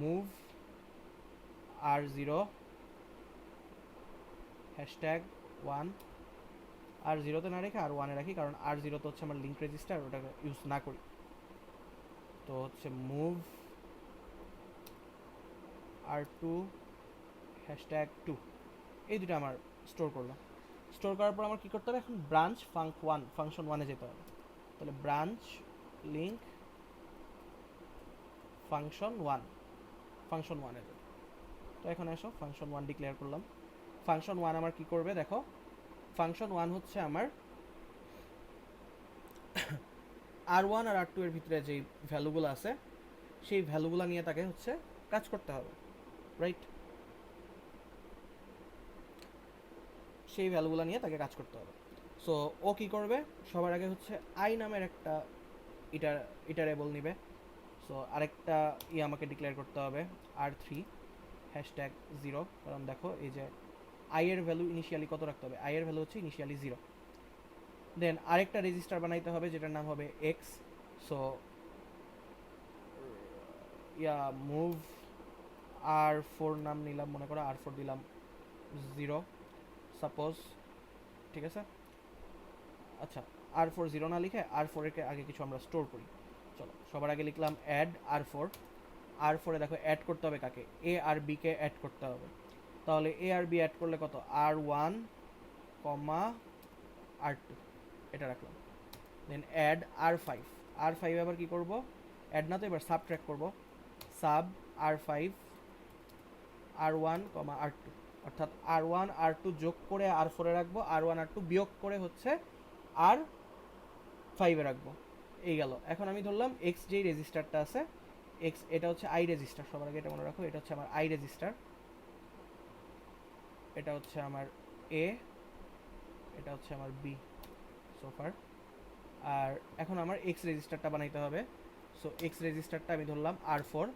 মুভ R0 হ্যাশট্যাগ 1, R0 তে না রেখে R1 এ রাখি, কারণ R0 তো হচ্ছে আমার লিঙ্ক রেজিস্টার, ওটাকে ইউজ না করি। তো হচ্ছে মুভ R2 হ্যাশট্যাগ 2, এই দুটো আমার স্টোর করলাম। স্টোর করার পর আমার কী করতে হবে, এখন ব্রাঞ্চ ফাংশন 1 এ যেতে হবে। তাহলে ব্রাঞ্চ লিঙ্ক ফাংশন 1 এ যাবে। তো এখন এসো ফাংশন 1 ডিক্লেয়ার করলাম। ফাংশন 1 আমার কি করবে দেখো, ফাংশন 1 হচ্ছে আমার R1 আর R2 এর ভিতরে যেই ভ্যালুগুলো আছে সেই ভ্যালুগুলো নিয়ে তাকে হচ্ছে কাজ করতে হবে, রাইট? সেই ভ্যালুগুলো নিয়ে তাকে কাজ করতে হবে। সো ও কি করবে, সবার আগে হচ্ছে আই নামের একটা ইটারেবল নিবে। সো আরেকটা আমাকে ডিক্লেয়ার করতে হবে R3 হ্যাশট্যাগ 0, কারণ দেখো এই যে আই এর ভ্যালু ইনিশিয়ালি কত রাখতে হবে, আই এর ভ্যালু হচ্ছে ইনিশিয়ালি 0। দেন আরেকটা রেজিস্টার বানাইতে হবে যেটার নাম হবে এক্স। সো মুভ R4 নাম নিলাম, মনে করো R4 দিলাম 0 সাপোজ, ঠিক আছে? আচ্ছা, R4 0 না লিখে R4 এর আগে কিছু আমরা স্টোর করি। চলো সবার আগে লিখলাম অ্যাড R4 এ দেখো অ্যাড করতে হবে কাকে, এ আর বি কে অ্যাড করতে হবে। তাহলে এ আর বি অ্যাড করলে কত, R1 R2 এটা রাখলাম। দেন অ্যাড R5 আবার কি করব, অ্যাড না তো এবার সাবট্র্যাক্ট করব, সাব R5 R1 R2, অর্থাৎ R1 R2 যোগ করে R4 এ রাখবো, R1 R2 বিয়োগ করে হচ্ছে R5 এ রাখবো। এই গেল। এখন আমি ধরলাম এক্স যেই রেজিস্টারটা আছে, এক্স এটা হচ্ছে আই রেজিস্টার, সবার আগে এটা মনে রাখো, এটা হচ্ছে আমার আই রেজিস্টার, এটা হচ্ছে আমার এ, এটা হচ্ছে আমার বি সোফার। আর এখন আমার এক্স রেজিস্টারটা বানাইতে হবে। সো এক্স রেজিস্টারটা আমি ধরলাম R4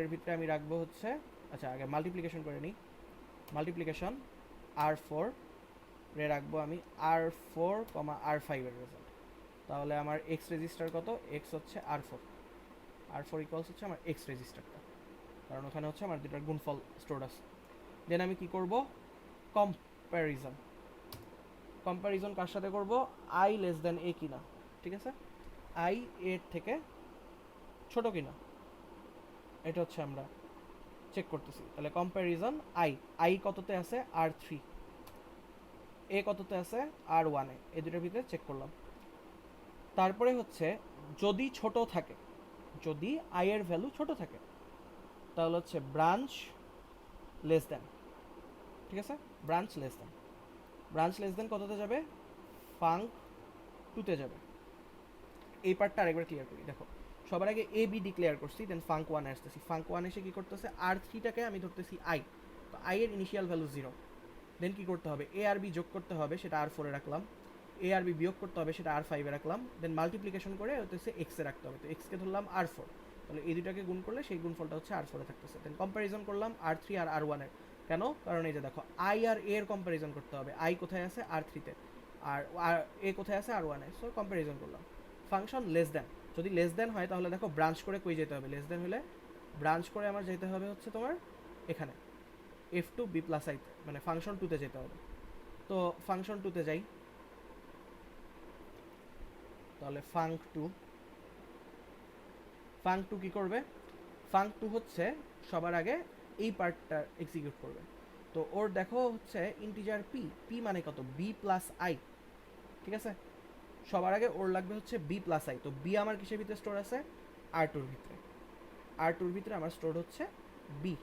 এর ভিতরে আমি রাখবো হচ্ছে, আচ্ছা আগে মাল্টিপ্লিকেশন করে নিই, মাল্টিপ্লিকেশন R4 রে রাখবো আমি R4 R5 এর রেজাল্ট। তাহলে আমার এক্স রেজিস্টার কত, এক্স হচ্ছে R4 ইকুয়ালস হচ্ছে আমার এক্স রেজিস্টারটা, কারণ ওখানে হচ্ছে আমার দুটার গুণফল স্টোর আছে। দেন আমি কি করব, কম্প্যারিজন কার সাথে করব, আই লেস দেন এ কিনা, ঠিক আছে? আই এর থেকে ছোট কিনা এটা হচ্ছে আমরা চেক করতেছি। তাহলে কম্প্যারিজন আই কততে আছে, R3, এ কততে আছে, R1 এ, এই দুটোর ভিতরে চেক করলাম। তারপরে হচ্ছে যদি ছোট থাকে, যদি আই এর ভ্যালু ছোট থাকে তাহলে হচ্ছে ব্রাঞ্চ লেস দেন, ঠিক আছে? ব্রাঞ্চ লেস দেন কততে যাবে, ফাঙ্ক 2তে যাবে। এই পার্টটা আরেকবার ক্লিয়ার করি, দেখো সবার আগে এ বি ডিক্লেয়ার করছি, দেন ফাঙ্ক 1 আসতেছি, ফাঙ্ক 1 এসে কি করতেছে, R3টাকে আমি ধরতেছি আই, তো আই এর ইনিশিয়াল ভ্যালু 0। দেন কি করতে হবে, এ আর বি যোগ করতে হবে, সেটা R4 এ রাখলাম, এ আর বি বিয়োগ করতে হবে, সেটা R5 এ রাখলাম। দেন মাল্টিপ্লিকেশন করে হচ্ছে এক্স এ রাখতে হবে, তো এক্সকে ধরলাম R4, তাহলে এই দুটাকে গুণ করলে সেই গুণফলটা হচ্ছে R4 এ থাকতেছে। দেন কম্প্যারিজন করলাম R3 আর R1 এর, কেন, কারণ এই যে দেখো আই আর এ এর কম্প্যারিজন করতে হবে, আই কোথায় আছে R3-তে, আর এ কোথায় আছে R1 এ, সো কম্প্যারিজন করলাম। ফাংশন লেস দেন, যদি লেস দেন হয় তাহলে দেখো ব্রাঞ্চ করে কই যেতে হবে, লেস দেন হলে ব্রাঞ্চ করে আমার যেতে হবে হচ্ছে তোমার এখানে F2 B প্লাস আইতে, মানে ফাংশন 2তে যেতে হবে। তো ফাংশন 2তে যাই, তাহলে ফাঙ্ক 2 কি করবে, ফাঙ্ক2 হচ্ছে সবার আগে এই পার্টটা এক্সিকিউট করবে। তো ওর দেখো হচ্ছে ইন্টিজার পি মানে কত, বি প্লাস আই, ঠিক আছে। সবার আগে ওর লাগবে হচ্ছে বি প্লাস আই। তো বি আমার কিসের ভিতরে স্টোর আছে, আর2-র ভিতরে। আর2-র ভিতরে আমার স্টোর হচ্ছে বি।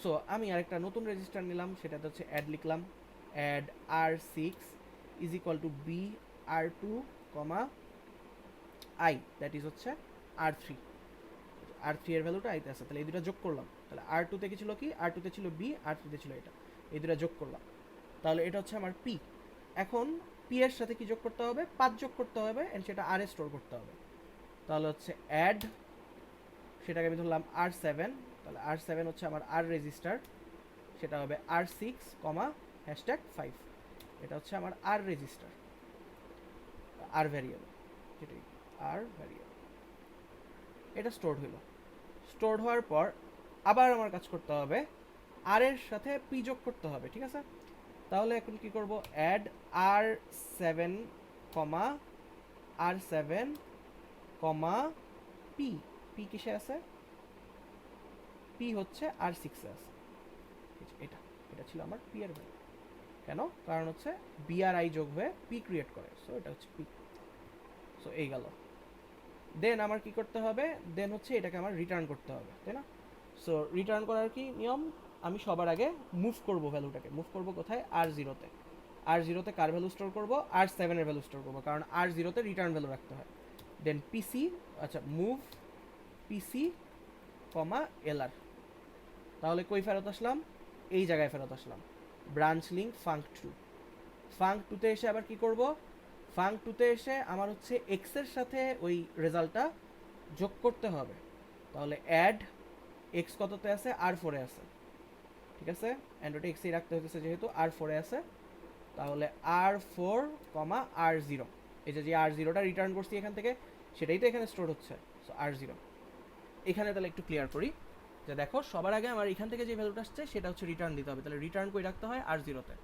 সো আমি আরেকটা নতুন রেজিস্টার নিলাম, সেটাতে হচ্ছে অ্যাড লিখলাম, add R6 is equal to b R2 comma i, that is হচ্ছে R3। R3 এর ভ্যালুটা আইতে আছে, তাহলে এই দুটো যোগ করলাম। তাহলে R2 তে কি ছিল, কি R2 তে ছিল বি, R3 তে ছিল এটা, এই দুটো যোগ করলাম। তাহলে এটা হচ্ছে আমার পি। এখন পি এর সাথে কি যোগ করতে হবে, 5 যোগ করতে হবে, এন্ড সেটা আর এ স্টোর করতে হবে। তাহলে হচ্ছে অ্যাড, সেটাকে আমি ধরলাম R7, তাহলে R7 হচ্ছে আমার আর রেজিস্টার, সেটা হবে R6 কমা #5, এটা হচ্ছে আমার আর রেজিস্টার, আর ভ্যারিয়েবল, যেটাই আর ভ্যারিয়েবল। এটা স্টোর হইল। স্টোর হওয়ার পর আবার আমার কাজ করতে হবে, আর এর সাথে পি যোগ করতে হবে, ঠিক আছে। তাহলে এখন কি করব, অ্যাড R7 কমা R7 কমা পি। পি কিসে আছে, পি হচ্ছে R6 এ আছে। এটা এটা ছিল আমার পি এর ভ্যালু। কেন, কারণ হচ্ছে বি আর আই যোগ হয়ে পি ক্রিয়েট করে, সো এটা হচ্ছে পি। সো এই গেল। দেন আমার কি করতে হবে, দেন হচ্ছে এটাকে আমার রিটার্ন করতে হবে, তাই না। সো রিটার্ন করার কি নিয়ম, আমি সবার আগে মুভ করব ভ্যালুটাকে, মুভ করব কোথায়, R0-তে। R0-তে কার ভ্যালু স্টোর করব, R7 এর ভ্যালু স্টোর করব, কারণ R0-তে রিটার্ন ভ্যালু রাখতে হয়। দেন পিসি, আচ্ছা মুভ পিসি কমা এলআর। তাহলে কই ফেরত আসলাম, এই জায়গায় ফেরত আসলাম, ব্রাঞ্চ লিঙ্ক ফাঙ্ক2। ফাঙ্ক2-তে এসে আবার কি করব, ফাঙ্ক2-তে এসে আমার হচ্ছে এক্স এর সাথে ওই রেজাল্টটা যোগ করতে হবে। তাহলে অ্যাড এক্স কততে আছে, R4-এ আছে, ঠিক আছে। অ্যান্ড এক্সই রাখতে হতেছে যেহেতু R4-এ আছে। তাহলে R4 কমা R0, এই যে R0টা রিটার্ন করছি এখান থেকে, সেটাই তো এখানে স্টোর হচ্ছে। সো R0 এখানে তাহলে একটু ক্লিয়ার করি, যে দেখো সবার আগে আমার এখান থেকে যে ভ্যালুটা আসছে সেটা হচ্ছে রিটার্ন দিতে হবে। তাহলে রিটার্ন কই রাখতে হয়, R0-তে।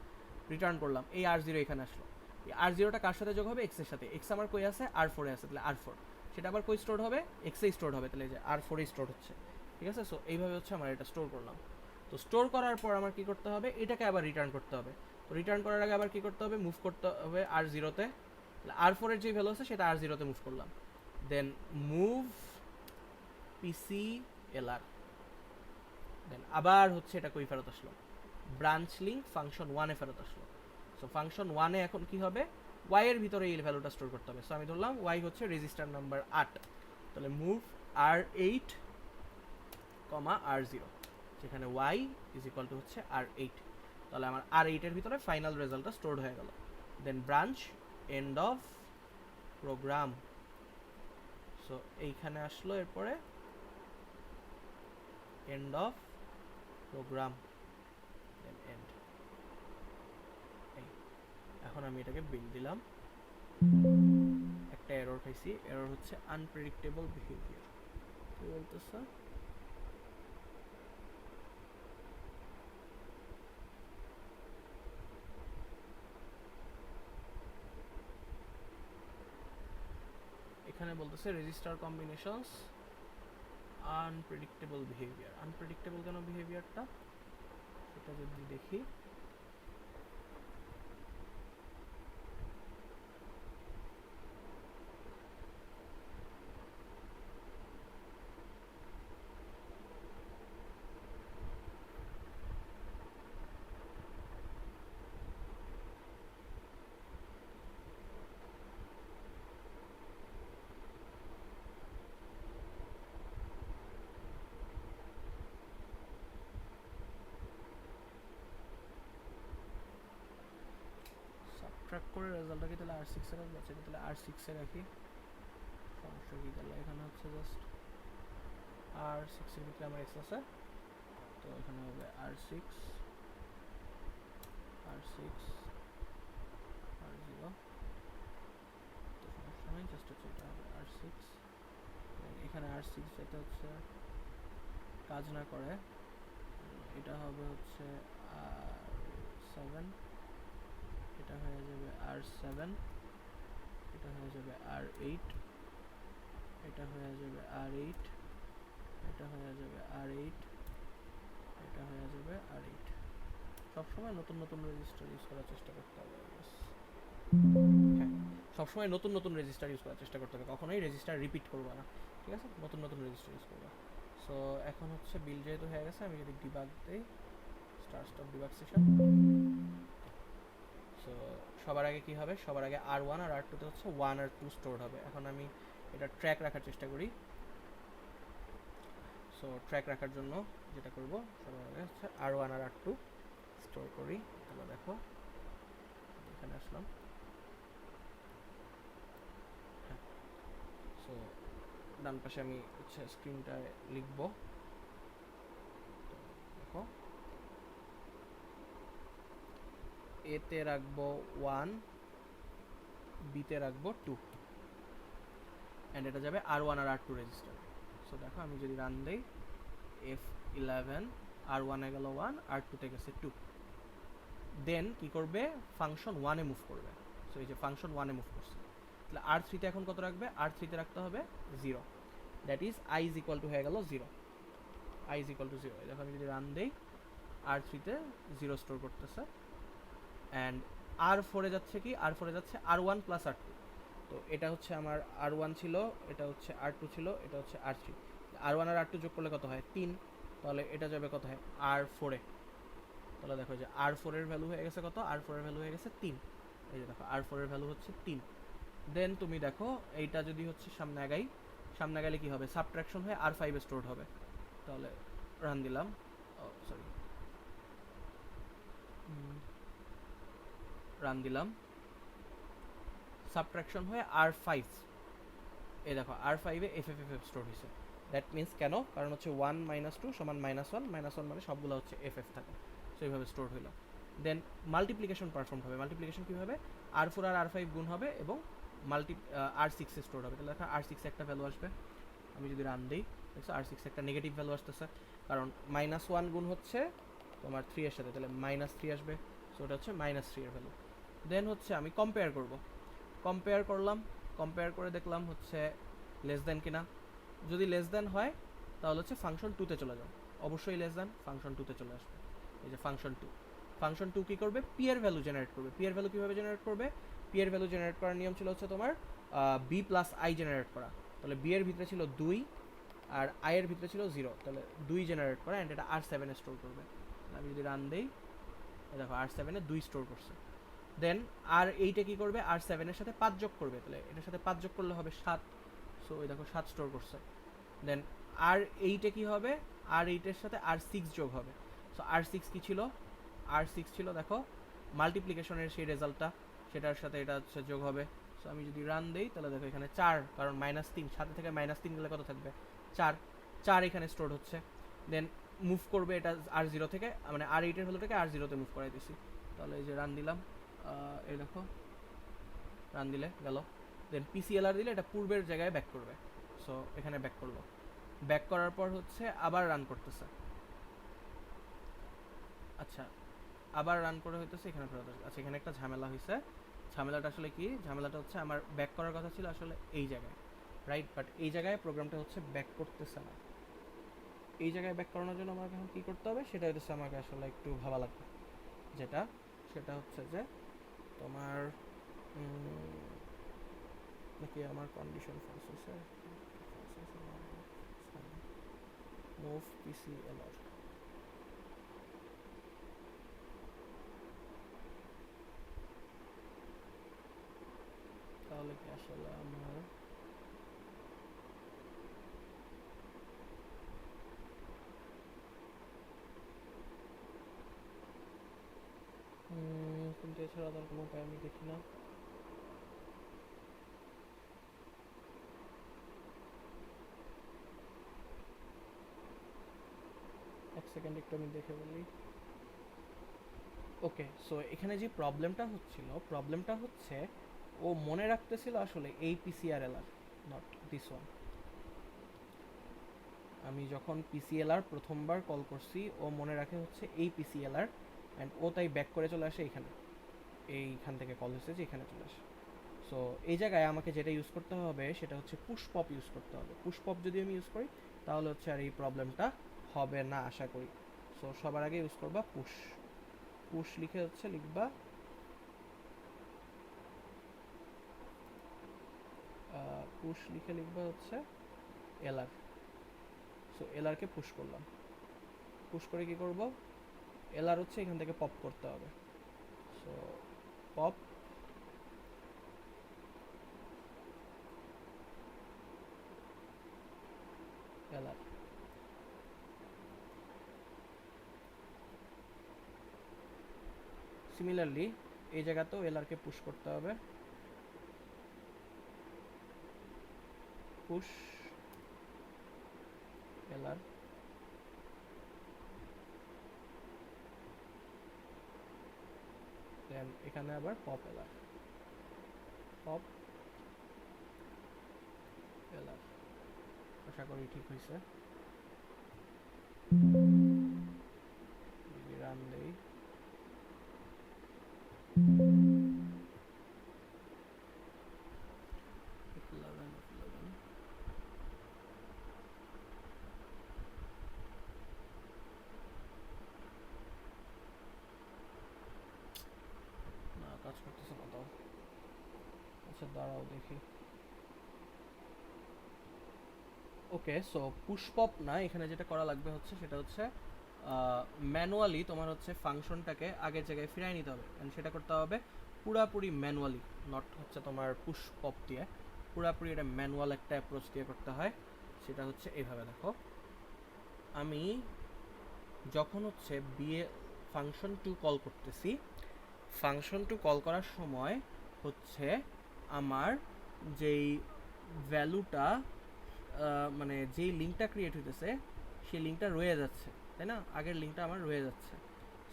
রিটার্ন করলাম, এই R0 এখানে আসলো। এই R0টা কার সাথে যোগ হবে, এক্স এর সাথে। এক্স আমার কই আছে, R4-এ আছে, তাহলে R4 সেটা আবার কই স্টোর হবে, এক্সেই স্টোর হবে, তাহলে যে R4-এ স্টোর হচ্ছে, ঠিক আছে। সো এইভাবে হচ্ছে আমার এটা স্টোর করলাম। তো স্টোর করার পর আমার কি করতে হবে, এটাকে আবার রিটার্ন করতে হবে। তো রিটার্ন করার আগে আবার কি করতে হবে, মুভ করতে হবে R0-তে। R4 এর যে ভ্যালু আছে সেটা R0-তে মুভ করলাম। দেন মুভ পিসি এলআর। দেন আবার হচ্ছে এটা কই ফেরত আসলো, ব্রাঞ্চ লিঙ্ক ফাংশন 1-এ ফেরত আসলো। সো ফাংশন 1-এ এখন কি হবে, ওয়াই এর ভিতরে এই ভ্যালুটা স্টোর করতে হবে। সো আমি ধরলাম ওয়াই হচ্ছে রেজিস্টার নাম্বার 8, তাহলে মুভ R8 কমা R0, যেখানে ওয়াই ইজ ইকুয়াল টু হচ্ছে R8। তাহলে আমার R8 এর ভিতরে ফাইনাল রেজাল্টটা স্টোরড হয়ে গেল। Then branch end of program. So এইখানে আসলো, এরপরে end of program, then end. এখন আমি এটাকে বিল্ড দিলাম, একটা এরর পাইছি, এরর হচ্ছে আনপ্রেডিক্টেবল বিহেভিয়ার। কি বলতেছে, এখানে বলতেছে register combinations unpredictable behaviour. Unpredictable কেন বিহেভিয়ারটা, সেটা যদি দেখি, সাবট্রাক্ট করে রেজাল্টটাকে তাহলে R6 এর বাচ্চাকে তাহলে R6 এ রাখি, সমস্যা কি। তাহলে এখানে হচ্ছে জাস্ট R6 এর ভিতরে আমার এক্স আছে, তো এখানে হবে R6 R6 R0, তো সমস্যা নেই, জাস্ট হচ্ছে এটা হবে R6। এখানে R6 যেটা হচ্ছে কাজ না করে, এটা হবে হচ্ছে R7, এটা হয়ে যাবে R7, এটা হয়ে যাবে R8, এটা হয়ে যাবে R8, এটা হয়ে যাবে R8, এটা হয়ে যাবে R8। সবসময় নতুন নতুন রেজিস্টার ইউজ করার চেষ্টা করতে হবে। হ্যাঁ, সবসময় নতুন নতুন রেজিস্টার ইউজ করার চেষ্টা করতে হবে, কখনোই রেজিস্টার রিপিট করবো না, ঠিক আছে? নতুন নতুন রেজিস্টার ইউজ করবো। সো এখন হচ্ছে বিল যেহেতু হয়ে গেছে, আমি যদি ডিবাগ দিই, স্টার্ট ডিবাগ সেশন। সো সবার আগে কি হবে, সবার আগে R1 আর R2 তে হচ্ছে 1 আর 2 স্টোর হবে। এখন আমি এটা ট্র্যাক রাখার চেষ্টা করি। সো ট্র্যাক রাখার জন্য যেটা করব, সবার আগে হচ্ছে R1 আর R2 স্টোর করি। তাহলে দেখো এখানে আসলাম। হ্যাঁ, সো ডান পাশে আমি হচ্ছে স্ক্রিনটায় লিখবো। দেখো এতে রাখবো 1, বিতে রাখবো 2, অ্যান্ড এটা যাবে R1 আর R2 রেজিস্টার। সো দেখো আমি যদি রান দেই, F11, R1 এ গেল 1, R2 তে গেছে 2। দেন কি করবে, ফাংশন 1 এ মুভ করবে। সো এই যে ফাংশন 1 এ মুভ করছে, তাহলে R3 তে এখন কত রাখবে, R3 তে রাখতে হবে 0, that is I is equal two হয়ে গেল 0, I ইজ ইকুয়াল টু 0। দেখো আমি যদি রান দেই, R3 তে 0 স্টোর করতেছে, অ্যান্ড R4 এ যাচ্ছে কি, R4 এ যাচ্ছে R1 প্লাস R2। তো এটা হচ্ছে আমার R1 ছিল, এটা হচ্ছে R2 ছিল, এটা হচ্ছে R3। R1 আর R2 যোগ করলে কত হয়, 3। তাহলে এটা যাবে কত হয়, R4 এ। তাহলে দেখো যে R4 এর ভ্যালু হয়ে গেছে কত, R4 এর ভ্যালু হয়ে গেছে 3। এই যে দেখো R4 এর ভ্যালু হচ্ছে 3। দেন তুমি দেখো এইটা যদি হচ্ছে সামনে আগাই, সামনে গেলে কি হবে, সাবট্রাকশন হয়ে R5 এ স্টোরড হবে। তাহলে রান দিলাম, সরি রান দিলাম, সাবট্রাকশন হয়ে R5, এই দেখো R5 এ FFFF স্টোর হয়েছে। দ্যাট মিন্স কেন, কারণ হচ্ছে 1 - 2 সমান -1, -1 মানে সবগুলো হচ্ছে FF থাকে, সো এইভাবে স্টোর হইল। দেন মাল্টিপ্লিকেশন পারফর্ম হবে। মাল্টিপ্লিকেশন কী হবে, R4 আর R5 গুণ হবে এবং R6 এ স্টোর হবে। তাহলে দেখো R6 এ একটা ভ্যালু আসবে। আমি যদি রান দিই, দেখছো R6 এ একটা নেগেটিভ ভ্যালু আসতেছে, কারণ -1 গুণ হচ্ছে তোমার 3 এর সাথে, তাহলে -3 আসবে। সো ওটা হচ্ছে -3 এর ভ্যালু। দেন হচ্ছে আমি কম্পেয়ার করব, কম্পেয়ার করলাম, কম্পেয়ার করে দেখলাম হচ্ছে লেস দেন কিনা। যদি লেস দেন হয় তাহলে হচ্ছে ফাংশন 2 তে চলে যাও, অবশ্যই লেস দেন, ফাংশন 2 তে চলে আসবে। এই যে ফাংশন 2, ফাংশন 2 কী করবে, পি এর ভ্যালু জেনারেট করবে। পি এর ভ্যালু কীভাবে জেনারেট করবে, পি এর ভ্যালু জেনারেট করার নিয়ম ছিল হচ্ছে তোমার বি প্লাস আই জেনারেট করা। তাহলে বি এর ভিতরে ছিল 2 আর আই এর ভিতরে ছিল 0, তাহলে 2 জেনারেট করা, অ্যান্ড এটা R7 এ স্টোর করবে। আমি যদি রান দেই, দেখো R7 এ 2 স্টোর করছে। দেন R8 এ কী করবে, R7 এর সাথে 5 যোগ করবে, তাহলে এটার সাথে 5 যোগ করলে হবে 7। সো ওই দেখো 7 স্টোর করছে। দেন R8 এ কী হবে, R8 এর সাথে R6 যোগ হবে। সো R6 কী ছিল, R6 ছিল দেখো মাল্টিপ্লিকেশনের সেই রেজাল্টটা, সেটার সাথে এটা হচ্ছে যোগ হবে। সো আমি যদি রান দেই, তাহলে দেখো এখানে 4, কারণ -3, সাথে থেকে -3 গেলে কত থাকবে, 4, 4 এখানে স্টোর হচ্ছে। দেন মুভ করবে এটা R0 থেকে, মানে R8 এর ভ্যালুটাকে R0 তে মুভ করাই দিছি। তাহলে এই যে রান দিলাম, এই দেখো রান দিলে গেল। দেন PCLR দিলে এটা পূর্বের জায়গায় ব্যাক করবে। সো এখানে ব্যাক করলো, ব্যাক করার পর হচ্ছে আবার রান করতেছে। আচ্ছা, আবার রান করে হইতেছে, এখানে ফেরত আসবে। আচ্ছা, এখানে একটা ঝামেলা হয়েছে। ঝামেলাটা আসলে কি, ঝামেলাটা হচ্ছে আমার ব্যাক করার কথা ছিল আসলে এই জায়গায়, রাইট? বাট এই জায়গায় প্রোগ্রামটা হচ্ছে ব্যাক করতেছে না। এই জায়গায় ব্যাক করানোর জন্য আমাকে এখন কী করতে হবে, সেটা হচ্ছে আমাকে আসলে একটু ভাবা লাগবে। যেটা, সেটা হচ্ছে যে তোমার নাকি আমার কন্ডিশন ফলস হয়েছে, মুভ PCLR। তাহলে কি আসলে আমার কিন্তু এছাড়া তার কোনো উপায় আমি দেখি না। এক সেকেন্ড একটু আমি দেখে বলি। ওকে, সো এখানে যে প্রবলেমটা হচ্ছিল, প্রবলেমটা হচ্ছে ও মনে রাখতেছিল আসলে এই PCRLR, নট দিস ওয়ান। আমি যখন PCLR প্রথমবার কল করছি, ও মনে রাখে হচ্ছে এই PCLR, অ্যান্ড ও তাই ব্যাক করে চলে আসে এইখানে, এইখান থেকে কল হয়েছে যে এখানে চলে আসে। সো এই জায়গায় আমাকে যেটা ইউজ করতে হবে সেটা হচ্ছে পুশ পপ ইউজ করতে হবে। পুশ পপ যদি আমি ইউজ করি, তাহলে হচ্ছে আর এই প্রবলেমটা হবে না আশা করি। সো সবার আগে ইউজ করবা পুশ। পুশ লিখে হচ্ছে লিখবা পুশ লিখে লিখবা হচ্ছে এলআর। সো এলআরকে পুশ করলাম। পুশ করে কি করব, এলআর হচ্ছে এখান থেকে পপ করতে হবে। So pop LR. সিমিলারলি এই জায়গাতেও এলআরকে পুশ করতে হবে। Push LR. দেন এখানে আবার পপ এলআর, পপ এলআর। আশা করি ঠিক হয়েছে। রান দেই। না কাজ করতেছে না তাও। আচ্ছা দাঁড়াও দেখি। ওকে, সো পুশ পপ না, এখানে যেটা করা লাগবে হচ্ছে সেটা হচ্ছে ম্যানুয়ালি তোমার হচ্ছে ফাংশনটাকে আগের জায়গায় ফিরিয়ে নিতে হবে। এন্ড সেটা করতে হবে পুরাপুরি ম্যানুয়ালি, নট হচ্ছে তোমার পুশ পপ দিয়ে। পুরাপুরি এটা ম্যানুয়াল একটা অ্যাপ্রোচ দিয়ে করতে হয়। সেটা হচ্ছে এইভাবে দেখো, আমি যখন হচ্ছে বিএ ফাংশন টু কল করতেছি, ফাংশন টু কল করার সময় হচ্ছে আমার যেই ভ্যালুটা মানে যেই লিঙ্কটা ক্রিয়েট হইতেছে সেই লিঙ্কটা রয়ে যাচ্ছে, তাই না? আগের লিঙ্কটা আমার রয়ে যাচ্ছে।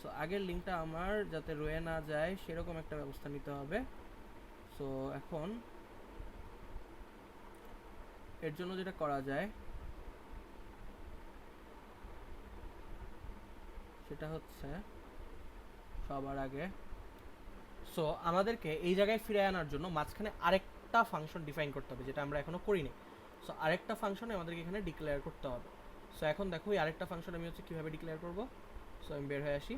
সো আগের লিঙ্কটা আমার যাতে রয়ে না যায় সেরকম একটা ব্যবস্থা নিতে হবে। সো এখন এর জন্য যেটা করা যায় সেটা হচ্ছে সবার আগে, সো আমাদেরকে এই জায়গায় ফিরে আনার জন্য মাঝখানে আরেকটা ফাংশন ডিফাইন করতে হবে, যেটা আমরা এখনো করিনি। সো আরেকটা ফাংশন আমাদেরকে এখানে ডিক্লেয়ার করতে হবে। সো এখন দেখো এই আরেকটা ফাংশন আমি হচ্ছে কীভাবে ডিক্লেয়ার করব। সো আমি বের হয়ে আসি।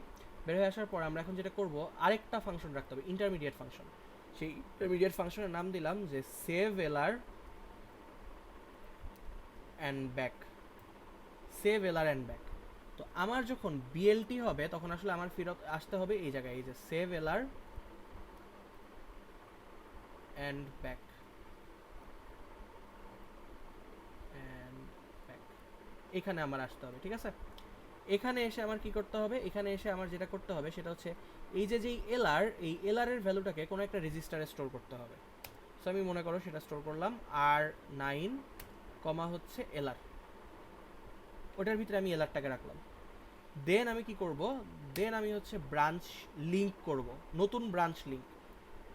বের হয়ে আসার পর আমরা এখন যেটা করব, আরেকটা ফাংশন রাখতে হবে, ইন্টারমিডিয়েট ফাংশন। সেই ইন্টারমিডিয়েট ফাংশনের নাম দিলাম যে save LR and back. Save LR and back. তো আমার যখন বিএলটি হবে তখন আসলে আমার ফেরত আসতে হবে এই জায়গায়, এই যে সেভ এলআর অ্যান্ড ব্যাক। এখানে আমার আসতে হবে, ঠিক আছে? এখানে এসে আমার কি করতে হবে, এখানে এসে আমার যেটা করতে হবে সেটা হচ্ছে এই যে যেই এলআর, এই এলআর এর ভ্যালুটাকে কোনো একটা রেজিস্টারে স্টোর করতে হবে। সো আমি মনে করো সেটা স্টোর করলাম R9 কমা হচ্ছে এলআর, ওটার ভিতরে আমি এলআরটাকে রাখলাম। দেন আমি কি করব, দেন আমি হচ্ছে ব্রাঞ্চ লিঙ্ক করব, নতুন ব্রাঞ্চ লিঙ্ক।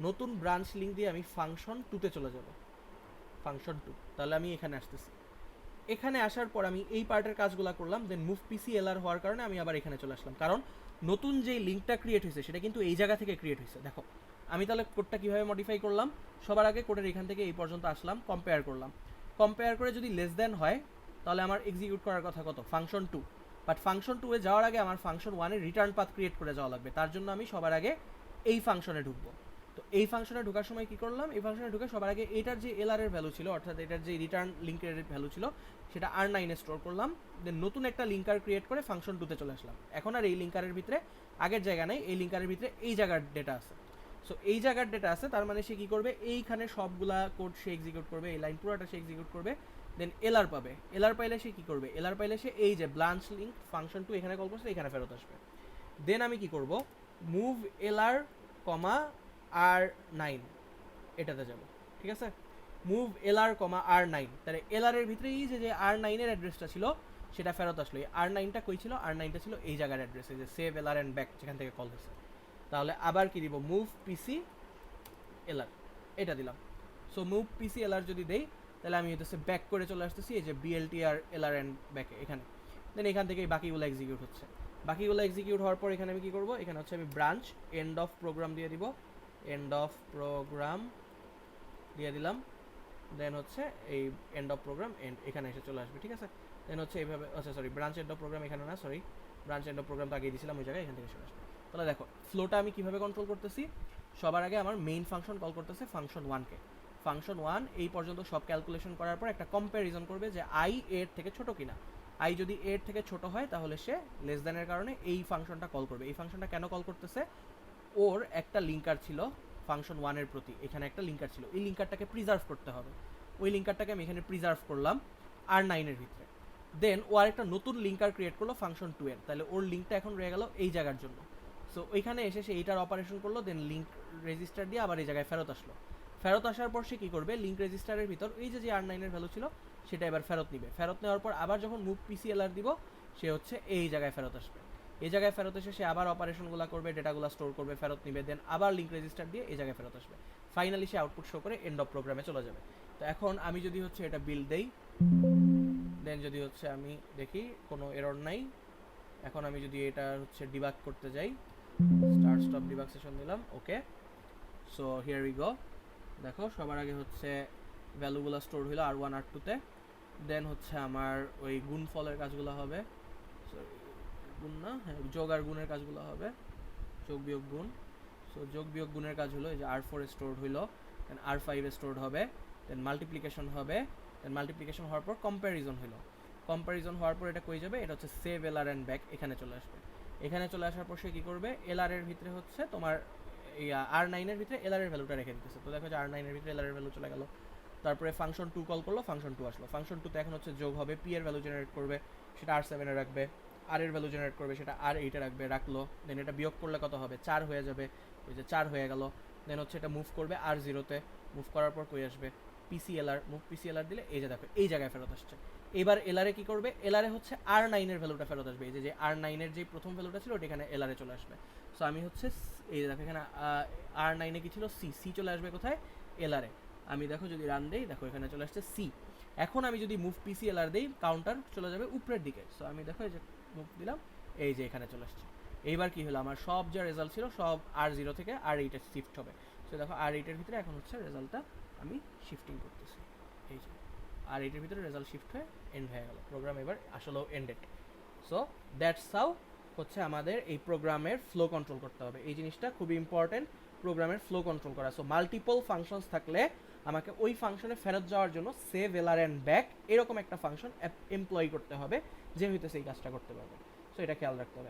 নতুন ব্রাঞ্চ লিঙ্ক দিয়ে আমি ফাংশন 2তে চলে যাব, ফাংশন 2। তাহলে আমি এখানে আসতেছি। এখানে আসার পর আমি এই পার্টের কাজগুলো করলাম, দেন মুভ পিসি এলআর হওয়ার কারণে আমি আবার এখানে চলে আসলাম, কারণ নতুন যে লিঙ্কটা ক্রিয়েট হয়েছে সেটা কিন্তু এই জায়গা থেকে ক্রিয়েট হয়েছে। দেখো আমি তাহলে কোডটা কীভাবে মডিফাই করলাম, সবার আগে কোডের এখান থেকে এই পর্যন্ত আসলাম, কম্পেয়ার করলাম। কম্পেয়ার করে যদি লেস দেন হয় তাহলে আমার এক্সিকিউট করার কথা কত, ফাংশন 2। বাট ফাংশন 2 এ যাওয়ার আগে আমার ফাংশন 1 এর রিটার্ন পাথ ক্রিয়েট করে যাওয়া লাগবে। তার জন্য আমি সবার আগে এই ফাংশনে ঢুকবো। তো এই ফাংশনে ঢোকার সময় কি করলাম, এই ফাংশনে ঢুকে সবার আগে এটার যে এলআর এর ভ্যালু ছিল, অর্থাৎ এটার যে রিটার্ন লিঙ্কের ভ্যালু ছিল সেটা R9 এ স্টোর করলাম। দেন নতুন একটা লিঙ্কার ক্রিয়েট করে ফাংশন 2তে চলে আসলাম। এখন আর এই লিঙ্কারের ভিতরে আগের জায়গা নেই, এই লিঙ্কারের ভিতরে এই জায়গার ডেটা আছে। সো এই জায়গার ডেটা আছে, তার মানে সে কী করবে, এইখানে সবগুলা কোড সে এক্সিকিউট করবে, এই লাইন পুরোটা সে এক্সিকিউট করবে। দেন এলআর পাবে, এলআর পাইলে সে কী করবে, এলআর পাইলে সে এই যে ব্রাঞ্চ লিঙ্ক ফাংশন 2 এখানে কল করছে এখানে ফেরত আসবে। দেন আমি কি করব, মুভ এলআর কমা R9 এটাতে যাব, ঠিক আছে? মুভ এলআর কমা R9, তাহলে এলআর এর ভিতরে এই যে R9 এর অ্যাড্রেসটা ছিল সেটা ফেরত আসলো। এই R9টা কই ছিল, R9টা ছিল এই জায়গার অ্যাড্রেসে, যে সেভ এলআর অ্যান্ড ব্যাক যেখান থেকে কল হয়েছে। তাহলে আবার কি দিব, মুভ পিসি এলআর, এটা দিলাম। সো মুভ পিসি এলআর যদি দেই তাহলে আমি হচ্ছে ব্যাক করে চলে আসতেছি এই যে বিএলটি আর এলআর অ্যান্ড ব্যাকে এখানে। দেন এখান থেকে বাকিগুলো এক্সিকিউট হচ্ছে। বাকিগুলো এক্সিকিউট হওয়ার পর এখানে আমি কী করবো, এখানে হচ্ছে আমি ব্রাঞ্চ এন্ড অফ প্রোগ্রাম দিয়ে দিব, এন্ড অফ প্রোগ্রাম দিয়ে দিলাম। দেন হচ্ছে এই এন্ড অফ প্রোগ্রাম এন্ড এখানে এসে চলে আসবে, ঠিক আছে? দেন হচ্ছে এইভাবে, আচ্ছা sorry, branch end of program এখানে না, sorry, branch end of program তো আগেই দিয়েছিলাম ওই জায়গায়, এখান থেকে চলে আসবে। তাহলে দেখো ফ্লোটা আমি কিভাবে কন্ট্রোল করতেছি। সবার আগে আমার মেইন ফাংশন কল করতেছে ফাংশন ওয়ানকে। ফাংশন ওয়ান এই পর্যন্ত সব ক্যালকুলেশন করার পর একটা কম্প্যারিজন করবে যে আই এর থেকে ছোট কিনা। আই যদি এর থেকে ছোট হয় তাহলে সে লেস দ্যানের কারণে এই ফাংশনটা কল করবে। এই ফাংশনটা কেন কল করতেছে, ওর একটা লিঙ্কার ছিল ফাংশন ওয়ানের প্রতি, এখানে একটা লিঙ্কার ছিল, এই লিঙ্কারটাকে প্রিজার্ভ করতে হবে। ওই লিঙ্কারটাকে আমি এখানে প্রিজার্ভ করলাম আর নাইনের ভিতরে। দেন ও আরেকটা নতুন লিঙ্কার ক্রিয়েট করলো ফাংশন টু এর, তাহলে ওর লিঙ্কটা এখন রয়ে গেল এই জায়গার জন্য। সো ওইখানে এসে সে এইটার অপারেশন করলো, দেন লিঙ্ক রেজিস্টার দিয়ে আবার এই জায়গায় ফেরত আসলো। ফেরত আসার পর সে কী করবে, লিঙ্ক রেজিস্টারের ভিতর এই যে আর নাইনের ভ্যালু ছিল সেটা এবার ফেরত নিবে। ফেরত নেওয়ার পর আবার যখন মুভ পিসিএলআর দিব সে হচ্ছে এই জায়গায় ফেরত আসবে। এই জায়গায় ফেরত এসে সে আবার অপারেশনগুলো করবে, ডেটাগুলো স্টোর করবে, ফেরত নিবে, দেন আবার লিঙ্ক রেজিস্টার দিয়ে এই জায়গায় ফেরত আসবে। ফাইনালি সে আউটপুট শো করে এন্ড অফ প্রোগ্রামে চলে যাবে। তো এখন আমি যদি হচ্ছে এটা বিল্ড দেই, দেন যদি হচ্ছে আমি দেখি কোনো এরর নাই। এখন আমি যদি এটা হচ্ছে ডিবাগ করতে যাই, স্টার্ট স্টপ ডিবাগ সেশন দিলাম, okay. So here we go. দেখো সবার আগে হচ্ছে ভ্যালুগুলো স্টোর হইলো আর ওয়ান আর টুতে। দেন হচ্ছে আমার ওই গুণ ফলের কাজগুলো হবে, গুণ না, হ্যাঁ যোগ আর গুণের কাজগুলো হবে, যোগ বিয়োগ গুণ। সো যোগ বিয়োগ গুণের কাজ হলো এই যে আর ফোরে স্টোর হইলো, দেন আর ফাইভে স্টোর হবে, দেন মাল্টিপ্লিকেশন হবে, দেন মাল্টিপ্লিকেশন হওয়ার পর কম্প্যারিজন হইলো। কম্প্যারিজন হওয়ার পর এটা কই যাবে, এটা হচ্ছে সেভ এলআর অ্যান্ড ব্যাক, এখানে চলে আসবে। এখানে চলে আসার পর সে কী করবে, এলআর এর ভিতরে হচ্ছে তোমার এই আর নাইনের ভিতরে এলআর এর ভ্যালুটা রেখে দিতেছে। তো দেখো যে আর নাইনের ভিতরে এলআর এর ভ্যালু চলে গেল। তারপরে ফাংশন টু কল করলো, ফাংশন টু আসলো। ফাংশন টুতে এখন হচ্ছে যোগ হবে, পি এর ভ্যালু জেনারেট করবে, সেটা আর সেভেনে রাখবে। আর এর ভ্যালু জেনারেট করবে, সেটা আর এইটে রাখবে, রাখলো। দেন এটা বিয়োগ করলে কত হবে, 4 হয়ে যাবে, ওই যে 4 হয়ে গেল। দেন হচ্ছে এটা মুভ করবে আর জিরোতে, মুভ করার পর কই আসবে, পিসিএলআর, মুভ পিসিএলআর দিলে এই যে দেখো এই জায়গায় ফেরত আসছে। এবার এলআরে কি করবে, এলআরে হচ্ছে আর নাইনের ভ্যালুটা ফেরত আসবে, এই যে আর নাইনের যে প্রথম ভ্যালুটা ছিল ওটা এখানে এলআরে চলে আসবে। সো আমি হচ্ছে এই দেখো এখানে আর নাইনে কি ছিল, সি, সি চলে আসবে কোথায়, এলআরে। আমি দেখো যদি রান দেই, দেখো এখানে চলে আসছে সি। এখন আমি যদি মুভ পিসিএলআর দেই, কাউন্টার চলে যাবে উপরের দিকে। সো আমি দেখো এই যে মুভ দিলাম, এই যে এখানে চলে আসছে। এইবার কি হলো, আমার সব যা রেজাল্ট ছিল সব আর জিরো থেকে আর এইটে শিফট হবে। সো দেখো আর এইটের ভিতরে এখন হচ্ছে রেজাল্টটা আমি শিফটিং করতেছি, এই যে আর এইটের ভিতরে রেজাল্ট শিফট হয়ে এন্ড হয়ে গেল, প্রোগ্রাম এবার আসলেও এন্ডেড। সো দ্যাটস হাউ হচ্ছে আমাদের এই প্রোগ্রামের ফ্লো কন্ট্রোল করতে হবে। এই জিনিসটা খুবই ইম্পর্টেন্ট, প্রোগ্রামের ফ্লো কন্ট্রোল করা। সো মাল্টিপল ফাংশনস থাকলে আমাকে ওই ফাংশনে ফেরত যাওয়ার জন্য সেভ এলআর অ্যান্ড ব্যাক এরকম একটা ফাংশন এমপ্লয় করতে হবে, যে হইতেছে এই কাজটা করতে পারবে। সো এটা খেয়াল রাখতে হবে।